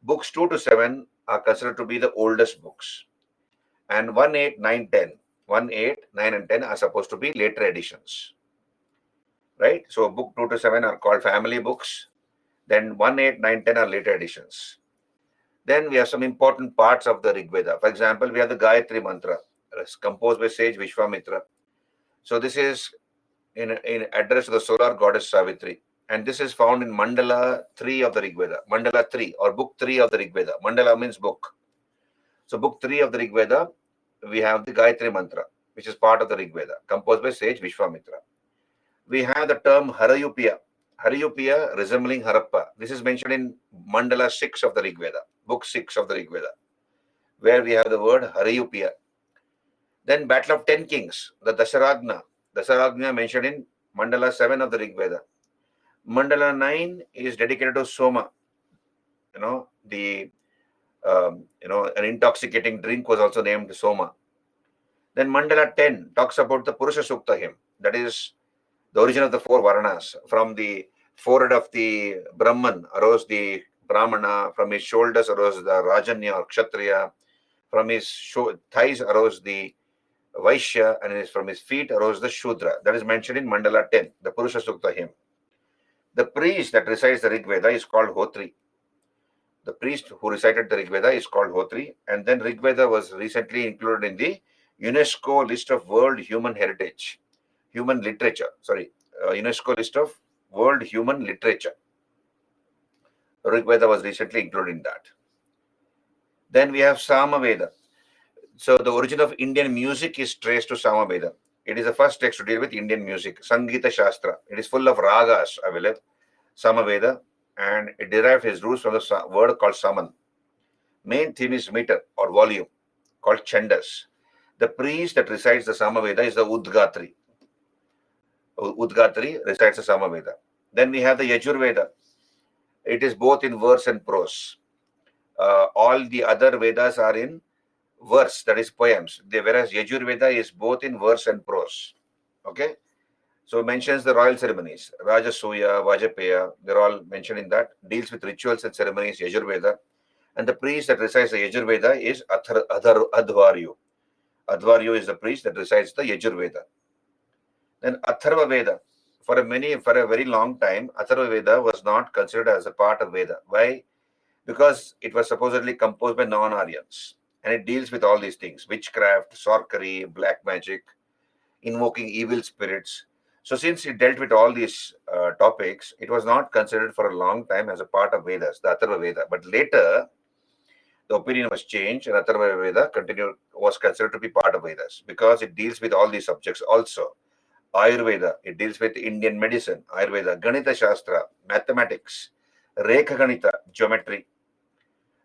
Books 2 to 7 are considered to be the oldest books. And 1, 8, 9, 10. 1, 8, 9 and 10 are supposed to be later editions. Right? So book 2 to 7 are called family books. Then 1, 8, 9, 10 are later editions. Then we have some important parts of the Rig Veda. For example, we have the Gayatri Mantra, composed by sage Vishwamitra. So this is in address to the solar goddess Savitri. And this is found in Mandala 3 of the Rig Veda. Mandala 3 or book 3 of the Rig Veda. Mandala means book. So book 3 of the Rig Veda, we have the Gayatri Mantra, which is part of the Rig Veda, composed by sage Vishwamitra. We have the term Harayupiya. Harayupiya resembling Harappa. This is mentioned in Mandala 6 of the Rig Veda, book 6 of the Rig Veda, where we have the word Harayupiya. Then Battle of 10 Kings, the Dasaragna. Dasaragna mentioned in Mandala 7 of the Rig Veda. Mandala 9 is dedicated to Soma. the an intoxicating drink was also named Soma. Then Mandala 10 talks about the Purusha Sukta hymn. That is the origin of the four Varanas. From the forehead of the Brahman arose the Brahmana, from his shoulders arose the Rajanya or Kshatriya, from his thighs arose the Vaishya, and from his feet arose the Shudra. That is mentioned in Mandala 10, the Purusha Sukta hymn. The priest that recites the Rig Veda is called Hotri. The priest who recited the Rig Veda is called Hotri. And then Rig Veda was recently included in the UNESCO list of World Human Heritage, Human Literature. UNESCO list of World Human Literature. Rig Veda was recently included in that. Then we have Sama Veda. So the origin of Indian music is traced to Sama Veda. It is the first text to deal with Indian music, Sangita Shastra. It is full of ragas, I believe, Sama Veda, and it derived its roots from the word called Saman. Main theme is meter or volume, called Chandas. The priest that recites the Samaveda is the Udgatri. Udgatri recites the Samaveda. Then we have the Yajurveda. It is both in verse and prose. All the other Vedas are in verse, that is poems. Whereas Yajurveda is both in verse and prose. Okay? So it mentions the royal ceremonies. Rajasuya, Vajapeya, they're all mentioned in that. Deals with rituals and ceremonies, Yajurveda. And the priest that recites the Yajurveda is Advaryu. Advaryu is the priest that recites the Yajurveda. Then Atharva Veda. For a very long time, Atharva Veda was not considered as a part of Veda. Why? Because it was supposedly composed by non-Aryans. And it deals with all these things: witchcraft, sorcery, black magic, invoking evil spirits. So since it dealt with all these topics, it was not considered for a long time as a part of Vedas, the Atharva Veda. But later, the opinion was changed, and Atharva Veda was considered to be part of Vedas because it deals with all these subjects also. Ayurveda, it deals with Indian medicine, Ayurveda, Ganita Shastra, mathematics, Rekha Ganita, geometry.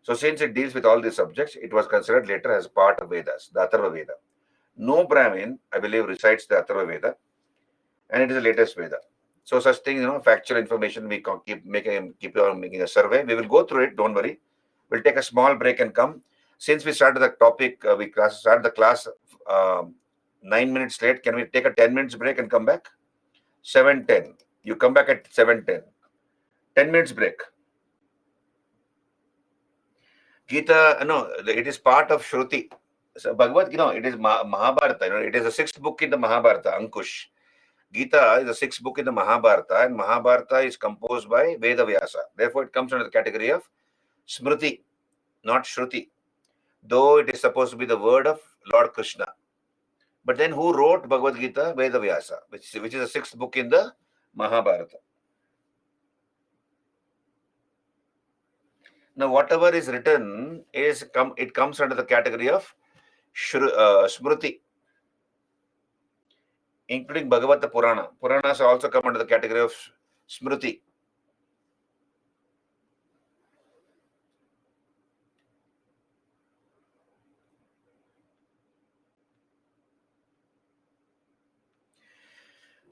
So since it deals with all these subjects, it was considered later as part of Vedas, the Atharva Veda. No Brahmin, I believe, recites the Atharva Veda, and it is the latest Veda. So such things, factual information, we keep on making a survey. We will go through it, don't worry. We'll take a small break and come. Since we started the topic, we started the class 9 minutes late. Can we take a 10 minutes break and come back? 7:10. You come back at 7:10. 10 minutes break. Gita, no, it is part of Shruti. So Bhagavad, it is Mahabharata. It is the sixth book in the Mahabharata, Ankush. Gita is the sixth book in the Mahabharata, and Mahabharata is composed by Veda Vyasa. Therefore, it comes under the category of Smriti, not Shruti, though it is supposed to be the word of Lord Krishna. But then who wrote Bhagavad Gita? Veda Vyasa, which is the sixth book in the Mahabharata. Now, whatever is written it comes under the category of Smriti, including Bhagavata Purana. Puranas also come under the category of Smriti.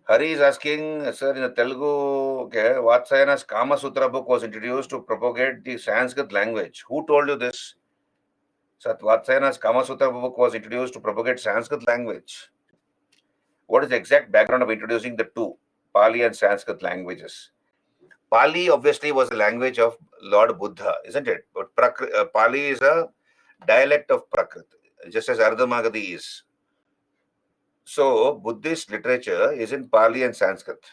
Hari is asking, sir, in the Telugu, okay, Vatsayana's Kama Sutra book was introduced to propagate the Sanskrit language. Who told you this? Sir, Vatsayana's Kama Sutra book was introduced to propagate Sanskrit language. What is the exact background of introducing the two, Pali and Sanskrit languages? Pali obviously was the language of Lord Buddha, isn't it? But Pali is a dialect of Prakrit, just as Ardhamagadi is. So Buddhist literature is in Pali and Sanskrit.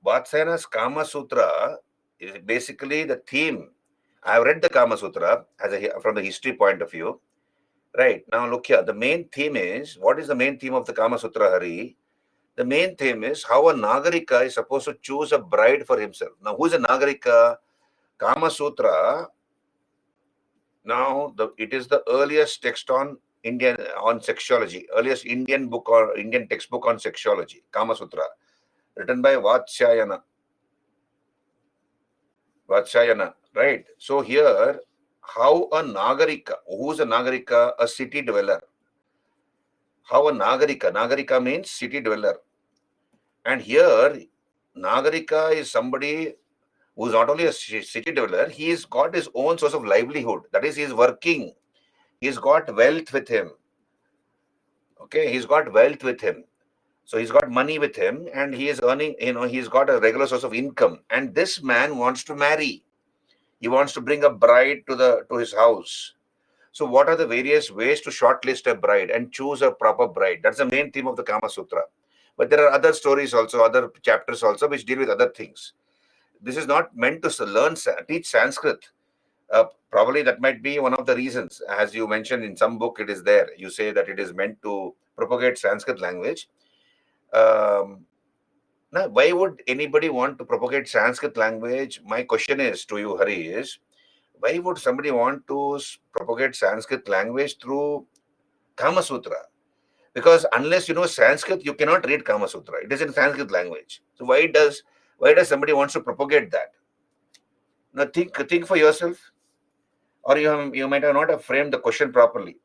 Vatsayana's Kama Sutra is basically the theme. I have read the Kama Sutra from the history point of view. Right, now look here, the main theme is, what is the main theme of the Kama Sutra, Hari? The main theme is how a Nagarika is supposed to choose a bride for himself. Now, who is a Nagarika? Kama Sutra, now it is the earliest text on sexuology, earliest Indian book or Indian textbook on sexuology, Kama Sutra, written by Vatsyayana, right? So here, how a Nagarika, who is a Nagarika? A city dweller. How a Nagarika means city dweller. And here, Nagarika is somebody who's not only a city dweller, he's got his own source of livelihood. That is, he's working. He's got wealth with him. Okay, he's got wealth with him. So he's got money with him and he is earning, he's got a regular source of income. And this man wants to marry. He wants to bring a bride to his house. So what are the various ways to shortlist a bride and choose a proper bride? That's the main theme of the Kama Sutra. But there are other stories also, other chapters also, which deal with other things. This is not meant to teach Sanskrit. Probably that might be one of the reasons. As you mentioned in some book, it is there. You say that it is meant to propagate Sanskrit language. Um, Now, why would anybody want to propagate Sanskrit language? My question is to you, Hari, is why would somebody want to propagate Sanskrit language through Kama Sutra? Because unless you know Sanskrit, you cannot read Kama Sutra. It is in Sanskrit language. So why does somebody wants to propagate that? Now think for yourself, or you might have not have framed the question properly,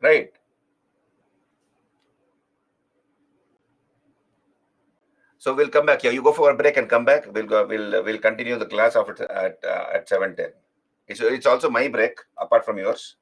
right? So we'll come back here. You go for a break and come back. We'll continue the class after at 7:10. It's also my break apart from yours.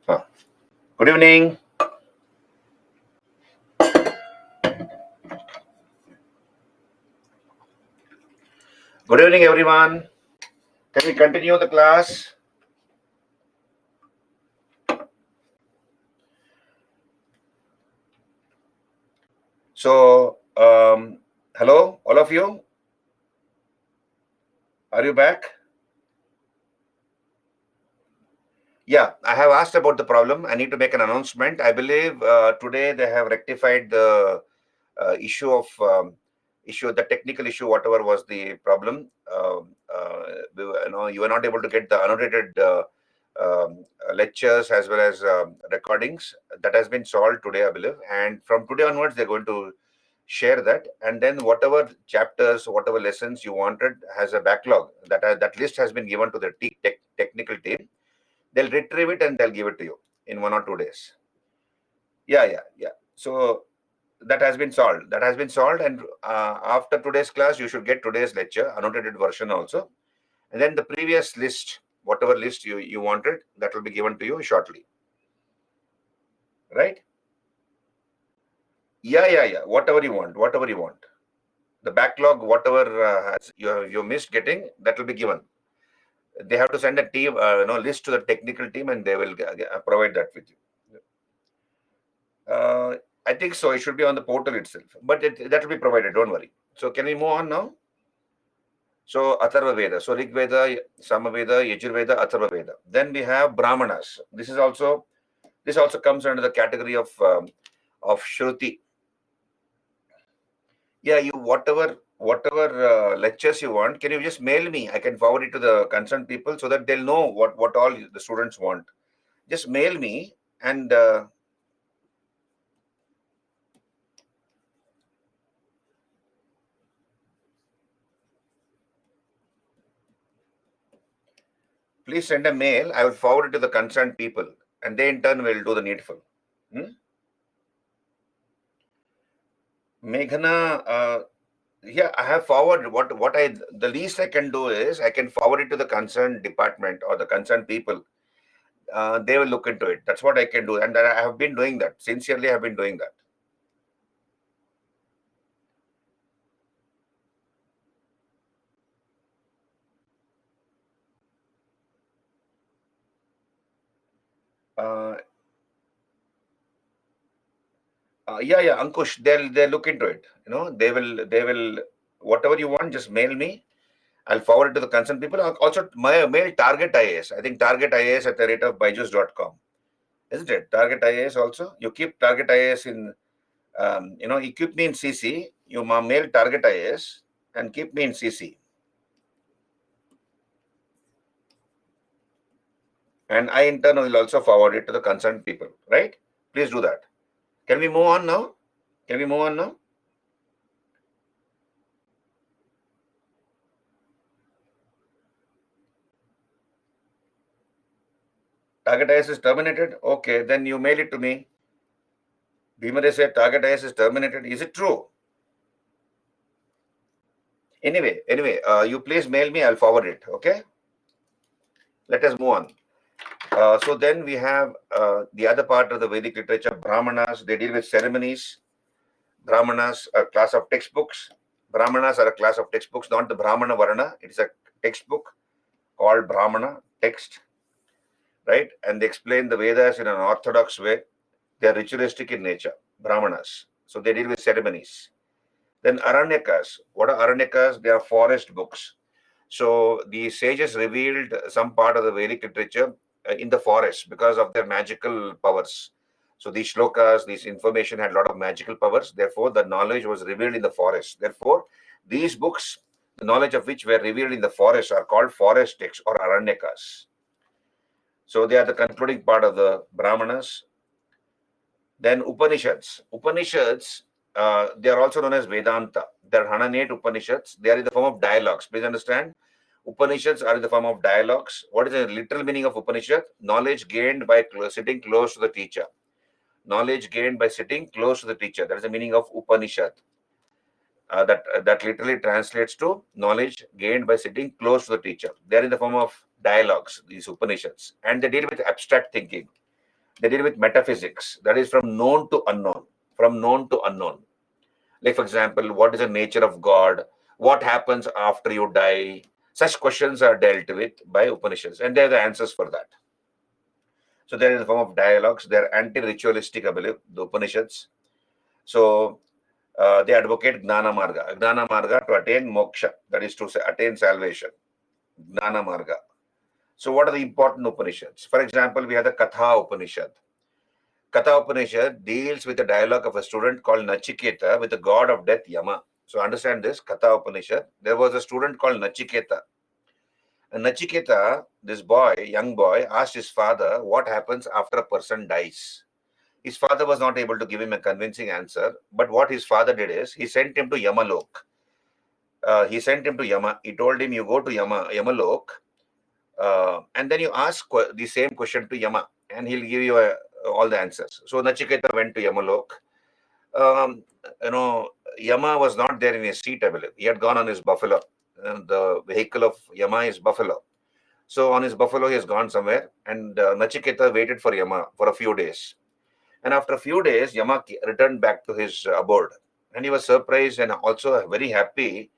Good evening. Good evening, everyone. Can we continue the class? So, hello, all of you. Are you back? Yeah, I have asked about the problem. I need to make an announcement. I believe today they have rectified the issue of the technical issue, whatever was the problem. You were not able to get the annotated lectures as well as recordings. That has been solved today, I believe. And from today onwards, they're going to share that, and then whatever chapters, whatever lessons you wanted has a backlog. That list has been given to the technical team. They'll retrieve it and they'll give it to you in 1 or 2 days. Yeah. So that has been solved. And after today's class, you should get today's lecture annotated version also, and then the previous list, whatever list you wanted, that will be given to you shortly. Right? Yeah. Whatever you want. The backlog, whatever you missed getting, that will be given. They have to send a team, list to the technical team, and they will provide that with you. I think so. It should be on the portal itself, but that will be provided. Don't worry. So can we move on now? So Atharva Veda, so Rig Veda, Samaveda, Yajurveda, Atharva Veda. Then we have Brahmanas. This also comes under the category of Shruti. Yeah, you whatever lectures you want, can you just mail me? I can forward it to the concerned people so that they'll know what all the students want. Just mail me, and please send a mail. I will forward it to the concerned people, and they in turn will do the needful. Meghana, yeah, I have forwarded the least I can do is I can forward it to the concerned department or the concerned people. They will look into it. That's what I can do, and I have been doing that sincerely. I have been doing that. Yeah, Ankush, they'll look into it. They will whatever you want, just mail me. I'll forward it to the concerned people. Also, my mail Target IAS. I think Target IAS at the rate of byju's.com. Isn't it? Target IAS also. You keep Target IAS in, you keep me in CC. You mail Target IAS and keep me in CC. And I in turn will also forward it to the concerned people. Right? Please do that. Can we move on now? Target IAS is terminated. Okay, then you mail it to me. Bhimade said Target IAS is terminated. Is it true? Anyway, you please mail me. I'll forward it. Okay. Let us move on. So then we have the other part of the Vedic literature, Brahmanas. They deal with ceremonies. Brahmanas are a class of textbooks. Brahmanas are a class of textbooks, not the Brahmana Varna. It is a textbook called Brahmana text, right? And they explain the Vedas in an orthodox way. They are ritualistic in nature, Brahmanas. So they deal with ceremonies. Then Aranyakas. What are Aranyakas? They are forest books. So the sages revealed some part of the Vedic literature in the forest because of their magical powers. So these shlokas, this information had a lot of magical powers. Therefore, the knowledge was revealed in the forest. Therefore, these books, the knowledge of which were revealed in the forest, are called forest texts or Aranyakas. So they are the concluding part of the Brahmanas. Then Upanishads. They are also known as Vedanta. They are 108 Upanishads. They are in the form of dialogues. Please understand. Upanishads are in the form of dialogues. What is the literal meaning of Upanishad? Knowledge gained by sitting close to the teacher. Knowledge gained by sitting close to the teacher. That is the meaning of Upanishad. That literally translates to knowledge gained by sitting close to the teacher. They are in the form of dialogues, these Upanishads, and they deal with abstract thinking. They deal with metaphysics, that is from known to unknown, from known to unknown. Like, for example, what is the nature of God? What happens after you die? Such questions are dealt with by Upanishads, and they are the answers for that. So there is a form of dialogues. They are anti-ritualistic, I believe, the Upanishads. So they advocate Gnana Marga. Gnana Marga to attain moksha, that is to say, attain salvation. Gnana Marga. So what are the important Upanishads? For example, we have the Katha Upanishad. Katha Upanishad deals with the dialogue of a student called Nachiketa with the god of death, Yama. So understand this, Katha Upanishad. There was a student called Nachiketa. And Nachiketa, this boy, young boy, asked his father what happens after a person dies. His father was not able to give him a convincing answer, but what his father did is he sent him to Yamalok. He sent him to Yama. He told him, you go to Yamalok, and then you ask the same question to Yama, and he'll give you all the answers. So Nachiketa went to Yamalok. Um, Yama was not there in his seat, I believe. He had gone on his buffalo. The vehicle of Yama is buffalo. So on his buffalo, he has gone somewhere, and Nachiketa waited for Yama for a few days. And after a few days, Yama returned back to his abode. And he was surprised and also very happy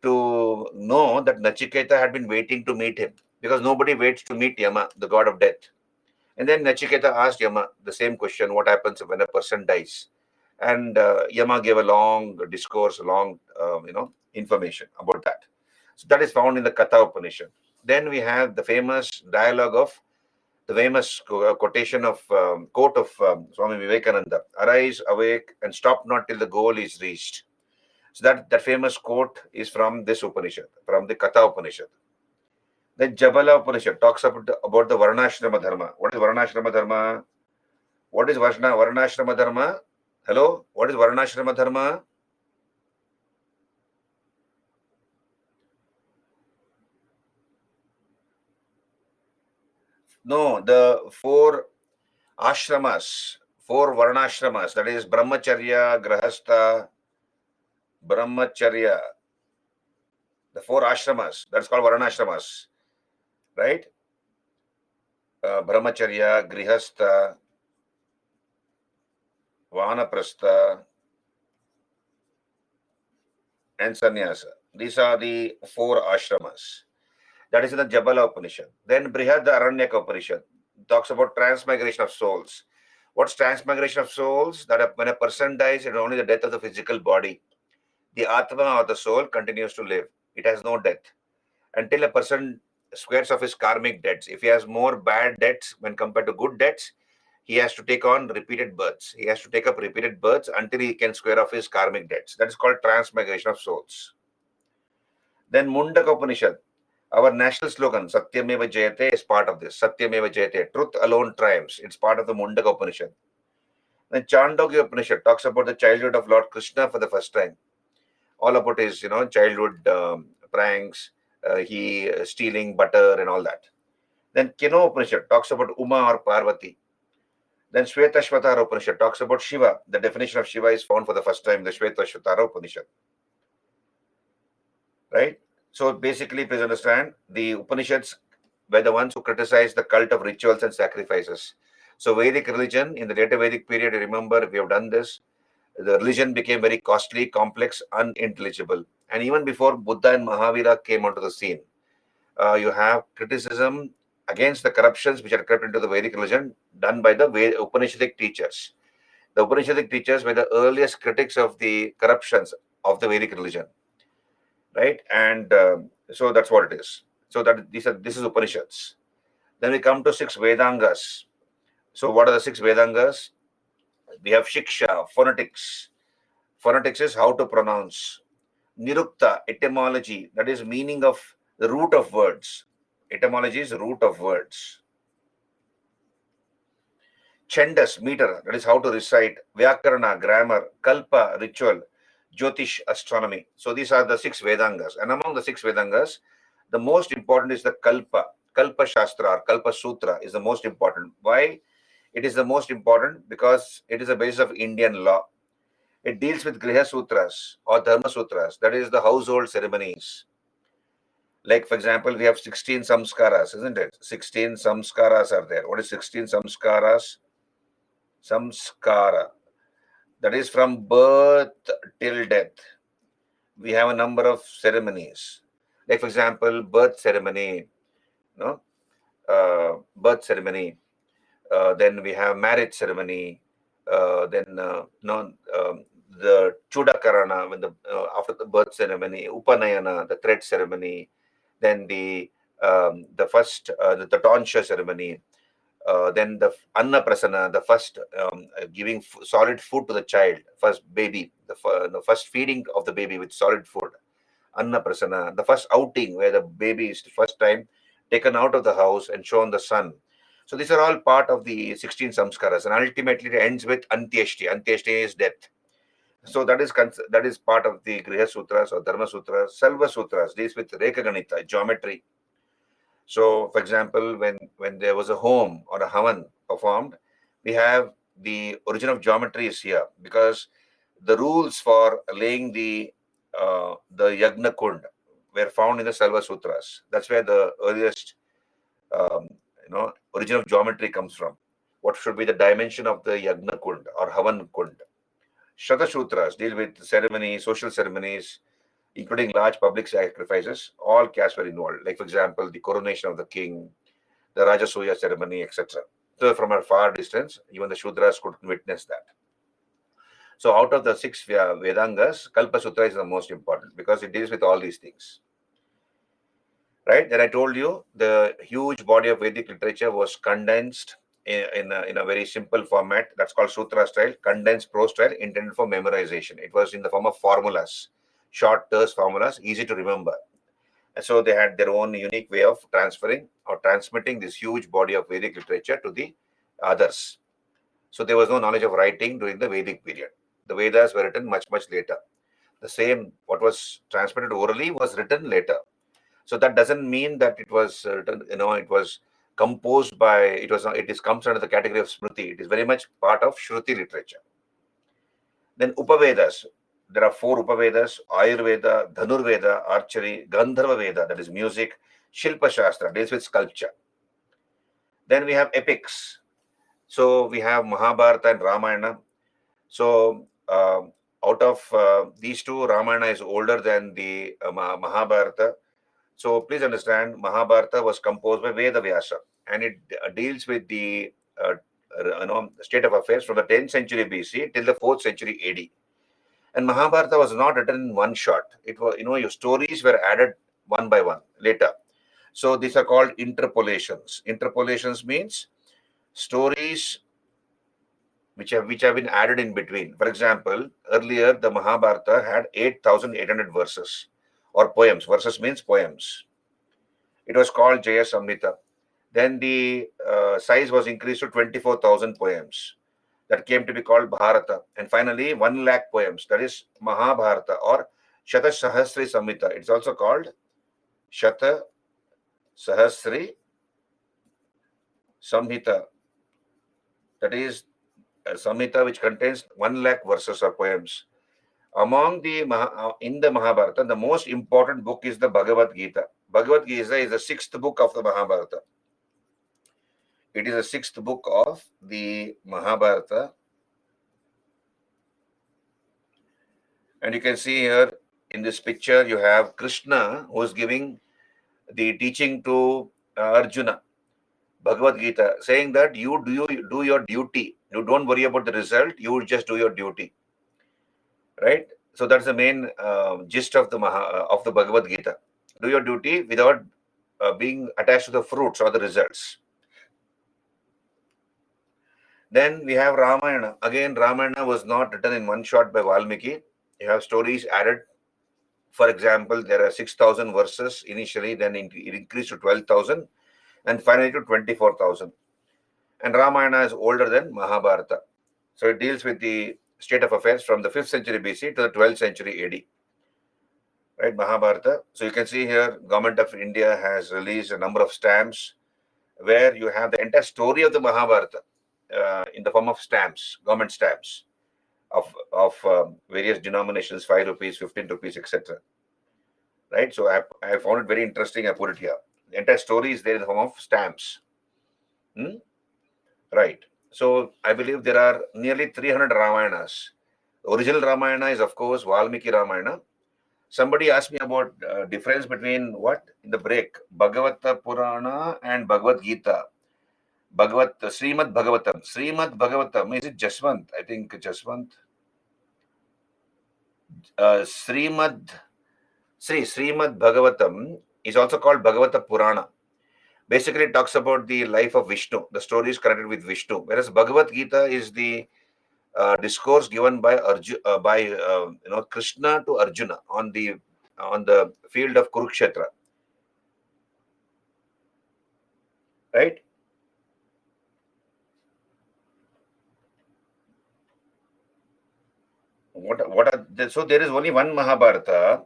to know that Nachiketa had been waiting to meet him, because nobody waits to meet Yama, the god of death. And then Nachiketa asked Yama the same question, what happens when a person dies? And Yama gave a long discourse, long information about that. So that is found in the Katha Upanishad. Then we have the famous dialogue of the famous quotation of quote of Swami Vivekananda: "Arise, awake, and stop not till the goal is reached." So that famous quote is from this Upanishad, from the Katha Upanishad. Then Jabala Upanishad talks about the Varnashrama Dharma. What is Varnashrama Dharma? What is Varnashrama Dharma? Hello? What is Varnashrama Dharma? No, the four ashramas, four Varnashramas, that is Brahmacharya, Grahastha, Brahmacharya, the four ashramas, that's called Varnashramas, right? Brahmacharya, Grihastha, Vanaprastha, and Sannyasa. These are the four ashramas. That is in the Jabala Upanishad. Then Brihad Aranyaka Upanishad talks about transmigration of souls. What's transmigration of souls? That when a person dies, it's only the death of the physical body. The Atma or the soul continues to live. It has no death until a person squares off his karmic debts. If he has more bad debts when compared to good debts, he has to take on repeated births. He has to take up repeated births until he can square off his karmic debts. That is called transmigration of souls. Then Mundaka Upanishad, our national slogan, Satyameva Jayate, is part of this. Satyameva Jayate, truth alone triumphs. It's part of the Mundaka Upanishad. Then Chandogya Upanishad talks about the childhood of Lord Krishna for the first time. All about his, childhood pranks, he stealing butter and all that. Then Keno Upanishad talks about Uma or Parvati. Then Shvetashvatara Upanishad talks about Shiva. The definition of Shiva is found for the first time in the Shvetashvatara Upanishad. Right? So basically, please understand, the Upanishads were the ones who criticized the cult of rituals and sacrifices. So Vedic religion, in the later Vedic period, remember, we have done this, the religion became very costly, complex, unintelligible. And even before Buddha and Mahavira came onto the scene, you have criticism against the corruptions which are crept into the Vedic religion done by the Upanishadic teachers. The Upanishadic teachers were the earliest critics of the corruptions of the Vedic religion, right? And so that's what it is. So this is Upanishads. Then we come to six Vedangas. So what are the six Vedangas? We have Shiksha, phonetics. Phonetics is how to pronounce. Nirukta, etymology, that is meaning of the root of words. Etymology is root of words. Chandas, meter, that is how to recite. Vyakarana, grammar. Kalpa, ritual. Jyotish, astronomy. So these are the six Vedangas. And among the six Vedangas, the most important is the Kalpa. Kalpa Shastra or Kalpa Sutra is the most important. Why? It is the most important because it is the basis of Indian law. It deals with Griha Sutras or Dharma Sutras, that is the household ceremonies. Like, for example, we have 16 samskaras, isn't it? 16 samskaras are there. What is 16 samskaras? Samskara. That is from birth till death. We have a number of ceremonies. Like, for example, birth ceremony, no? Birth ceremony. Then we have marriage ceremony. Then no, the Chudakarana, when the after the birth ceremony, Upanayana, the thread ceremony. Then the first the tonsure ceremony. Then the Anna Prasana, the first giving solid food to the child, first baby, the first feeding of the baby with solid food. Anna Prasana, the first outing where the baby is the first time taken out of the house and shown the sun. So these are all part of the 16 samskaras, and ultimately it ends with Antyeshti. Antyeshti is death. So that is part of the Griha Sutras or Dharma Sutras. Salva Sutras deals with Rekha Ganita, geometry. So, for example, when there was a home or a havan performed, we have the origin of geometry is here because the rules for laying the Yagna Kund were found in the Salva Sutras. That's where the earliest um, origin of geometry comes from. What should be the dimension of the Yagna Kund or Havan Kund? Shata Sutras deal with ceremonies, social ceremonies, including large public sacrifices. All castes were involved. Like, for example, the coronation of the king, the Rajasuya ceremony, etc. So, from a far distance, even the Shudras could witness that. So, out of the six Vedangas, Kalpa Sutra is the most important because it deals with all these things. Right? Then I told you the huge body of Vedic literature was condensed in a very simple format. That's called Sutra style, condensed prose style, intended for memorization. It was in the form of formulas, short, terse formulas, easy to remember. And so they had their own unique way of transferring or transmitting this huge body of Vedic literature to the others. So there was no knowledge of writing during the Vedic period. The Vedas were written much, much later. The same, what was transmitted orally was written later. So that doesn't mean that it was written, it was composed by, it is comes under the category of Smriti. It is very much part of Shruti literature. Then Upavedas. There are four Upavedas: Ayurveda, Dhanurveda, archery, Gandharva Veda, that is music, Shilpa Shastra, deals with sculpture. Then we have epics. So we have Mahabharata and Ramayana. So out of these two, Ramayana is older than the Mahabharata. So please understand, Mahabharata was composed by Veda Vyasa, and it deals with the state of affairs from the 10th century BC till the 4th century AD. And Mahabharata was not written in one shot. It was, your stories were added one by one later. So these are called interpolations. Interpolations means stories which have been added in between. For example, earlier the Mahabharata had 8,800 verses or poems. Verses means poems. It was called Jaya Samhita. Then the size was increased to 24,000 poems. That came to be called Bharata. And finally, 1 lakh poems. That is Mahabharata or Shata Sahasri Samhita. It's also called Shata Sahasri Samhita. That is a Samhita which contains 1 lakh verses or poems. Among the in the Mahabharata, the most important book is the Bhagavad Gita. Bhagavad Gita is the sixth book of the Mahabharata. It is the sixth book of the Mahabharata. And you can see here in this picture, you have Krishna who is giving the teaching to Arjuna, Bhagavad Gita, saying that you do your duty. You don't worry about the result. You just do your duty, right? So that's the main gist of the Bhagavad Gita. Do your duty without being attached to the fruits or the results. Then we have Ramayana. Again, Ramayana was not written in one shot by Valmiki. You have stories added. For example, there are 6,000 verses initially, then it increased to 12,000, and finally to 24,000. And Ramayana is older than Mahabharata. So it deals with the state of affairs from the 5th century BC to the 12th century AD. Right, Mahabharata. So you can see here, Government of India has released a number of stamps where you have the entire story of the Mahabharata in the form of stamps, government stamps of various denominations, 5 rupees, 15 rupees, etc. Right, so I found it very interesting. I put it here. The entire story is there in the form of stamps. Right. So I believe there are nearly 300 Ramayanas. Original Ramayana is, of course, Valmiki Ramayana. Somebody asked me about difference between what in the break, Bhagavata Purana and Bhagavad Gita. Srimad Bhagavatam. Srimad Bhagavatam, is it Jaswant? I think Jaswant. Srimad Bhagavatam is also called Bhagavata Purana. Basically, it talks about the life of Vishnu. The story is connected with Vishnu. Whereas Bhagavad Gita is the discourse given by Krishna to Arjuna on the field of Kurukshetra. Right? So there is only one Mahabharata.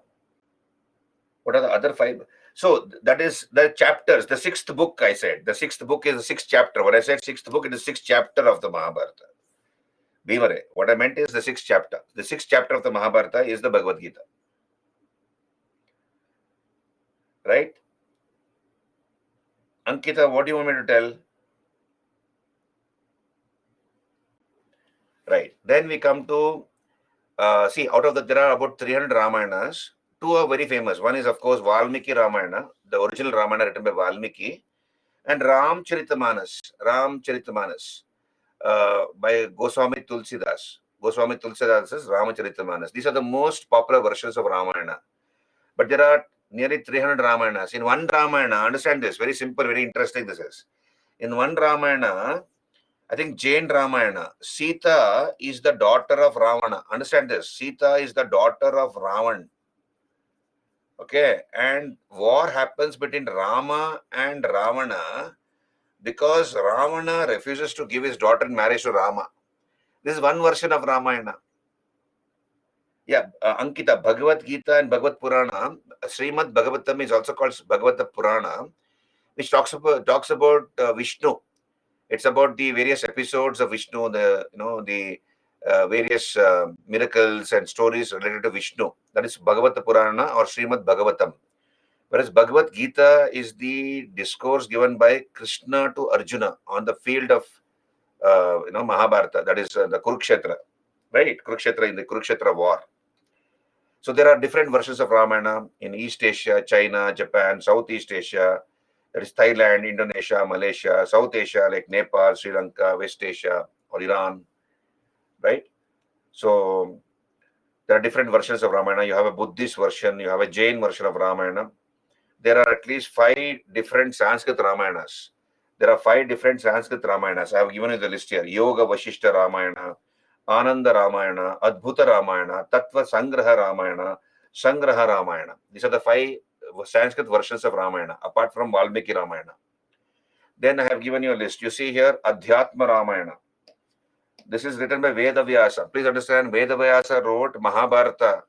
What are the other five? So that is the chapters, the sixth book, I said. The sixth book is the sixth chapter. When I said sixth book, it is sixth chapter of the Mahabharata. Bhimare. What I meant is the sixth chapter. The sixth chapter of the Mahabharata is the Bhagavad Gita. Right? Ankita, what do you want me to tell? Right. Then we come to, see, out of there are about 300 Ramayanas. Two are very famous. One is, of course, Valmiki Ramayana, the original Ramayana written by Valmiki, and Ramcharitamanas, by Goswami Tulsidas. Goswami Tulsidas' Ramcharitamanas. These are the most popular versions of Ramayana. But there are nearly 300 Ramayanas. In one Ramayana, understand this, very simple, very interesting this is. In one Ramayana, I think Jain Ramayana, Sita is the daughter of Ravana. Understand this, Sita is the daughter of Ravan. Okay, and war happens between Rama and Ravana because Ravana refuses to give his daughter in marriage to Rama. This is one version of Ramayana. Yeah, Ankita, Bhagavad Gita and Bhagavad Purana, Srimad Bhagavatam is also called Bhagavata Purana, which talks about Vishnu. It's about the various episodes of Vishnu, the various miracles and stories related to Vishnu. That is Bhagavata Purana or Srimad Bhagavatam. Whereas Bhagavad Gita is the discourse given by Krishna to Arjuna on the field of Mahabharata. That is the Kurukshetra, right? Kurukshetra, in the Kurukshetra war. So there are different versions of Ramayana in East Asia, China, Japan, Southeast Asia. That is Thailand, Indonesia, Malaysia, South Asia like Nepal, Sri Lanka, West Asia or Iran, right? So there are different versions of Ramayana. You have a Buddhist version, you have a Jain version of Ramayana. There are at least 5 different Sanskrit Ramayanas. There are 5 different Sanskrit Ramayanas. I have given you the list here. Yoga Vashishta Ramayana, Ananda Ramayana, Adbhuta Ramayana, Tattva Sangraha Ramayana, Sangraha Ramayana. These are the 5 Sanskrit versions of Ramayana, apart from Valmiki Ramayana. Then I have given you a list. You see here, Adhyatma Ramayana. This is written by Vedavyasa. Please understand, Vedavyasa wrote Mahabharata.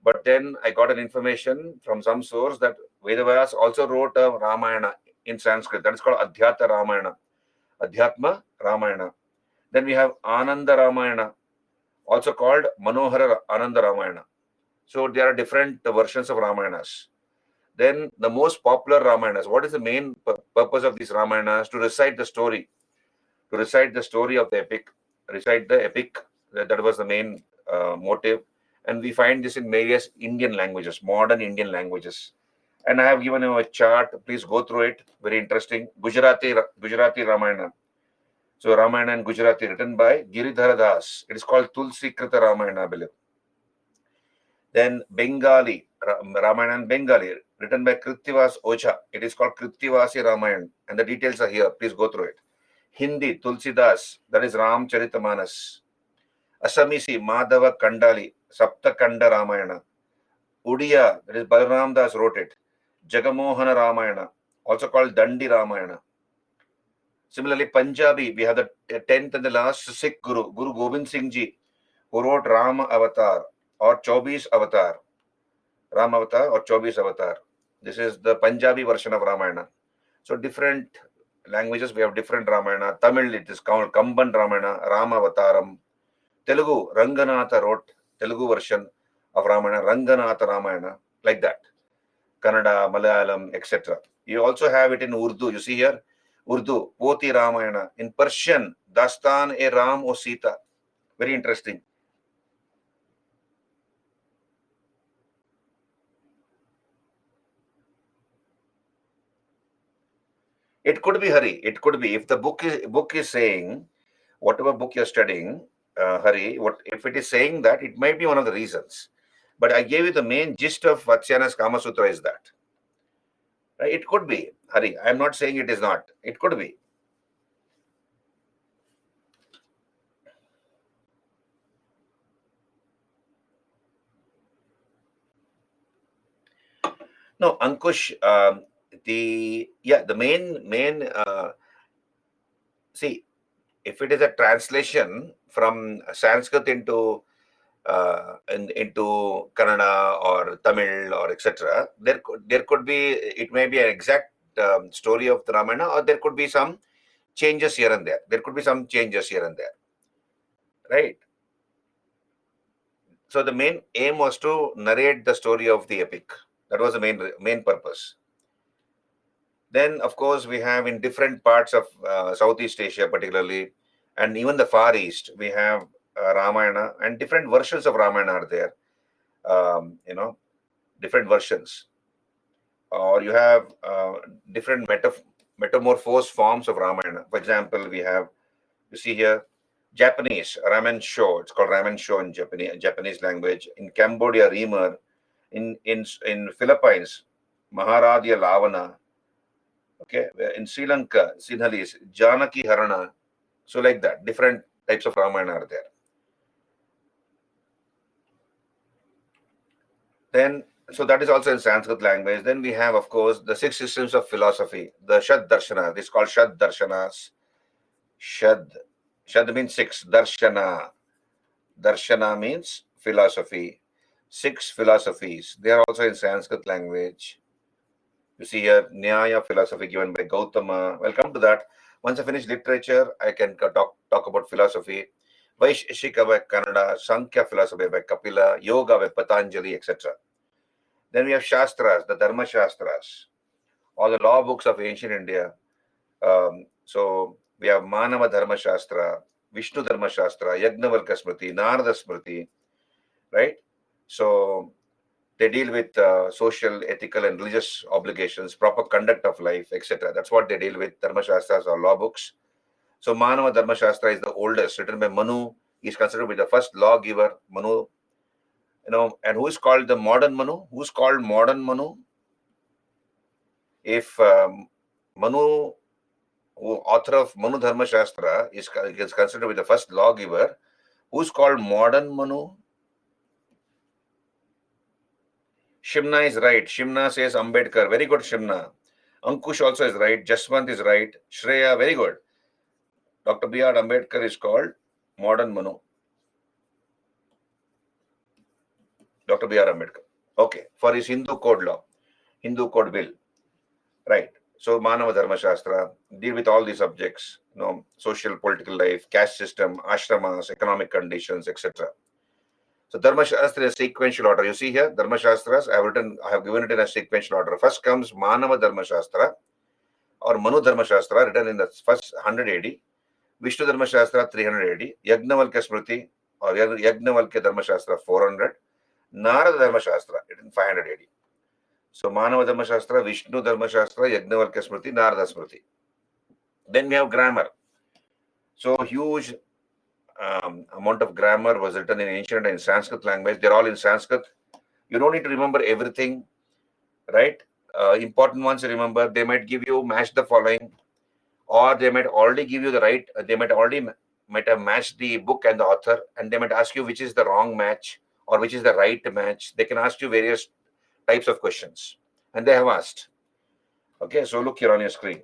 But then I got an information from some source that Vedavyasa also wrote a Ramayana in Sanskrit. That is called Adhyata Ramayana. Adhyatma Ramayana. Then we have Ananda Ramayana, also called Manohara Ananda Ramayana. So there are different versions of Ramayanas. Then the most popular Ramayanas. What is the main purpose of these Ramayanas? To recite the story. To recite the story of the epic. Recite the epic. That was the main motive. And we find this in various Indian languages, modern Indian languages. And I have given you a chart. Please go through it. Very interesting. Gujarati Ramayana. So Ramayana in Gujarati written by Giridhara Das. It is called Tulsi Krita Ramayana, I believe. Then Bengali, Ramayana in Bengali, written by Krittivas Ocha. It is called Krittivasi Ramayana. And the details are here. Please go through it. Hindi, Tulsidas, that is Ramcharitamanas. Assamese, Madhava Kandali, Sapta Kanda Ramayana. Udiya, that is Balaram Das wrote it. Jagamohana Ramayana, also called Dandi Ramayana. Similarly, Punjabi, we have the 10th and the last Sikh Guru, Guru Gobind Singh Ji, who wrote Rama Avatar or Chobis Avatar. Ram Avatar or Chobis Avatar. This is the Punjabi version of Ramayana. So different languages, we have different Ramayana. Tamil, it is called Kamban Ramayana, Rama Avataram. Telugu, Ranganatha wrote Telugu version of Ramayana, Ranganatha Ramayana, like that. Kannada, Malayalam, etc. You also have it in Urdu. You see here, Urdu, Poti Ramayana. In Persian, Ram or Sita. Very interesting. It could be Hari. It could be if the book is saying whatever book you're studying, Hari. What if it is saying that it might be one of the reasons. But I gave you the main gist of Vatsyayana's Kama Sutra is that. Right? It could be Hari. I'm not saying it is not. It could be. No, Ankush. The main. See, if it is a translation from Sanskrit into Kannada or Tamil or etc., there could be, it may be an exact story of the Ramayana, or there could be some changes here and there. There could be some changes here and there, right? So the main aim was to narrate the story of the epic. That was the main purpose. Then, of course, we have in different parts of Southeast Asia, particularly, and even the Far East, we have Ramayana, and different versions of Ramayana are there. Different versions, or you have different metamorphosed forms of Ramayana. For example, we have, you see here, Japanese ramen show. It's called ramen show in Japanese language. In Cambodia, Reamer. In Philippines, Maharadhya Lavana. Okay, in Sri Lanka, Sinhalese, Janaki Harana. So like that, different types of Ramayana are there. Then, so that is also in Sanskrit language. Then we have, of course, the six systems of philosophy, the Shad Darshana. This is called Shad Darshanas. Shad means six. Darshana means philosophy. Six philosophies. They are also in Sanskrit language. You see here, Nyaya philosophy given by Gautama. Welcome to that. Once I finish literature, I can talk about philosophy. Vaisheshika by Kannada, Sankhya philosophy by Kapila, Yoga by Patanjali, etc. Then we have Shastras, the Dharma Shastras, all the law books of ancient India. So we have Manava Dharma Shastra, Vishnu Dharma Shastra, Yagnavalka Smriti, Narada Smriti, right? So they deal with social, ethical, and religious obligations, proper conduct of life, etc. That's what they deal with, Dharma Shastras or law books. So Manava Dharma Shastra is the oldest, written by Manu. He's considered to be the first lawgiver, Manu. And who is called the modern Manu? Who's called modern Manu? If Manu, author of Manu Dharma Shastra, is considered to be the first lawgiver, who's called modern Manu? Shimna is right. Shimna says Ambedkar. Very good, Shimna. Ankush also is right. Jaswant is right. Shreya, very good. Dr. B.R. Ambedkar is called modern Manu. Dr. B.R. Ambedkar. Okay, for his Hindu code law, Hindu code bill. Right. So Manava Dharma Shastra deal with all these subjects, social, political life, caste system, ashramas, economic conditions, etc. So Dharma Shastra is sequential order. You see here, Dharma Shastras, I have given it in a sequential order. First comes Manava Dharma Shastra or Manu Dharma Shastra, written in the first 100 AD. Vishnu Dharma Shastra 300 AD. Yagnavalka Smriti or Yagnavalka Dharma Shastra 400. Narada Dharma Shastra, written 500 AD. So Manava Dharma Shastra, Vishnu Dharma Shastra, Yagnavalka Smriti, Narada Smriti. Then we have grammar. So huge amount of grammar was written in ancient and in Sanskrit language. They're all in Sanskrit. You don't need to remember everything, right? Important ones to remember. They might give you match the following, or they might already give you the right. They might have matched the book and the author, and they might ask you which is the wrong match or which is the right match. They can ask you various types of questions, and they have asked. Okay, so look here on your screen.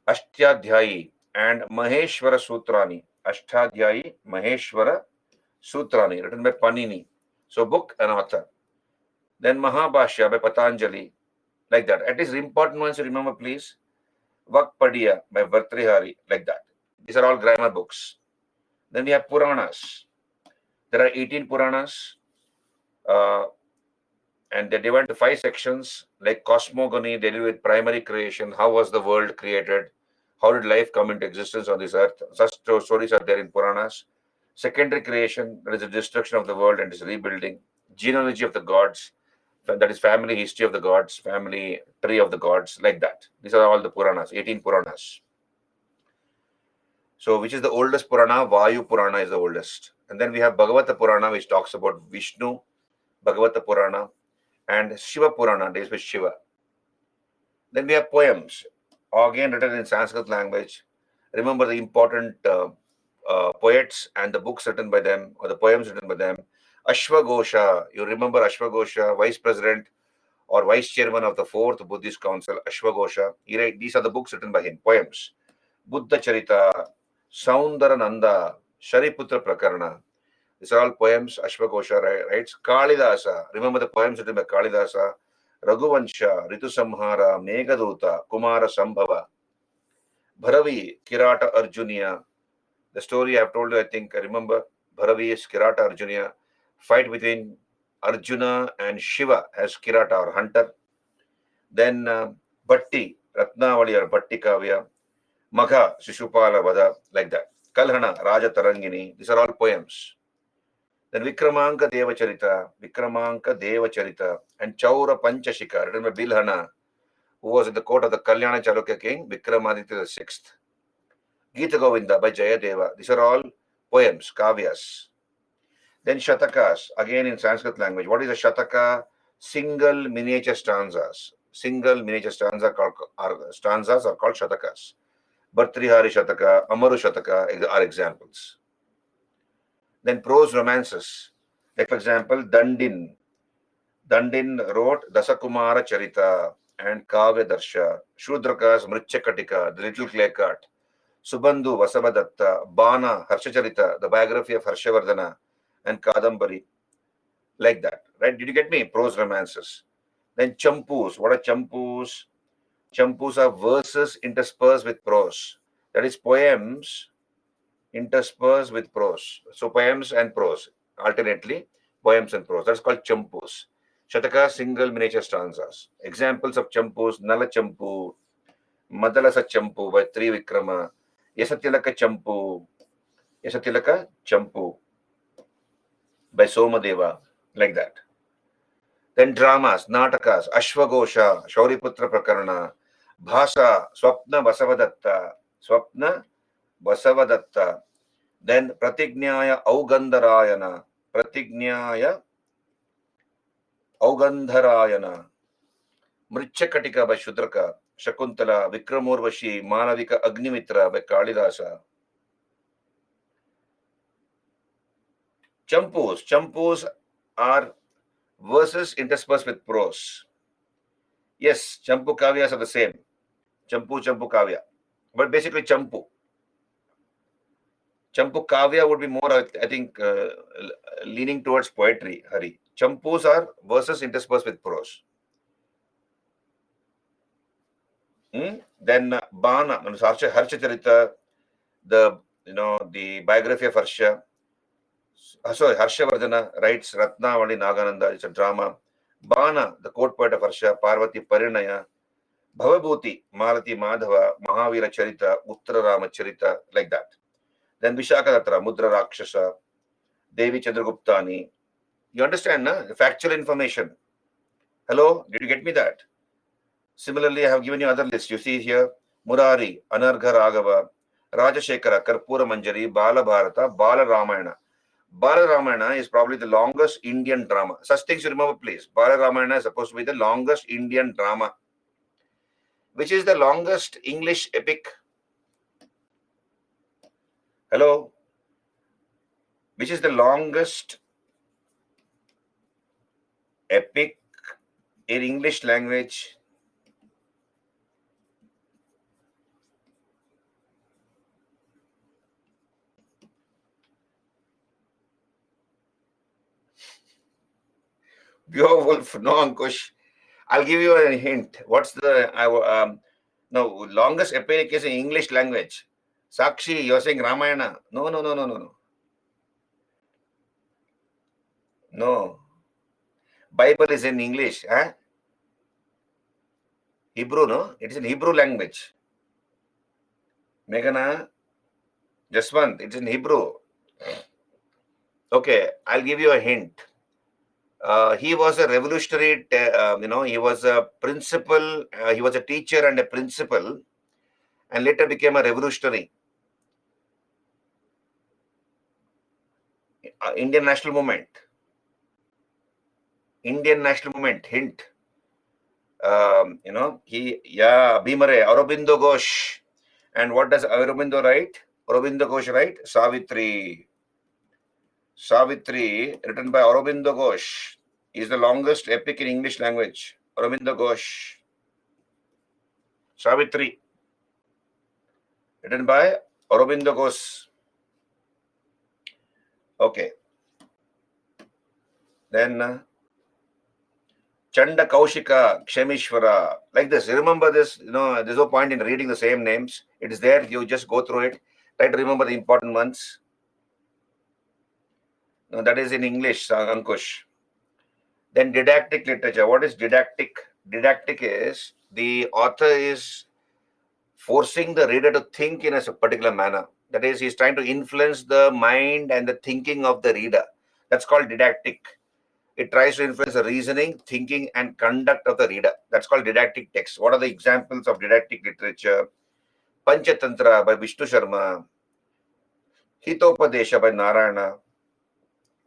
Ashtadhyayi and Maheshwara Sutrani. Ashtadhyayi, Maheshwara Sutrani, written by Panini. So book and author. Then Mahabhashya by Patanjali. Like that. At least important ones to remember, please. Vakpadiya by Bhartrihari. Like that. These are all grammar books. Then we have Puranas. There are 18 Puranas. And they divide into 5 sections, like cosmogony, they deal with primary creation, how was the world created, How did life come into existence on this earth? Such stories are there in Puranas. Secondary creation, that is the destruction of the world and its rebuilding. Genealogy of the gods, that is family history of the gods, family tree of the gods, like that. These are all the Puranas, 18 Puranas. So, which is the oldest Purana? Vayu Purana is the oldest. And then we have Bhagavata Purana, which talks about Vishnu, Bhagavata Purana, and Shiva Purana, deals with Shiva. Then we have poems, again written in Sanskrit language. Remember the important poets and the books written by them, or the poems written by them. Ashwagosha, you remember Ashwagosha, vice president or vice chairman of the fourth Buddhist council, Ashwagosha. These are the books written by him, poems. Buddha Charita, Saundarananda, Shariputra Prakarana. These are all poems. Ashwagosha writes. Kalidasa, remember the poems written by Kalidasa. Raghuvansha, Ritu Samhara, Meghaduta, Kumara Sambhava, Bharavi, Kirata Arjunia. The story I've told you, I think I remember. Bharavi is Kirata Arjunia. Fight between Arjuna and Shiva as Kirata or hunter. Then Bhatti, Ratnavali or Bhatti Kavya. Magha, Shishupala Vada, like that. Kalhana, Raja Tarangini. These are all poems. Then Vikramanka Devacharita, and Chaura Panchashika, written by Bilhana, who was in the court of the Kalyana Chalukya king, Vikramaditya VI. Gita Govinda by Jayadeva. These are all poems, kavyas. Then Shatakas, again in Sanskrit language. What is a Shataka? Single miniature stanzas. Single miniature stanzas are called Shatakas. Bhartrihari Shataka, Amaru Shataka are examples. Then prose romances. Like, for example, Dandin. Dandin wrote Dasakumara Charita and Kavya Darsha, Shudraka's Mritchakatika, The Little Clay Cut, Subandhu Vasavadatta, Bana Harshacharita, the biography of Harshavardhana, and Kadambari, like that. Right? Did you get me? Prose romances. Then Champus. What are Champus? Champus are verses interspersed with prose. That is poems interspersed with prose. So poems and prose, alternately, poems and prose. That's called Champus. Shataka, single miniature stanzas. Examples of Champus: Nala Champu, Madalasa Champu by Trivikrama, Yasatilaka Champu, Yasatilaka Champu by Somadeva, like that. Then dramas, Natakas, Ashwagosha, Shauriputra Prakarana, Bhasa, Swapna Basavadatta. Then Pratignyaya Augandharayana, Mritchakatika by Shudraka, Shakuntala, Vikramorvashi, Malavika Agnimitra by Kalidasa. Champus are verses interspersed with prose. Yes, Champu Kavyas are the same. Champu Kavya. But basically Champu Kavya would be more, I think, leaning towards poetry, Hari. Champus are verses interspersed with prose. Then Bana, Harshacharita, the biography of Harsha. Sorry, Harshavardhana writes Ratnavali Nagananda. It's a drama. Bana, the court poet of Harsha, Parvati Parinaya, Bhavabhuti, Malati Madhava, Mahavira Charita, Uttara Rama Charita, like that. Then Vishakadatra, Mudra Rakshasa, Devi Chandraguptani. You understand, na? Factual information. Hello, did you get me that? Similarly, I have given you other lists. You see here, Murari, Anargha Raghava, Rajashekara, Karpura Manjari, Bala Bharata, Bala Ramayana. Bala Ramayana is probably the longest Indian drama. Such things you remember, please. Bala Ramayana is supposed to be the longest Indian drama. Which is the longest English epic? Hello? Which is the longest epic in English language? Beowulf, no, Ankush. I'll give you a hint. What's the longest epic is in English language? Sakshi, you're saying Ramayana. No. No. Bible is in English. Huh? Hebrew, no? It is in Hebrew language. Meghana Jaswant, it's in Hebrew. Okay, I'll give you a hint. He was a revolutionary, he was a principal, he was a teacher and a principal, and later became a revolutionary. Indian National Movement. Indian National Movement, hint. Bhimare, Aurobindo Ghosh. And what does Aurobindo write? Aurobindo Ghosh write? Savitri. Savitri, written by Aurobindo Ghosh, is the longest epic in English language. Aurobindo Ghosh. Savitri, written by Aurobindo Ghosh. Okay. Then Chanda Kaushika, Kshemishwara, like this. Remember this, there's no point in reading the same names. It is there, you just go through it. Try to remember the important ones. No, that is in English, Ankush. Then didactic literature. What is didactic? Didactic is the author is forcing the reader to think in a particular manner. That is, he's trying to influence the mind and the thinking of the reader. That's called didactic. It tries to influence the reasoning, thinking, and conduct of the reader. That's called didactic text. What are the examples of didactic literature? Panchatantra by Vishnu Sharma, Hitopadesha by Narayana,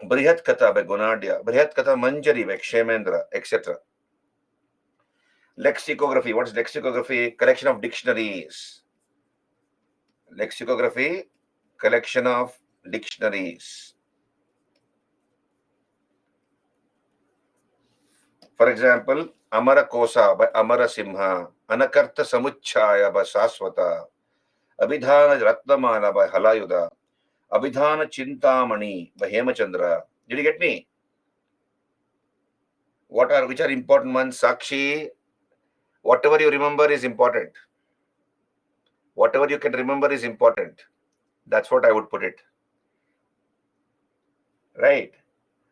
Brihat Katha by Gunadya, Brihat Katha Manjari by Kshemendra, etc. Lexicography. What is lexicography? Collection of dictionaries. Lexicography, collection of dictionaries. For example, Amara Kosa by Amara Simha, Anakarta Samuchaya by Saswata, Abhidhana Ratnamala by Halayuda, Abhidhana Chintamani by Hemachandra. Did you get me? Which are important ones? Sakshi, whatever you remember is important. Whatever you can remember is important. That's what I would put it. Right?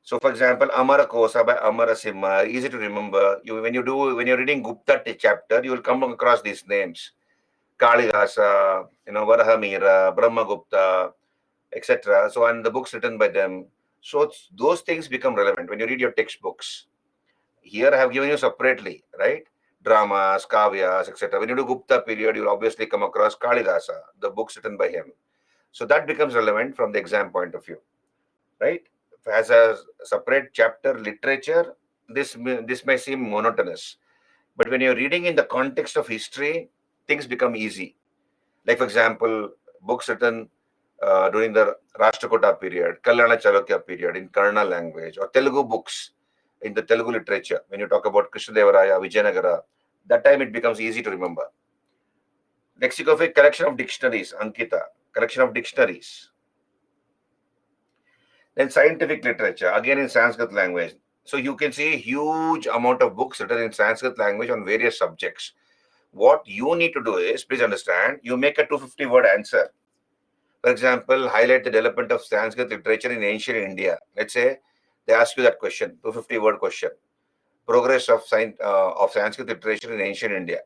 So, for example, Amara Kosa by Amara Simha, easy to remember. When you're reading Gupta chapter, you will come across these names. Kalidasa, Varahamira, Brahmagupta, etc. So, and the books written by them. So, those things become relevant when you read your textbooks. Here, I have given you separately, right? Dramas, Kavyas, etc. When you do Gupta period, you'll obviously come across Kalidasa, the books written by him. So, that becomes relevant from the exam point of view, right? As a separate chapter, literature, this may seem monotonous. But when you're reading in the context of history, things become easy. Like, for example, books written during the Rashtrakuta period, Kalyana Chalukya period in Kannada language, or Telugu books in the Telugu literature. When you talk about Krishnadevaraya, Vijayanagara, that time it becomes easy to remember. Lexicographic collection of dictionaries, Ankita, collection of dictionaries. Then scientific literature, again in Sanskrit language. So you can see a huge amount of books written in Sanskrit language on various subjects. What you need to do is, please understand, you make a 250-word answer. For example, highlight the development of Sanskrit literature in ancient India. Let's say they ask you that question, 250-word question. Progress of Sanskrit literature in ancient India.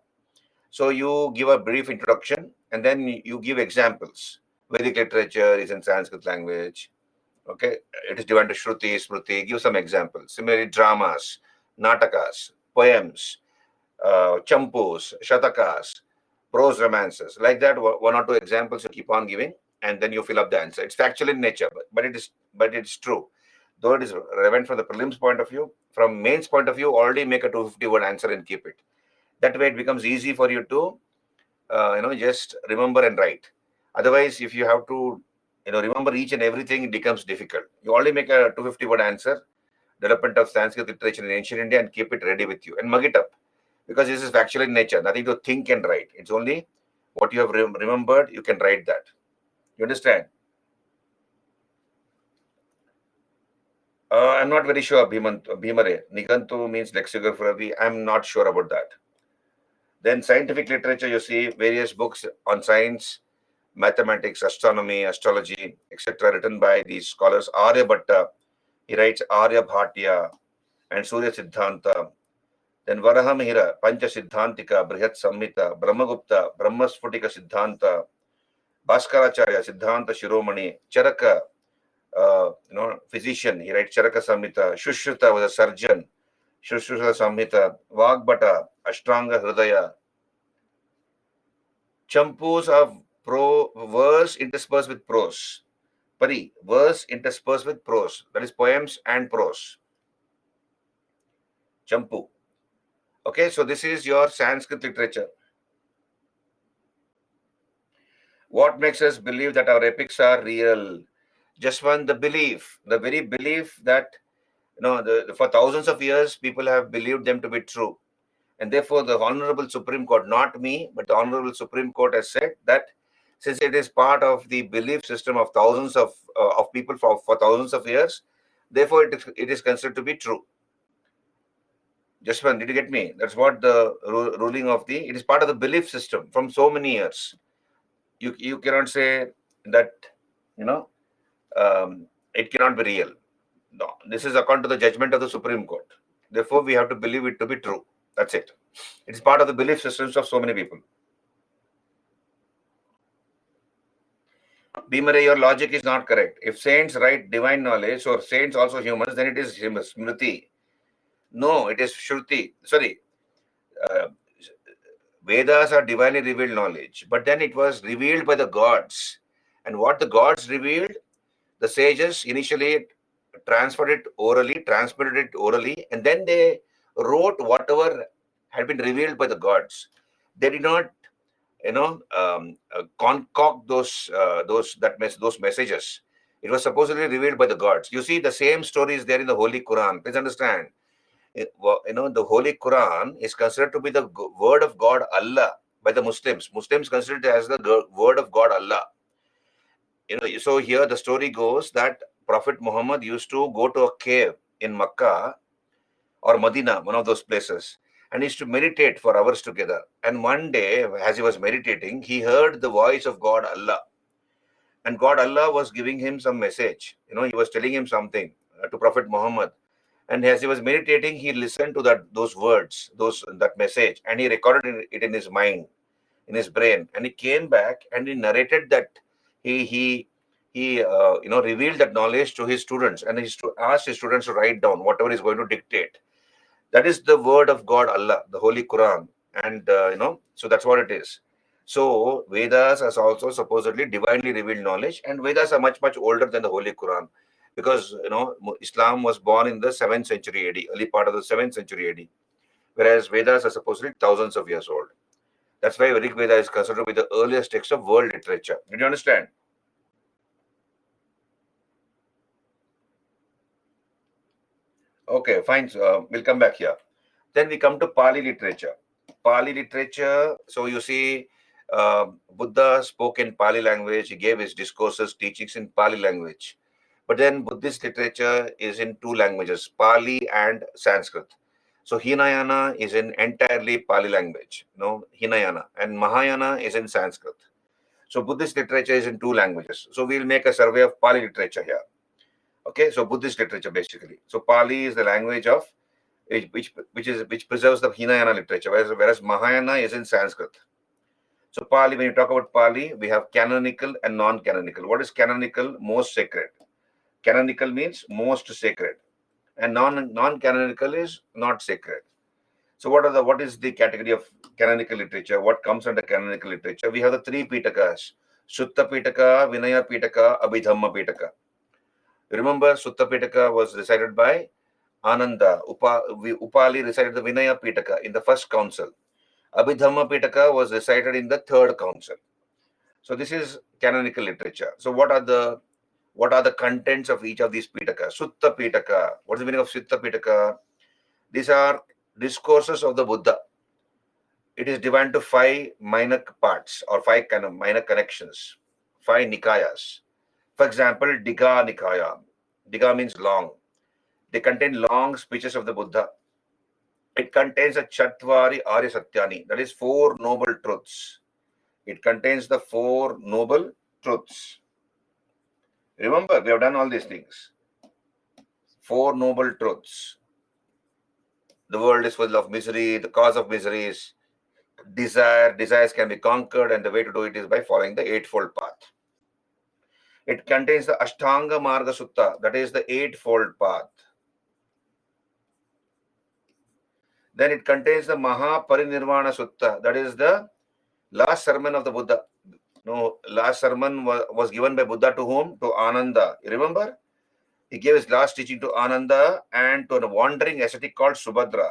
So you give a brief introduction and then you give examples. Vedic literature is in Sanskrit language. Okay, it is divided to Shruti, Smriti. Give some examples. Similarly, dramas, natakas, poems, champus, shatakas, prose romances. Like that, one or two examples you keep on giving, and then you fill up the answer. It's factual in nature, but it's true. Though it is relevant from the prelims point of view, from mains point of view, already make a 250-word answer and keep it. That way, it becomes easy for you to, just remember and write. Otherwise, if you have to remember each and everything, it becomes difficult. You only make a 250-word answer, development of Sanskrit literature in ancient India, and keep it ready with you and mug it up. Because this is factual in nature, nothing to think and write. It's only what you have remembered, you can write that. You understand? I'm not very sure, Bhimare. Nigantu means lexicography. I'm not sure about that. Then scientific literature, you see various books on science, mathematics, astronomy, astrology, etc., written by these scholars. Aryabhatta, he writes Aryabhatya and Surya Siddhanta. Then Varahamihira, Pancha Siddhantika, Brihat Samhita, Brahmagupta, Brahmasfutika Siddhanta, Bhaskaracharya, Siddhanta Shiromani, Charaka, physician, he writes Charaka Samhita. Shushruta was a surgeon, Shushruta Samhita. Vagbhata, Ashtanga Hridaya. Champus of verse interspersed with prose. Pari, verse interspersed with prose. That is poems and prose. Champu. Okay, so this is your Sanskrit literature. What makes us believe that our epics are real? Just one, the belief, the very belief that for thousands of years people have believed them to be true, and therefore the Honorable Supreme Court, not me, but the Honorable Supreme Court has said that since it is part of the belief system of thousands of people for thousands of years, therefore it is considered to be true. Just one, did you get me? That's what the ruling of it is part of the belief system from so many years. You cannot say that it cannot be real. No, this is according to the judgment of the Supreme Court. Therefore, we have to believe it to be true. That's it. It's part of the belief systems of so many people. Bhimare, your logic is not correct. If saints write divine knowledge, or saints also humans, then it is Smriti. No, it is Shruti. Sorry. Vedas are divinely revealed knowledge, but then it was revealed by the gods. And what the gods revealed, the sages initially transmitted it orally, and then they wrote whatever had been revealed by the gods. They did not, concoct those messages. It was supposedly revealed by the gods. You see, the same story is there in the Holy Quran. Please understand. The Holy Quran is considered to be the word of God Allah by the Muslims. Muslims consider it as the word of God Allah. So here the story goes that Prophet Muhammad used to go to a cave in Makkah or Medina, one of those places, and he used to meditate for hours together. And one day, as he was meditating, he heard the voice of God Allah. And God Allah was giving him some message. He was telling him something to Prophet Muhammad. And as he was meditating, he listened to those words, that message, and he recorded it in his mind, in his brain. And he came back and he narrated that he revealed that knowledge to his students, and he asked his students to write down whatever he's going to dictate. That is the word of God Allah, the Holy Quran, and so that's what it is. So Vedas are also supposedly divinely revealed knowledge, and Vedas are much older than the Holy Quran, because Islam was born in the 7th century AD, early part of the 7th century AD, whereas Vedas are supposedly thousands of years old. That's why Rig Veda is considered to be the earliest text of world literature. Did you understand? Okay, fine. We'll come back here. Then we come to Pali literature. Pali literature. So you see, Buddha spoke in Pali language. He gave his discourses, teachings in Pali language. But then Buddhist literature is in two languages, Pali and Sanskrit. So Hinayana is in entirely Pali language, Hinayana, and Mahayana is in Sanskrit. So Buddhist literature is in two languages. So we'll make a survey of Pali literature here. Okay, so Buddhist literature basically. So Pali is the language of which preserves the Hinayana literature, whereas Mahayana is in Sanskrit. So Pali, when you talk about Pali, we have canonical and non-canonical. What is canonical? Most sacred. Canonical means most sacred, and non-canonical is not sacred. So what is the category of canonical literature? What comes under canonical literature? We have the three Pitakas: Sutta Pitaka, Vinaya Pitaka, Abhidhamma Pitaka. Remember, Sutta Pitaka was recited by Ananda. Upali recited the Vinaya Pitaka in the first council. Abhidhamma Pitaka was recited in the third council. So this is canonical literature. So what are the contents of each of these Pitaka? Sutta Pitaka. What is the meaning of Sutta Pitaka? These are discourses of the Buddha. It is divided to 5 minor parts, or 5 kind of minor connections, 5 Nikayas. For example, Digha Nikaya. Digha means long. They contain long speeches of the Buddha. It contains a Chatvari Arya Satyani, that is 4 noble truths. It contains the 4 noble truths. Remember, we have done all these things. 4 noble truths. The world is full of misery. The cause of misery is Desires can be conquered, and the way to do it is by following the Eightfold Path. It contains the Ashtanga Marga Sutta, that is the Eightfold Path. Then it contains the Mahaparinirvana Sutta, that is the last sermon of the Buddha. No, last sermon was given by Buddha to whom? To Ananda. You remember? He gave his last teaching to Ananda and to a wandering ascetic called Subhadra.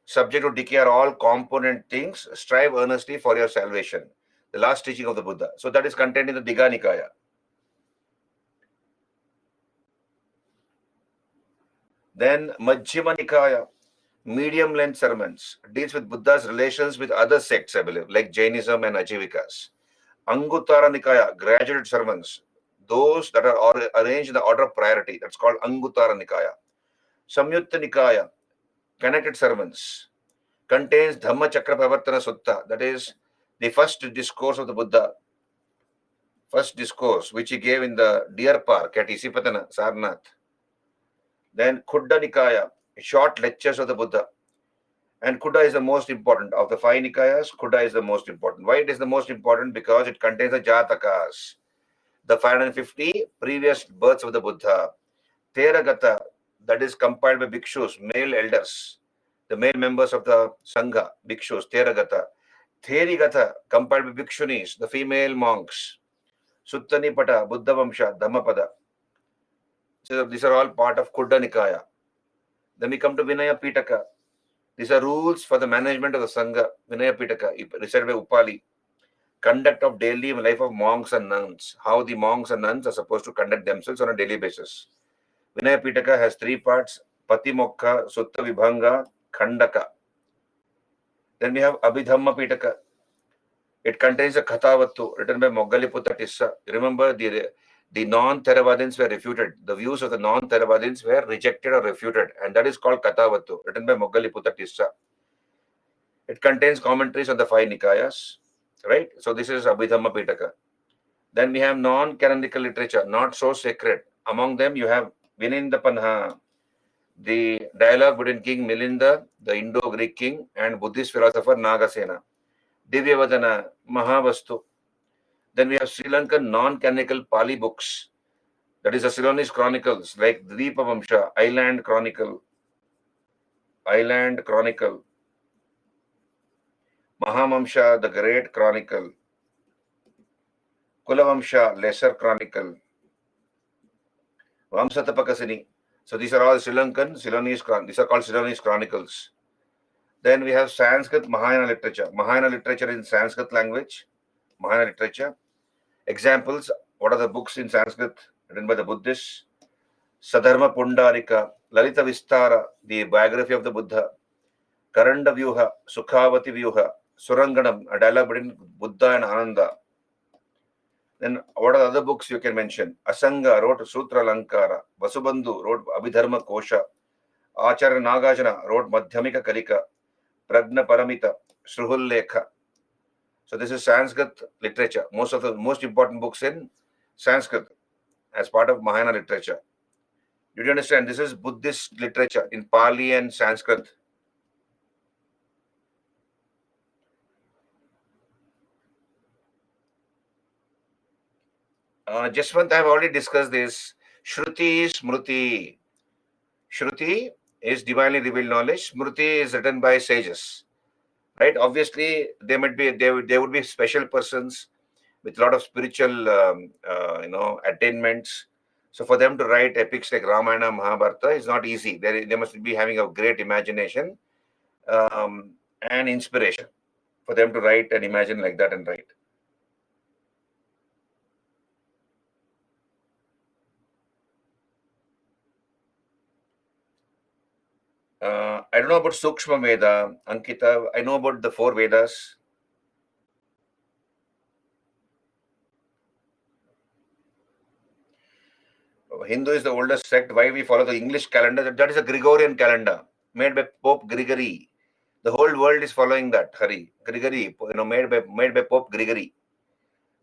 Subject to decay are all component things. Strive earnestly for your salvation. The last teaching of the Buddha. So that is contained in the Digha Nikaya. Then Majjhima Nikaya, medium length sermons, deals with Buddha's relations with other sects, I believe, like Jainism and Ajivikas. Anguttara Nikaya, graduate sermons, those that are arranged in the order of priority. That's called Anguttara Nikaya. Samyutta Nikaya, connected sermons, contains Dhamma Chakra Pravartana Sutta, that is the first discourse of the Buddha, first discourse which he gave in the Deer Park at Isipatana, Sarnath. Then Khuddha Nikaya, short lectures of the Buddha. And Khuddha is the most important. Of the five Nikayas, Khuddha is the most important. Why it is the most important? Because it contains the Jatakas, the 550 previous births of the Buddha. Theragata, that is compiled by bhikshus, male elders, the male members of the Sangha, bhikshus, Theragata. Therigata, compiled by bhikshunis, the female monks. Suttanipata, Buddha Vamsha, Dhammapada. So these are all part of Khuddha Nikaya. Then we come to Vinaya Pitaka. These are rules for the management of the Sangha, Vinaya Pitaka, recited by Upali. Conduct of daily life of monks and nuns. How the monks and nuns are supposed to conduct themselves on a daily basis. Vinaya Pitaka has three parts: Patimokha, Sutta Vibhanga, Khandaka. Then we have Abhidhamma Pitaka. It contains a Kathavattu written by Moggaliputta Tissa. Remember, the non-Theravadins were refuted. The views of the non-Theravadins were rejected or refuted, and that is called Kathavattu, written by Moggaliputta Tissa. It contains commentaries on the five Nikayas, right? So this is Abhidhamma Pitaka. Then we have non-canonical literature, not so sacred. Among them, you have Vininda Panha, the dialogue between King Milinda, the Indo-Greek king, and Buddhist philosopher Nagasena. Divyavadana, Mahavastu. Then we have Sri Lankan non-canonical Pali books. That is the Ceylonese chronicles like Dvipavamsha, Island Chronicle, Mahamamsha, the Great Chronicle, Kulavamsha, Lesser Chronicle, Vamsatapakasini. So these are all Sri Lankan, these are called Ceylonese chronicles. Then we have Sanskrit Mahayana literature. Mahayana literature in Sanskrit language, Mahayana literature. Examples, what are the books in Sanskrit written by the Buddhists? Sadharma Pundarika, Lalita Vistara, the biography of the Buddha, Karanda Vyuha, Sukhavati Vyuha, Suranganam, a dialogue between Buddha and Ananda. Then what are the other books you can mention? Asanga wrote Sutra Lankara, Vasubandhu wrote Abhidharma Kosha, Acharya Nagarjuna wrote Madhyamika Kalika, Pragna Paramita, Sruhullekha. So this is Sanskrit literature. Most of the most important books in Sanskrit as part of Mahayana literature. Did you understand? This is Buddhist literature in Pali and Sanskrit. Jaswant, I have already discussed this. Shruti, Smruti. Shruti is divinely revealed knowledge. Smruti is written by sages. Right? Obviously, they would be special persons with a lot of spiritual, attainments. So for them to write epics like Ramayana, Mahabharata is not easy. They must be having a great imagination and inspiration for them to write and imagine like that and write. I don't know about Sukshma Veda, Ankita. I know about the four Vedas. Hindu is the oldest sect. Why we follow the English calendar? That is a Gregorian calendar made by Pope Gregory. The whole world is following that. Gregory, made by Pope Gregory.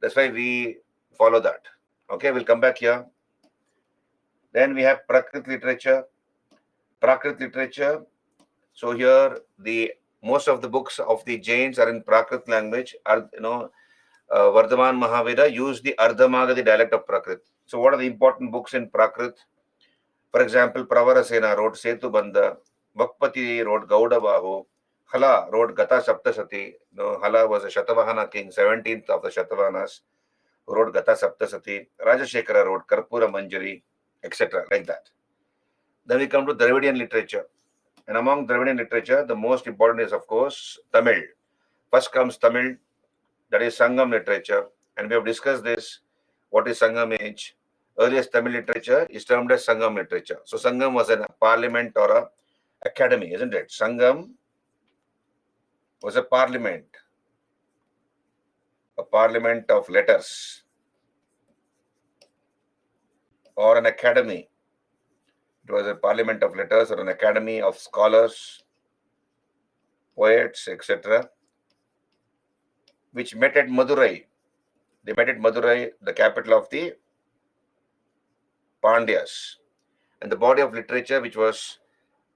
That's why we follow that. Okay, we'll come back here. Then we have Prakrit literature. Prakrit literature. So here the most of the books of the Jains are in Prakrit language. Vardhaman Mahaveda used the Ardhamagadi dialect of Prakrit. So what are the important books in Prakrit? For example, Pravarasena wrote Setu Bandha, Vakpati wrote Gauda Bahu, Hala wrote Gata Saptasati. No, Hala was a Shatavahana king, 17th of the Shatavahanas, who wrote Gata Saptasati. Rajashekara wrote Karpura Manjari, etc. Like that. Then we come to Dravidian literature. And among Dravidian literature, the most important is, of course, Tamil. First comes Tamil, that is Sangam literature. And we have discussed this. What is Sangam age? Earliest Tamil literature is termed as Sangam literature. So Sangam was a parliament or a academy, isn't it? Sangam was a parliament of letters, or an academy. It was a parliament of letters or an academy of scholars, poets, etc., which met at Madurai. They met at Madurai, the capital of the Pandyas. And the body of literature which was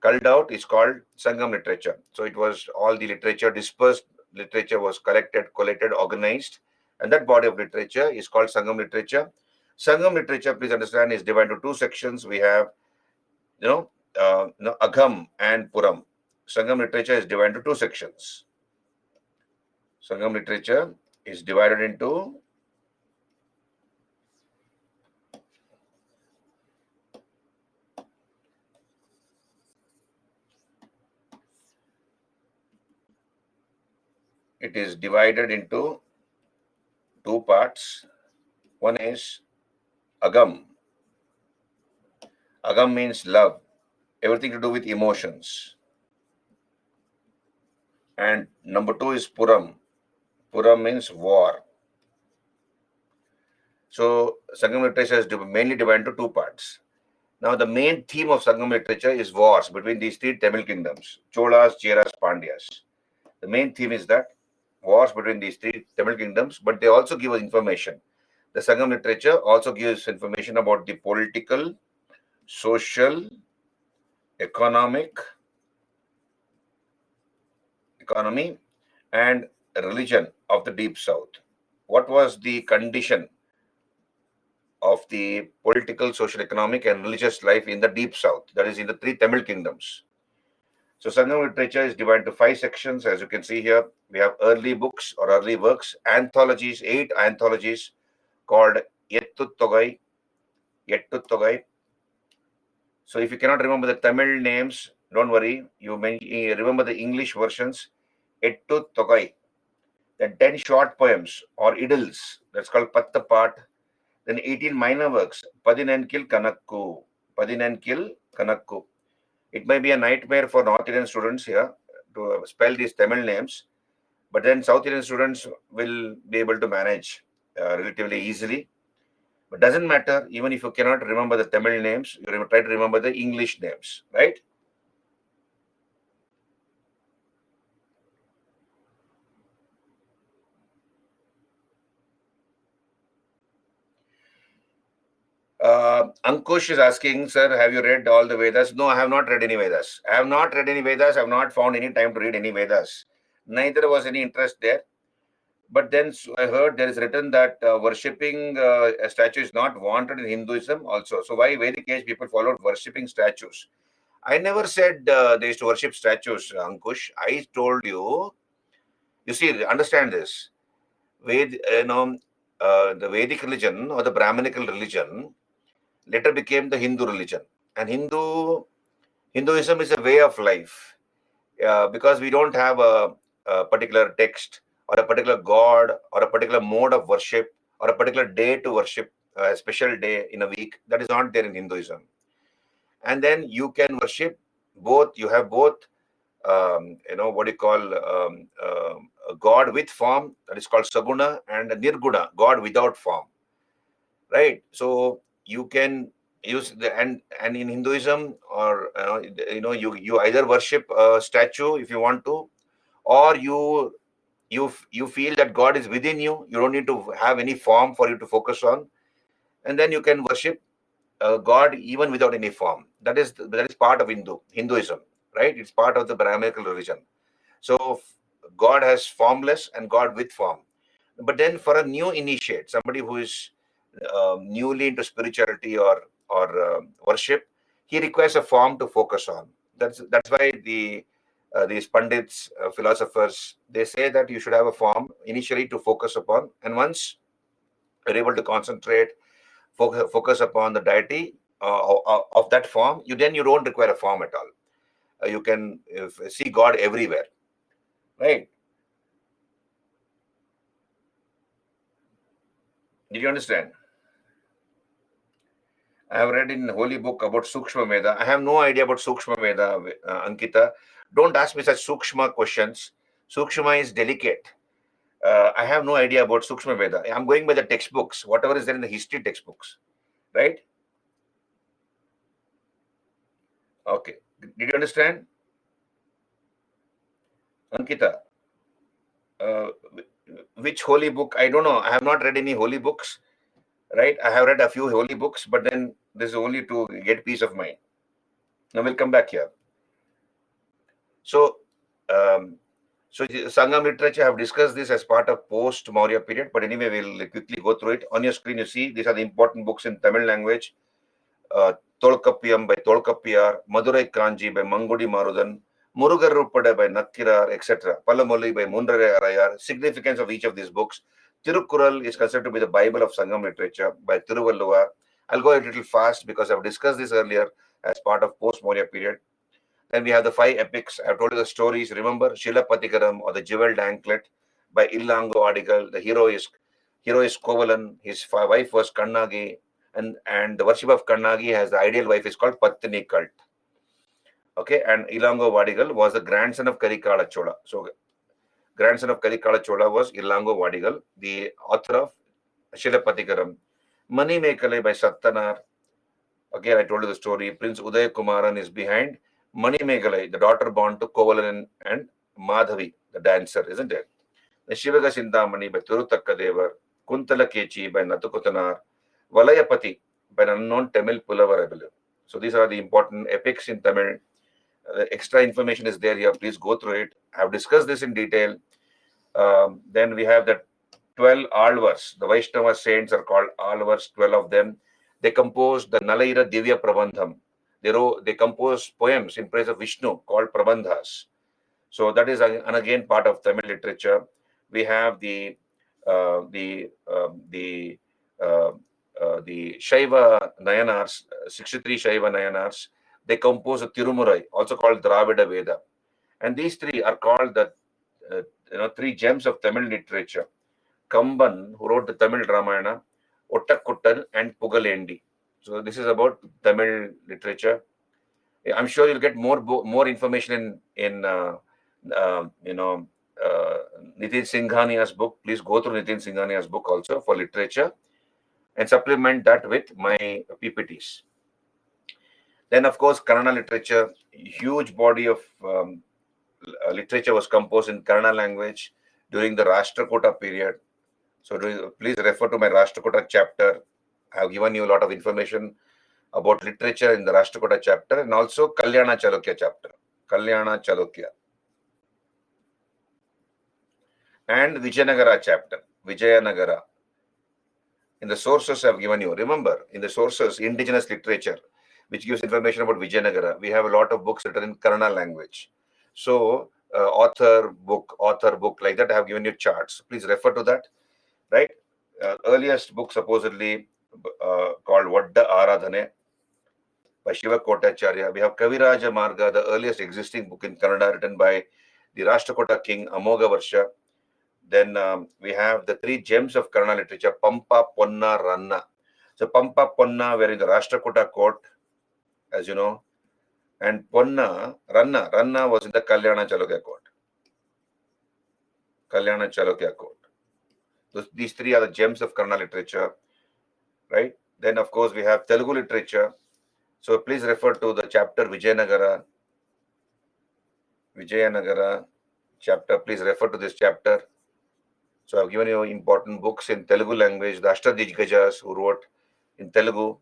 culled out is called Sangam literature. So it was all the literature, dispersed literature was collected, organized, and that body of literature is called Sangam literature. Sangam literature, please understand, is divided into two sections. We have, Agam and Puram. Sangam literature is divided into two sections. Sangam literature is divided into two parts. One is Agam. Agam means love, everything to do with emotions. And number two is Puram. Puram means war. So Sangam literature is mainly divided into two parts. Now the main theme of Sangam literature is wars between these three Tamil kingdoms, Cholas, Cheras, Pandyas. The main theme is that wars between these three Tamil kingdoms, but they also give us information. The Sangam literature also gives information about the political, social, economy, and religion of the Deep South. What was the condition of the political, social, economic, and religious life in the Deep South, that is in the three Tamil kingdoms? So Sangam literature is divided into 5 sections. As you can see here, we have early books or early works, anthologies, 8 anthologies called Yettuttogai. So if you cannot remember the Tamil names, don't worry. You may remember the English versions. Yettuttogai. Then 10 short poems or idylls. That's called Pattapat. Then 18 minor works. Padinankil Kanakku. It may be a nightmare for North Indian students here to spell these Tamil names, but then South Indian students will be able to manage relatively easily. But doesn't matter, even if you cannot remember the Tamil names, you try to remember the English names, right? Ankush is asking, sir, have you read all the Vedas? No, I have not read any Vedas. I have not found any time to read any Vedas. Neither was any interest there. But then I heard there is written that worshipping a statue is not wanted in Hinduism also. So why Vedic age people followed worshipping statues? I never said they used to worship statues, Ankush. I told you, see, understand this. The Vedic religion or the Brahminical religion later became the Hindu religion. And Hinduism is a way of life. Because we don't have a particular text or a particular god or a particular mode of worship or a particular day to worship, a special day in a week, that is not there in Hinduism. And then you can worship both. You have both, what you call a god with form, that is called Saguna, and a Nirguna, God without form, right? So you can use and in Hinduism, or you either worship a statue if you want to, or you feel that God is within you. You don't need to have any form for you to focus on, and then you can worship God even without any form. That is part of Hinduism. right? It's part of the Brahminical religion. So God has formless and God with form. But then for a new initiate, somebody who is newly into spirituality or worship, he requires a form to focus on. That's why these pundits, philosophers, they say that you should have a form initially to focus upon, and once you're able to concentrate, focus upon the deity of that form, you don't require a form at all. You can see God everywhere, right? Did you understand? I have read in holy book about Sukshma Veda. I have no idea about Sukshma Veda, Ankita. Don't ask me such Sukshma questions. Sukshma is delicate. I have no idea about Sukshma Veda. I'm going by the textbooks, whatever is there in the history textbooks, right? Okay. Did you understand, Ankita? Uh, which holy book? I don't know. I have not read any holy books, right? I have read a few holy books, but then this is only to get peace of mind. Now we'll come back here. So, Sangam literature, I have discussed this as part of post-Maurya period, but anyway, we'll quickly go through it. On your screen, you see these are the important books in Tamil language. Tolkappiyam by Tolkappiyar, Madurai Kanji by Mangudi Marudan, Murugaruppada by Nakkirar, etc. Palamoli by Mundare Arayar. Significance of each of these books. Tirukkural is considered to be the Bible of Sangam literature by Thiruvalluvar. I'll go a little fast because I've discussed this earlier as part of post-Maurya period. Then we have the 5 epics. I've told you the stories. Remember Shilapatikaram or the Jeweled Anklet by Illango Adigal. The hero is Kovalan. His wife was Kannagi. And the worship of Kannagi has the ideal wife is called Pattini cult. Okay, and Ilango Vadigal was the grandson of Karikala Chola. So, grandson of Karikala Chola was Ilango Vadigal, the author of Shilapatikaram. Mani Mekale by Sattanar. Again, I told you the story. Prince Uday Kumaran is behind. Mani Megalai, the daughter born to Kovalan and Madhavi, the dancer, isn't it? The Shivaga Sindhamani by Tirutakkadevar, Kuntala Kechi by Natukutanar, Valayapati by an unknown Tamil Pulavar, I believe. So these are the important epics in Tamil. Extra information is there here. Please go through it. I have discussed this in detail. Then we have the 12 Alvars. The Vaishnava saints are called Alvars, 12 of them. They composed the Nalaira Divya Prabandham. They composed poems in praise of Vishnu called Prabandhas. So that is again part of Tamil literature. We have the Shaiva Nayanars, 63 Shaiva Nayanars. They compose a Tirumurai, also called Dravida Veda. And these three are called the 3 gems of Tamil literature. Kamban, who wrote the Tamil Ramayana, Ottakuttal, and Pugalendi. So this is about Tamil literature. I'm sure you'll get more information in Nitin Singhania's book. Please go through Nitin Singhania's book also for literature and supplement that with my PPTs. Then, of course, Kannada literature, huge body of literature was composed in Kannada language during the Rashtrakuta period. So please refer to my Rashtrakuta chapter. I have given you a lot of information about literature in the Rashtrakuta chapter and also Kalyana Chalukya chapter. Kalyana Chalukya. And Vijayanagara chapter. Vijayanagara. In the sources I've given you. Remember, in the sources, indigenous literature, which gives information about Vijayanagara, we have a lot of books written in Kannada language. So, author book, like that, I have given you charts. Please refer to that, right? Earliest book supposedly called Vadda Aradhane by Shiva Kotacharya. We have Kaviraja Marga, the earliest existing book in Kannada written by the Rashtakota king Amoga Varsha. Then we have the 3 gems of Kannada literature, Pampa, Ponna, Ranna. So Pampa, Ponna were in the Rashtakota court, as you know, and Ponna, Ranna was in the Kalyana Chalukya court. Kalyana Chalukya court. These 3 are the gems of Kannada literature, right? Then, of course, we have Telugu literature. So please refer to the chapter Vijayanagara chapter. Please refer to this chapter. So I've given you important books in Telugu language, the Ashtadijgajas who wrote in Telugu,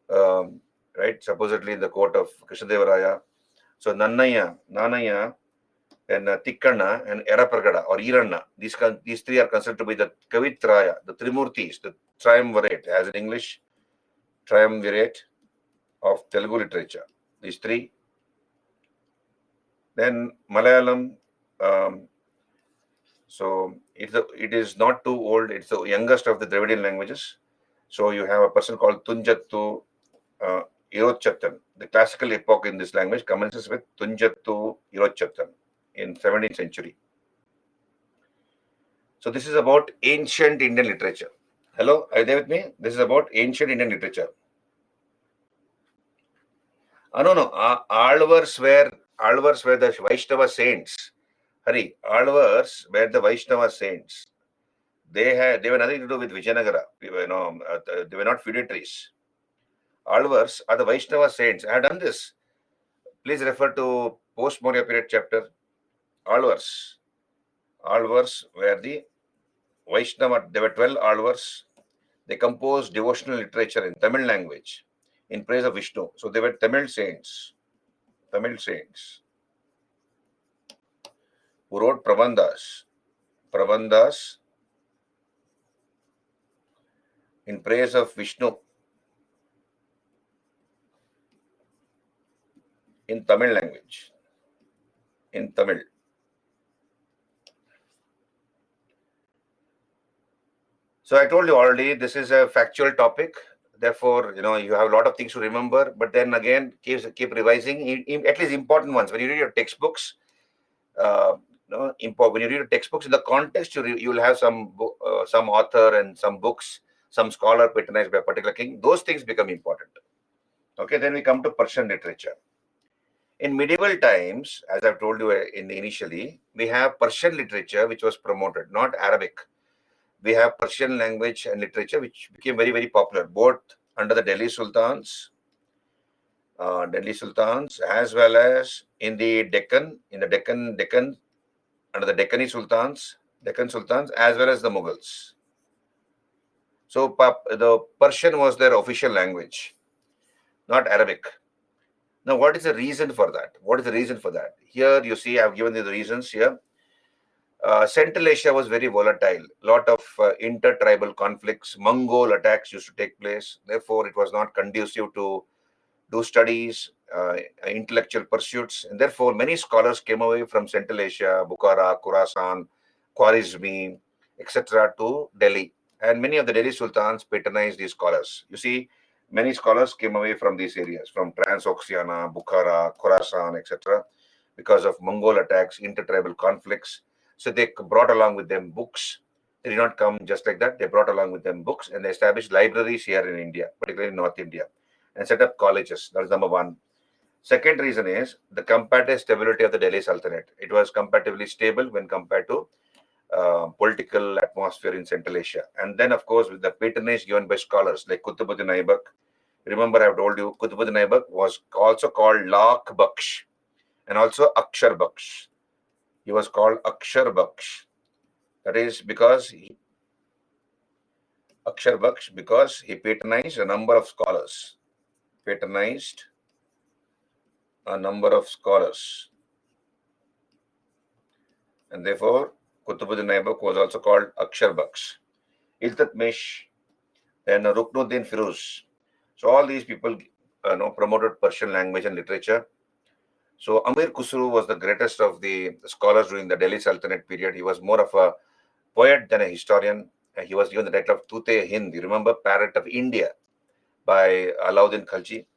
right? Supposedly in the court of Krishnadevaraya. So Nannaya, Nanaya, and Tikkanna and Erapragada or Iranna. These three are considered to be the Kavitraya, the Trimurtis, the triumvirate, as in English, triumvirate of Telugu literature. These three. Then Malayalam. So it is not too old. It's the youngest of the Dravidian languages. So you have a person called Tunjattu Irochattan. The classical epoch in this language commences with Tunjattu Irochattan in 17th century. So this is about ancient Indian literature. Hello, are you there with me? This is about ancient Indian literature. No. Alvars were the Vaishnava saints. Hari, Alvars were the Vaishnava saints. They were nothing to do with Vijayanagara. They were not feudatories. Alvars are the Vaishnava saints. I have done this. Please refer to post-Maurya period chapter. Alvars were the Vaishnava. There were 12 Alvars. They composed devotional literature in Tamil language in praise of Vishnu. So they were Tamil saints who wrote Prabandhas in praise of Vishnu in Tamil language, in Tamil. So I told you already, this is a factual topic. Therefore, you have a lot of things to remember, but then again, keep revising, at least important ones. When you read your textbooks, when you read your textbooks in the context, you will have some author and some books, some scholar patronized by a particular king. Those things become important. Okay, then we come to Persian literature. In medieval times, as I've told you initially, we have Persian literature which was promoted, not Arabic. We have Persian language and literature which became very, very popular, both under the Delhi Sultans, as well as in the Deccan, under the Deccan Sultans, as well as the Mughals. So the Persian was their official language, not Arabic. Now, what is the reason for that? Here you see, I've given you the reasons here. Central Asia was very volatile. Lot of inter-tribal conflicts, Mongol attacks used to take place. Therefore, it was not conducive to do studies, intellectual pursuits. And therefore, many scholars came away from Central Asia, Bukhara, Khorasan, Khwarizmi, etc. to Delhi. And many of the Delhi sultans patronized these scholars. You see, many scholars came away from these areas, from Transoxiana, Bukhara, Khorasan, etc. because of Mongol attacks, intertribal conflicts. So they brought along with them books. They did not come just like that. They brought along with them books and they established libraries here in India, particularly in North India, and set up colleges. That is number one. Second reason is the comparative stability of the Delhi Sultanate. It was comparatively stable when compared to political atmosphere in Central Asia. And then, of course, with the patronage given by scholars like Qutbuddin Aibak. Remember, I've told you, Qutbuddin Aibak was also called Lak Baksh and also Akshar Baksh. He was called Akshar Baksh. That is because he patronized a number of scholars. And therefore, Qutbuddin Aibak was also called Akshar Baksh. Iltutmish, then Ruknuddin Firuz. So all these people promoted Persian language and literature. So Amir Khusru was the greatest of the scholars during the Delhi Sultanate period. He was more of a poet than a historian. He was given the title of Tut-e-Hind. You remember, Parrot of India, by Alauddin Khalji.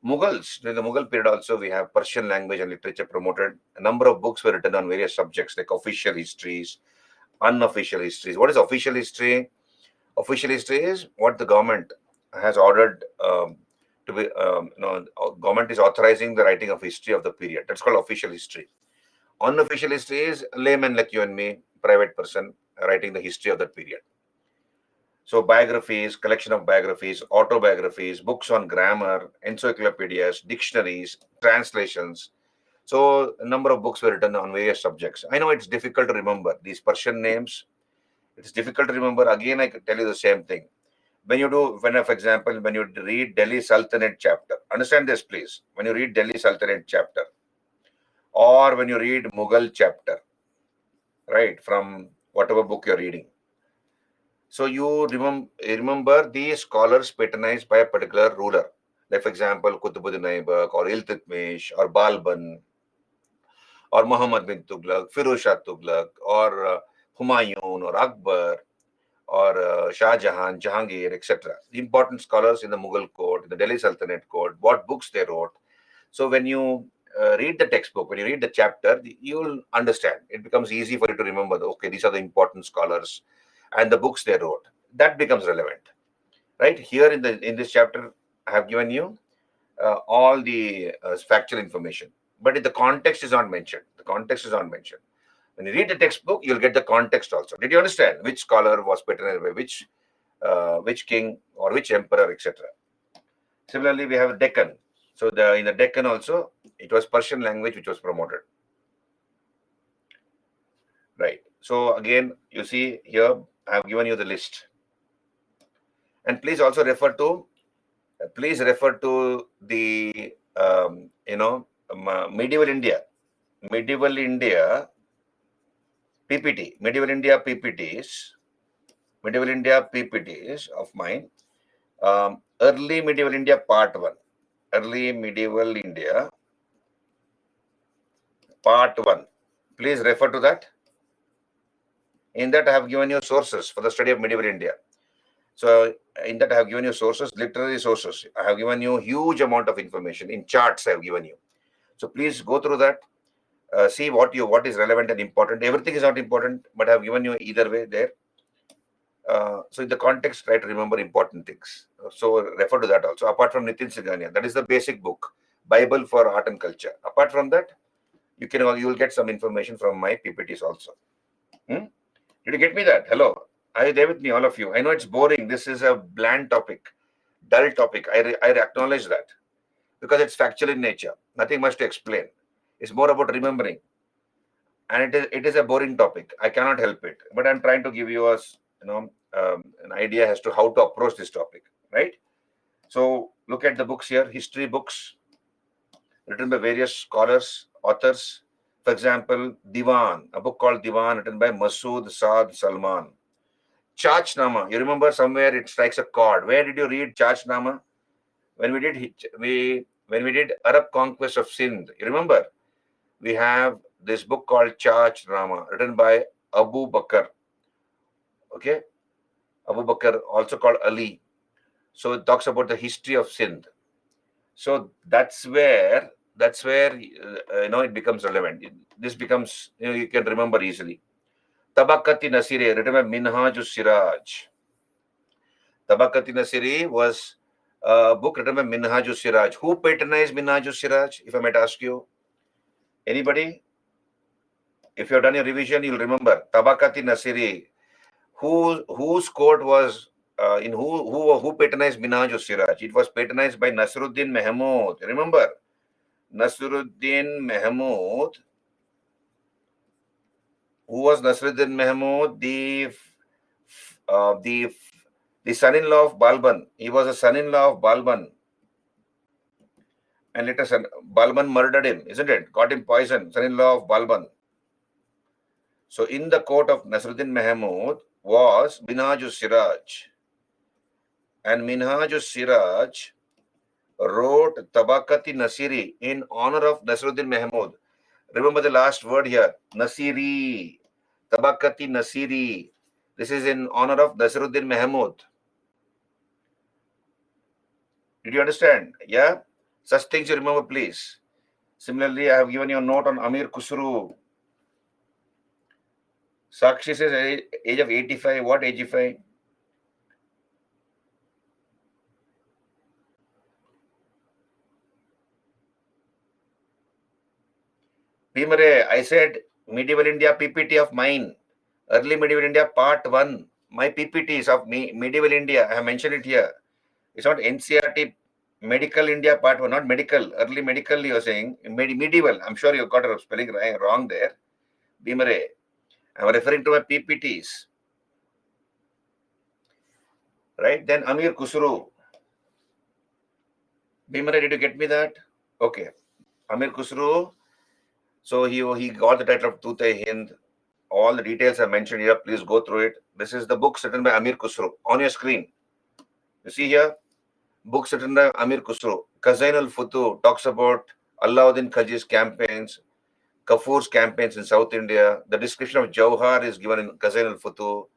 Mughals, during the Mughal period also, we have Persian language and literature promoted. A number of books were written on various subjects like official histories, unofficial histories. What is official history? Official history is what the government has ordered to be, government is authorizing the writing of history of the period. That's called official history. Unofficial history is layman like you and me, private person, writing the history of that period. So biographies, collection of biographies, autobiographies, books on grammar, encyclopedias, dictionaries, translations. So a number of books were written on various subjects. I know it's difficult to remember these Persian names. It's difficult to remember. Again, I could tell you the same thing. For example, when you read Delhi Sultanate chapter, understand this please. When you read Delhi Sultanate chapter, or when you read Mughal chapter, right, from whatever book you're reading. So you remember the scholars patronized by a particular ruler, like for example, Qutbuddin Aibak or Iltutmish or Balban or Muhammad bin Tughlaq, Firoz Shah Tughlaq, or Humayun or Akbar or Shah Jahan, Jahangir, etc. The important scholars in the Mughal court, in the Delhi Sultanate court, what books they wrote. So when you read the textbook, when you read the chapter, you'll understand. It becomes easy for you to remember, okay, these are the important scholars and the books they wrote. That becomes relevant. Right here in this chapter, I have given you all the factual information, but the context is not mentioned. The context is not mentioned. When you read the textbook, you'll get the context also. Did you understand which scholar was patronized by which king or which emperor, etc.? Similarly, we have Deccan. So in the Deccan also, it was Persian language which was promoted. Right. So again, you see here, I have given you the list, and please also refer to the medieval India PPT, medieval India PPTs of mine. Early medieval India part 1, early medieval India part 1. Please refer to that. In that, I have given you sources for the study of medieval India. So in that, I have given you sources, literary sources. I have given you huge amount of information in charts. I have given you. So please go through that. See what is relevant and important. Everything is not important, but I have given you either way there. So in the context, try to remember important things. So refer to that also. Apart from Nitin Singhania, that is the basic book, Bible for Art and Culture. Apart from that, you will get some information from my PPTs also. Hmm? Did you get me that? Hello, are you there with me, all of you? I know it's boring. This is a bland topic, dull topic. I acknowledge that because it's factual in nature. Nothing much to explain. It's more about remembering, and it is a boring topic. I cannot help it, but I'm trying to give you an idea as to how to approach this topic, right? So look at the books here, history books written by various scholars, authors. For example, Diwan, a book called Diwan written by Masood Saad Salman. Chachnama, you remember somewhere it strikes a chord. Where did you read Chachnama? When we did Arab conquest of Sindh, you remember? We have this book called Chachnama written by Abu Bakr. Okay, Abu Bakr, also called Ali. So it talks about the history of Sindh. So that's where it becomes relevant. This becomes you can remember easily. Tabakati Nasiri, written by Minhajus Siraj. Tabakati Nasiri was a book written by Minhajus Siraj. Who patronized Minhajus Siraj, if I might ask you? Anybody? If you have done your revision, you'll remember. Tabakati Nasiri. Whose court was who patronized Minhajus Siraj? It was patronized by Nasruddin Mahmud. Remember? Nasruddin Mahmud. Who was Nasruddin Mahmud? The son-in-law of Balban. He was a son-in-law of Balban. And later Balban murdered him, isn't it? Got him poisoned, son-in-law of Balban. So in the court of Nasruddin Mahmud was Minhajus Siraj. And Minhajus Siraj wrote Tabakati Nasiri in honor of Nasruddin Mahmud. Remember the last word here, Nasiri. Tabakati Nasiri. This is in honor of Nasruddin Mahmud. Did you understand? Yeah? Such things you remember, please. Similarly, I have given you a note on Amir Khusru. Sakshi says age of 85. What 85? Bhimare, I said medieval India PPT of mine. Early medieval India part 1. My PPTs of medieval India. I have mentioned it here. It's not NCRT medical India part 1, not medical. Early medical, you're saying. Medieval. I'm sure you got a spelling wrong there. Bhimare. I'm referring to my PPTs. Right? Then Amir Khusru. Bhimare, did you get me that? Okay. Amir Khusru So he got the title of Tut-e-Hind. All the details are mentioned here. Please go through it. This is the books written by Amir Khusro on your screen. You see here, books written by Amir Khusro. Khazain al-Futuh talks about Alauddin Khaji's campaigns, Kafur's campaigns in South India. The description of Jauhar is given in Khazain al-Futuh.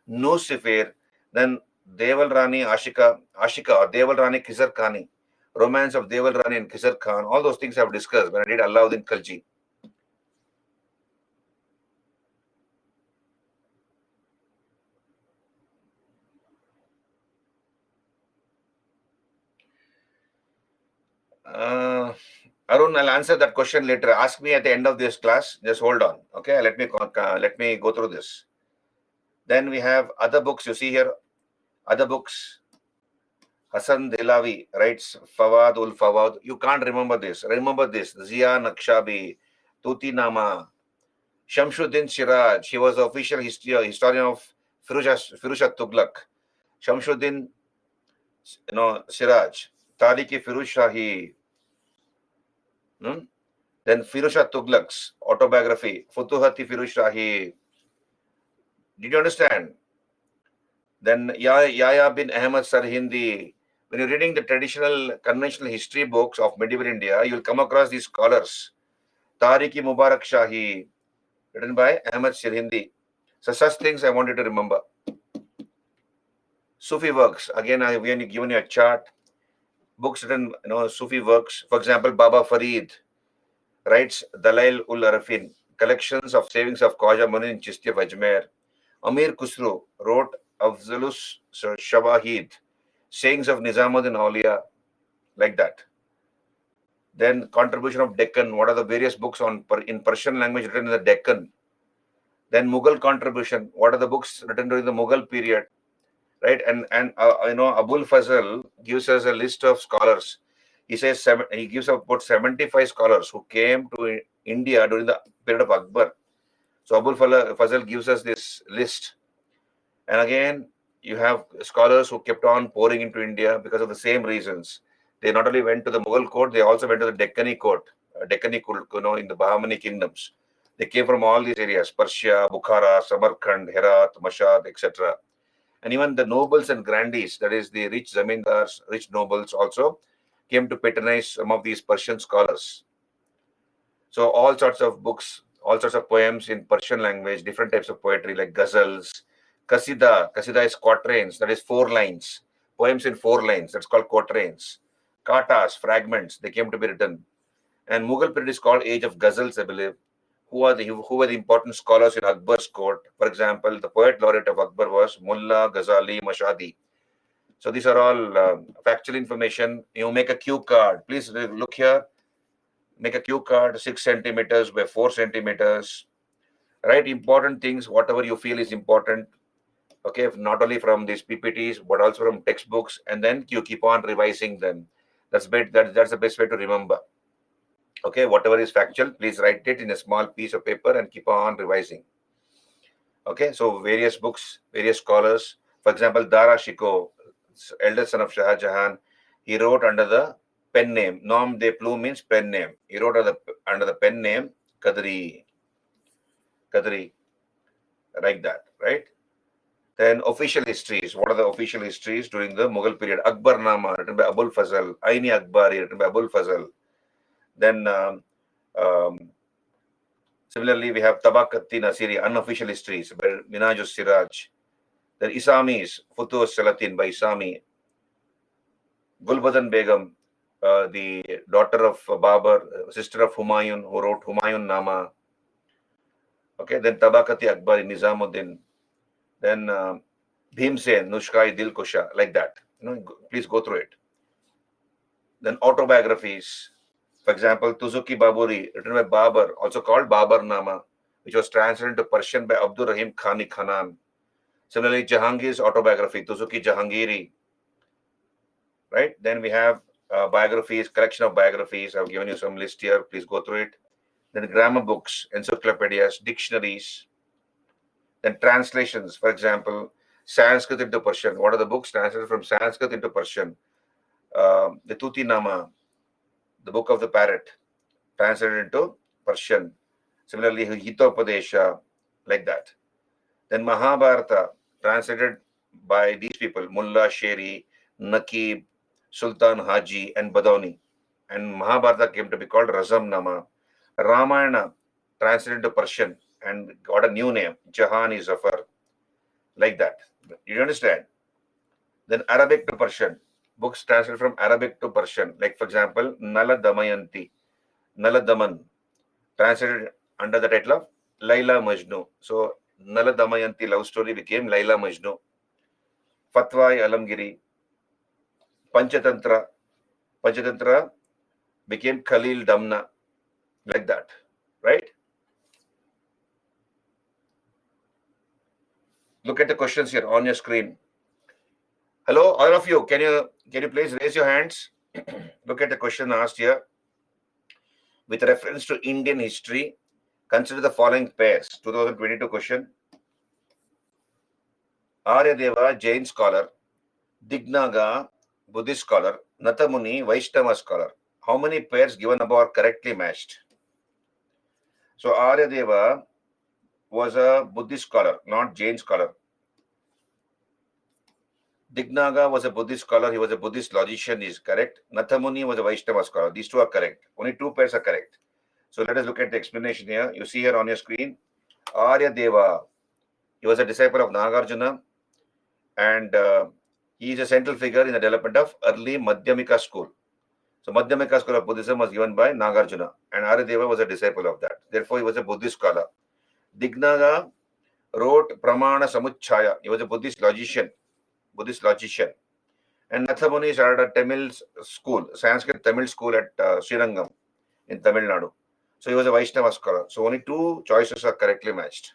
Nusifir, then Deval Rani Ashika or Deval Rani Khizar Khani, romance of Deval Rani and Khizar Khan. All those things I've discussed when I did Alauddin Khalji. Arun, I'll answer that question later. Ask me at the end of this class. Just hold on. Okay, let me go through this. Then we have other books. You see here, other books. Hassan Delavi writes Fawad ul Fawad. You can't remember this. Remember this. Zia Naqshabi, Tuti Nama, Shamsuddin Siraj. He was the official historian of Firuzat Tughlaq. Shamsuddin, Siraj. Tariq Firuz Shahi. Then Firuzat Tughlaq's autobiography, Futuhati Firuz Shahi. Did you understand? Then Yahya bin Ahmad Sarhindi. When you're reading the traditional, conventional history books of medieval India, you'll come across these scholars. Tariq Mubarak Shahi, written by Ahmad Sirhindi. So such things I wanted to remember. Sufi works. Again, I have given you a chart. Books written, Sufi works. For example, Baba Farid writes Dalail ul Arafin, collections of savings of Khwaja Munin Chisti of Ajmer. Amir Khusro wrote Afzalus Shawahid, sayings of Nizamuddin Auliya, like that. Then contribution of Deccan. What are the various books in Persian language written in the Deccan? Then Mughal contribution. What are the books written during the Mughal period? Right? And Abul Fazl gives us a list of scholars. He says he gives about 75 scholars who came to India during the period of Akbar. So Abul Fazl gives us this list. And again, you have scholars who kept on pouring into India because of the same reasons. They not only went to the Mughal court, they also went to the Deccani court, in the Bahmani kingdoms. They came from all these areas: Persia, Bukhara, Samarkand, Herat, Mashhad, etc. And even the nobles and grandees, that is the rich zamindars, rich nobles also came to patronize some of these Persian scholars. So all sorts of books, all sorts of poems in Persian language, different types of poetry like ghazals, Kasida is quatrains, that is 4 lines. Poems in 4 lines, that's called quatrains. Katas, fragments, they came to be written. And Mughal period is called Age of Ghazals, I believe. Who were the important scholars in Akbar's court? For example, the poet laureate of Akbar was Mullah Ghazali Mashhadi. So these are all factual information. You make a cue card. Please look here. Make a cue card 6 centimeters by 4 centimeters. Write important things, whatever you feel is important. Okay, not only from these PPTs, but also from textbooks, and then you keep on revising them. That's the best way to remember. Okay, whatever is factual, please write it in a small piece of paper and keep on revising. Okay, so various books, various scholars. For example, Dara Shikoh, eldest son of Shah Jahan, he wrote under the pen name. Nom de plume means pen name. He wrote under the pen name Kadri, like that, right? Then official histories. What are the official histories during the Mughal period? Akbar Nama, written by Abul Fazl. Aini Akbari, written by Abul Fazl. Then similarly, we have Tabaqati Nasiri, unofficial histories by Minajus Siraj. Then Isamis, Futuh Salatin by Isami. Gulbadan Begum, the daughter of Babar, sister of Humayun, who wrote Humayun Nama. Okay, then Tabaqati Akbari, Nizamuddin. Then Bhimsen, Nushkai Dilkusha, like that. Please go through it. Then autobiographies. For example, Tuzuki Baburi, written by Babar, also called Babar Nama, which was translated into Persian by Abdur Rahim Khani Khanan. Similarly, Jahangir's autobiography, Tuzuki Jahangiri. Right? Then we have biographies, collection of biographies. I've given you some list here. Please go through it. Then grammar books, encyclopedias, dictionaries. Then translations, for example, Sanskrit into Persian. What are the books translated from Sanskrit into Persian? The Tuti Nama, the book of the parrot, translated into Persian. Similarly, Hitopadesha, like that. Then Mahabharata, translated by these people, Mullah Sheri, Nakib, Sultan Haji, and Badauni. And Mahabharata came to be called Razamnama. Ramayana, translated to Persian and got a new name, Jahani Zafar, like that. You understand? Then Arabic to Persian, books translated from Arabic to Persian, like for example, Nala Damayanti, Nala Daman, translated under the title of Laila Majnu. So Nala Damayanti love story became Laila Majnu. Fatwa Alamgiri, Panchatantra, Panchatantra became Khalil Damna, like that, right? Look at the questions here on your screen. Hello, all of you. Can you please raise your hands? Look at the question asked here. With reference to Indian history, consider the following pairs. 2022 question. Aryadeva, Jain scholar. Dignaga, Buddhist scholar. Natamuni, Vaishnava scholar. How many pairs given above are correctly matched? So Aryadeva was a Buddhist scholar, not Jain scholar. Dignaga was a Buddhist scholar. He was a Buddhist logician, is correct. Nathamuni was a Vaishnava scholar. These two are correct. Only two pairs are correct. So let us look at the explanation here. You see here on your screen, Aryadeva. He was a disciple of Nagarjuna, and he is a central figure in the development of early Madhyamika school. So Madhyamika school of Buddhism was given by Nagarjuna, and Aryadeva was a disciple of that. Therefore, he was a Buddhist scholar. Dignaga wrote Pramana Samuchchaya. He was a Buddhist logician. And Nathamuni started a Tamil school, Sanskrit Tamil school at Srirangam in Tamil Nadu. So he was a Vaishnava scholar. So only two choices are correctly matched.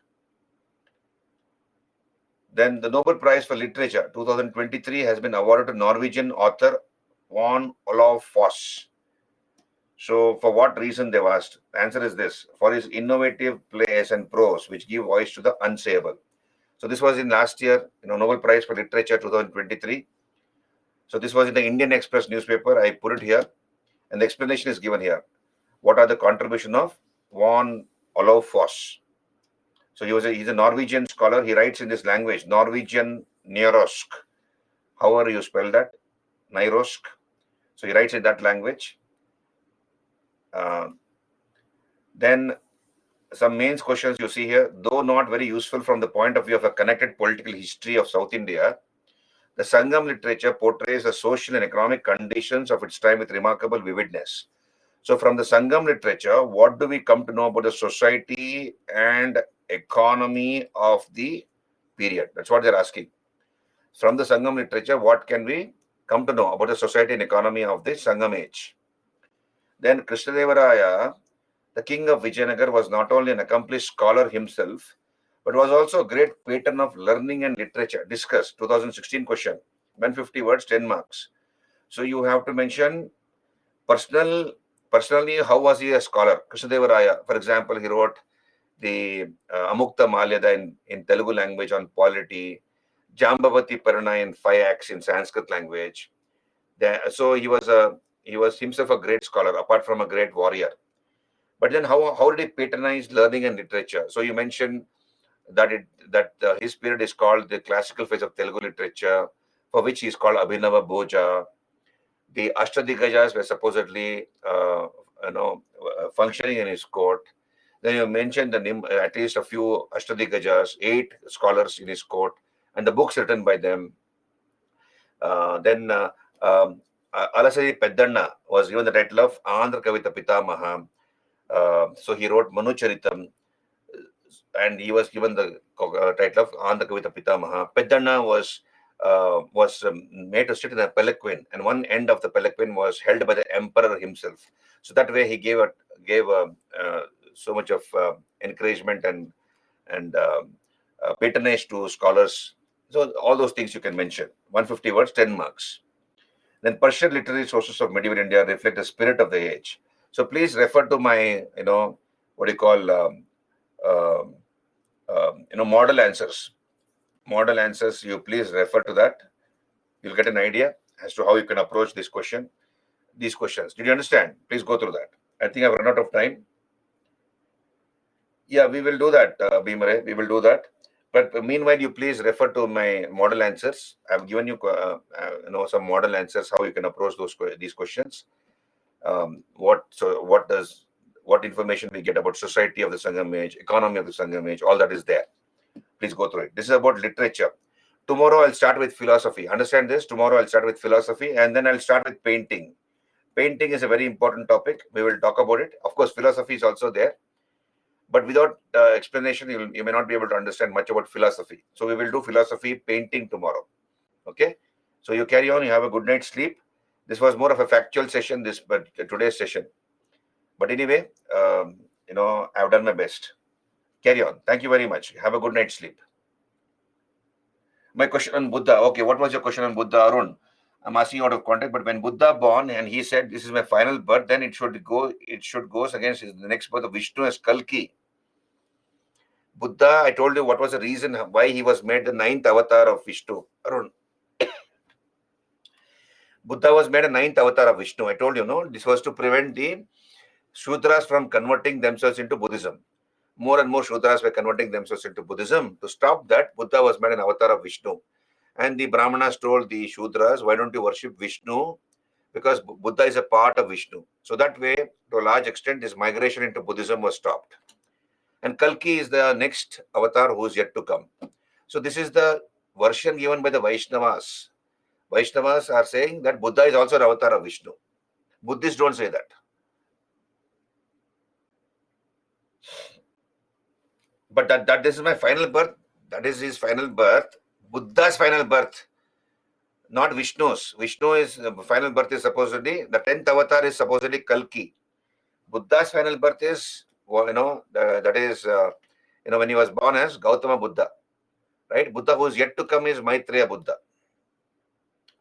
Then the Nobel Prize for Literature 2023 has been awarded to Norwegian author von Olav Foss. So for what reason they've asked? The answer is this: for his innovative plays and prose which give voice to the unsayable. So this was in last year, Nobel Prize for Literature 2023. So this was in the Indian Express newspaper. I put it here, and the explanation is given here. What are the contribution of von Olav Foss? So he's a Norwegian scholar. He writes in this language, Norwegian Nyorosk. However you spell that, Nyrosk. So he writes in that language. Then some main questions you see here, though not very useful from the point of view of a connected political history of South India, the Sangam literature portrays the social and economic conditions of its time with remarkable vividness. So from the Sangam literature, what do we come to know about the society and economy of the period? That's what they're asking. From the Sangam literature, what can we come to know about the society and economy of the Sangam age? Then Krishnadevaraya, the king of Vijayanagar, was not only an accomplished scholar himself, but was also a great patron of learning and literature. Discuss 2016 question, 150 words, 10 marks. So you have to mention personally, how was he a scholar? Krishnadevaraya, for example, he wrote the Amukta Malyada in Telugu language on polity, Jambavati Parana in 5 acts in Sanskrit language. So he was himself a great scholar, apart from a great warrior. But then how did he patronize learning and literature? So you mentioned that his period is called the classical phase of Telugu literature, for which he is called Abhinava Bhoja. The Ashtadigajas were supposedly functioning in his court. Then you mentioned the name, at least a few Ashtadigajas, 8 scholars in his court, and the books written by them. Then Alasari Peddanna was given the title of Andhra Kavita Pitamaha. So he wrote Manucharitam, and he was given the title of Andhra Kavita Pitamaha. Peddanna was made to sit in a palanquin, and one end of the palanquin was held by the emperor himself. So that way he gave so much of encouragement and patronage to scholars. So all those things you can mention. 150 words, 10 marks. Then Persian literary sources of medieval India reflect the spirit of the age. So please refer to my, what do you call, model answers. Model answers, you please refer to that. You'll get an idea as to how you can approach these questions. Did you understand? Please go through that. I think I've run out of time. Yeah, we will do that, Bhimare. We will do that. But meanwhile, you please refer to my model answers. I've given you, some model answers how you can approach these questions. What information we get about society of the Sangam age, economy of the Sangam age, all that is there. Please go through it. This is about literature. Tomorrow I'll start with philosophy. Understand this? Tomorrow I'll start with philosophy, and then I'll start with painting. Painting is a very important topic. We will talk about it. Of course, philosophy is also there. But without explanation, you may not be able to understand much about philosophy. So we will do philosophy, painting tomorrow. Okay? So you carry on, you have a good night's sleep. This was more of a factual session, but today's session. But anyway, I've done my best. Carry on. Thank you very much. Have a good night's sleep. My question on Buddha. Okay, what was your question on Buddha, Arun? I'm asking out of context, but when Buddha born and he said this is my final birth, then it should go against the next birth of Vishnu as Kalki. Buddha, I told you what was the reason why he was made the ninth avatar of Vishnu. Arun. Buddha was made a ninth avatar of Vishnu. I told you, no? This was to prevent the Shudras from converting themselves into Buddhism. More and more Shudras were converting themselves into Buddhism. To stop that, Buddha was made an avatar of Vishnu. And the Brahmanas told the Shudras, why don't you worship Vishnu? Because Buddha is a part of Vishnu. So that way, to a large extent, this migration into Buddhism was stopped. And Kalki is the next avatar who is yet to come. So this is the version given by the Vaishnavas. Vaishnavas are saying that Buddha is also an avatar of Vishnu. Buddhists don't say that. But that this is my final birth. That is his final birth. Buddha's final birth, not Vishnu's. Vishnu is final birth is supposedly the 10th avatar is supposedly Kalki. Buddha's final birth is that is when he was born as Gautama Buddha, right? Buddha who is yet to come is Maitreya Buddha.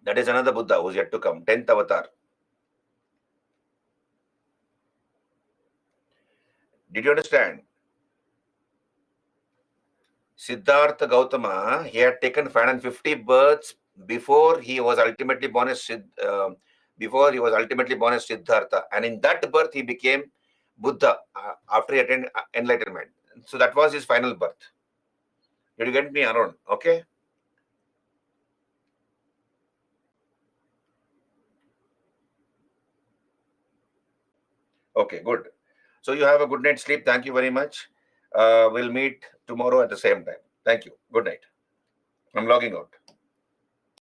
That is another Buddha who is yet to come, 10th avatar. Did you understand? Siddhartha Gautama, he had taken 550 births before he was ultimately born as Siddhartha, and in that birth he became Buddha after he attained enlightenment. So that was his final birth. Did you get me, Arun? Okay. Okay, good. So you have a good night's sleep. Thank you very much. We'll meet tomorrow at the same time. Thank you. Good night. I'm logging out.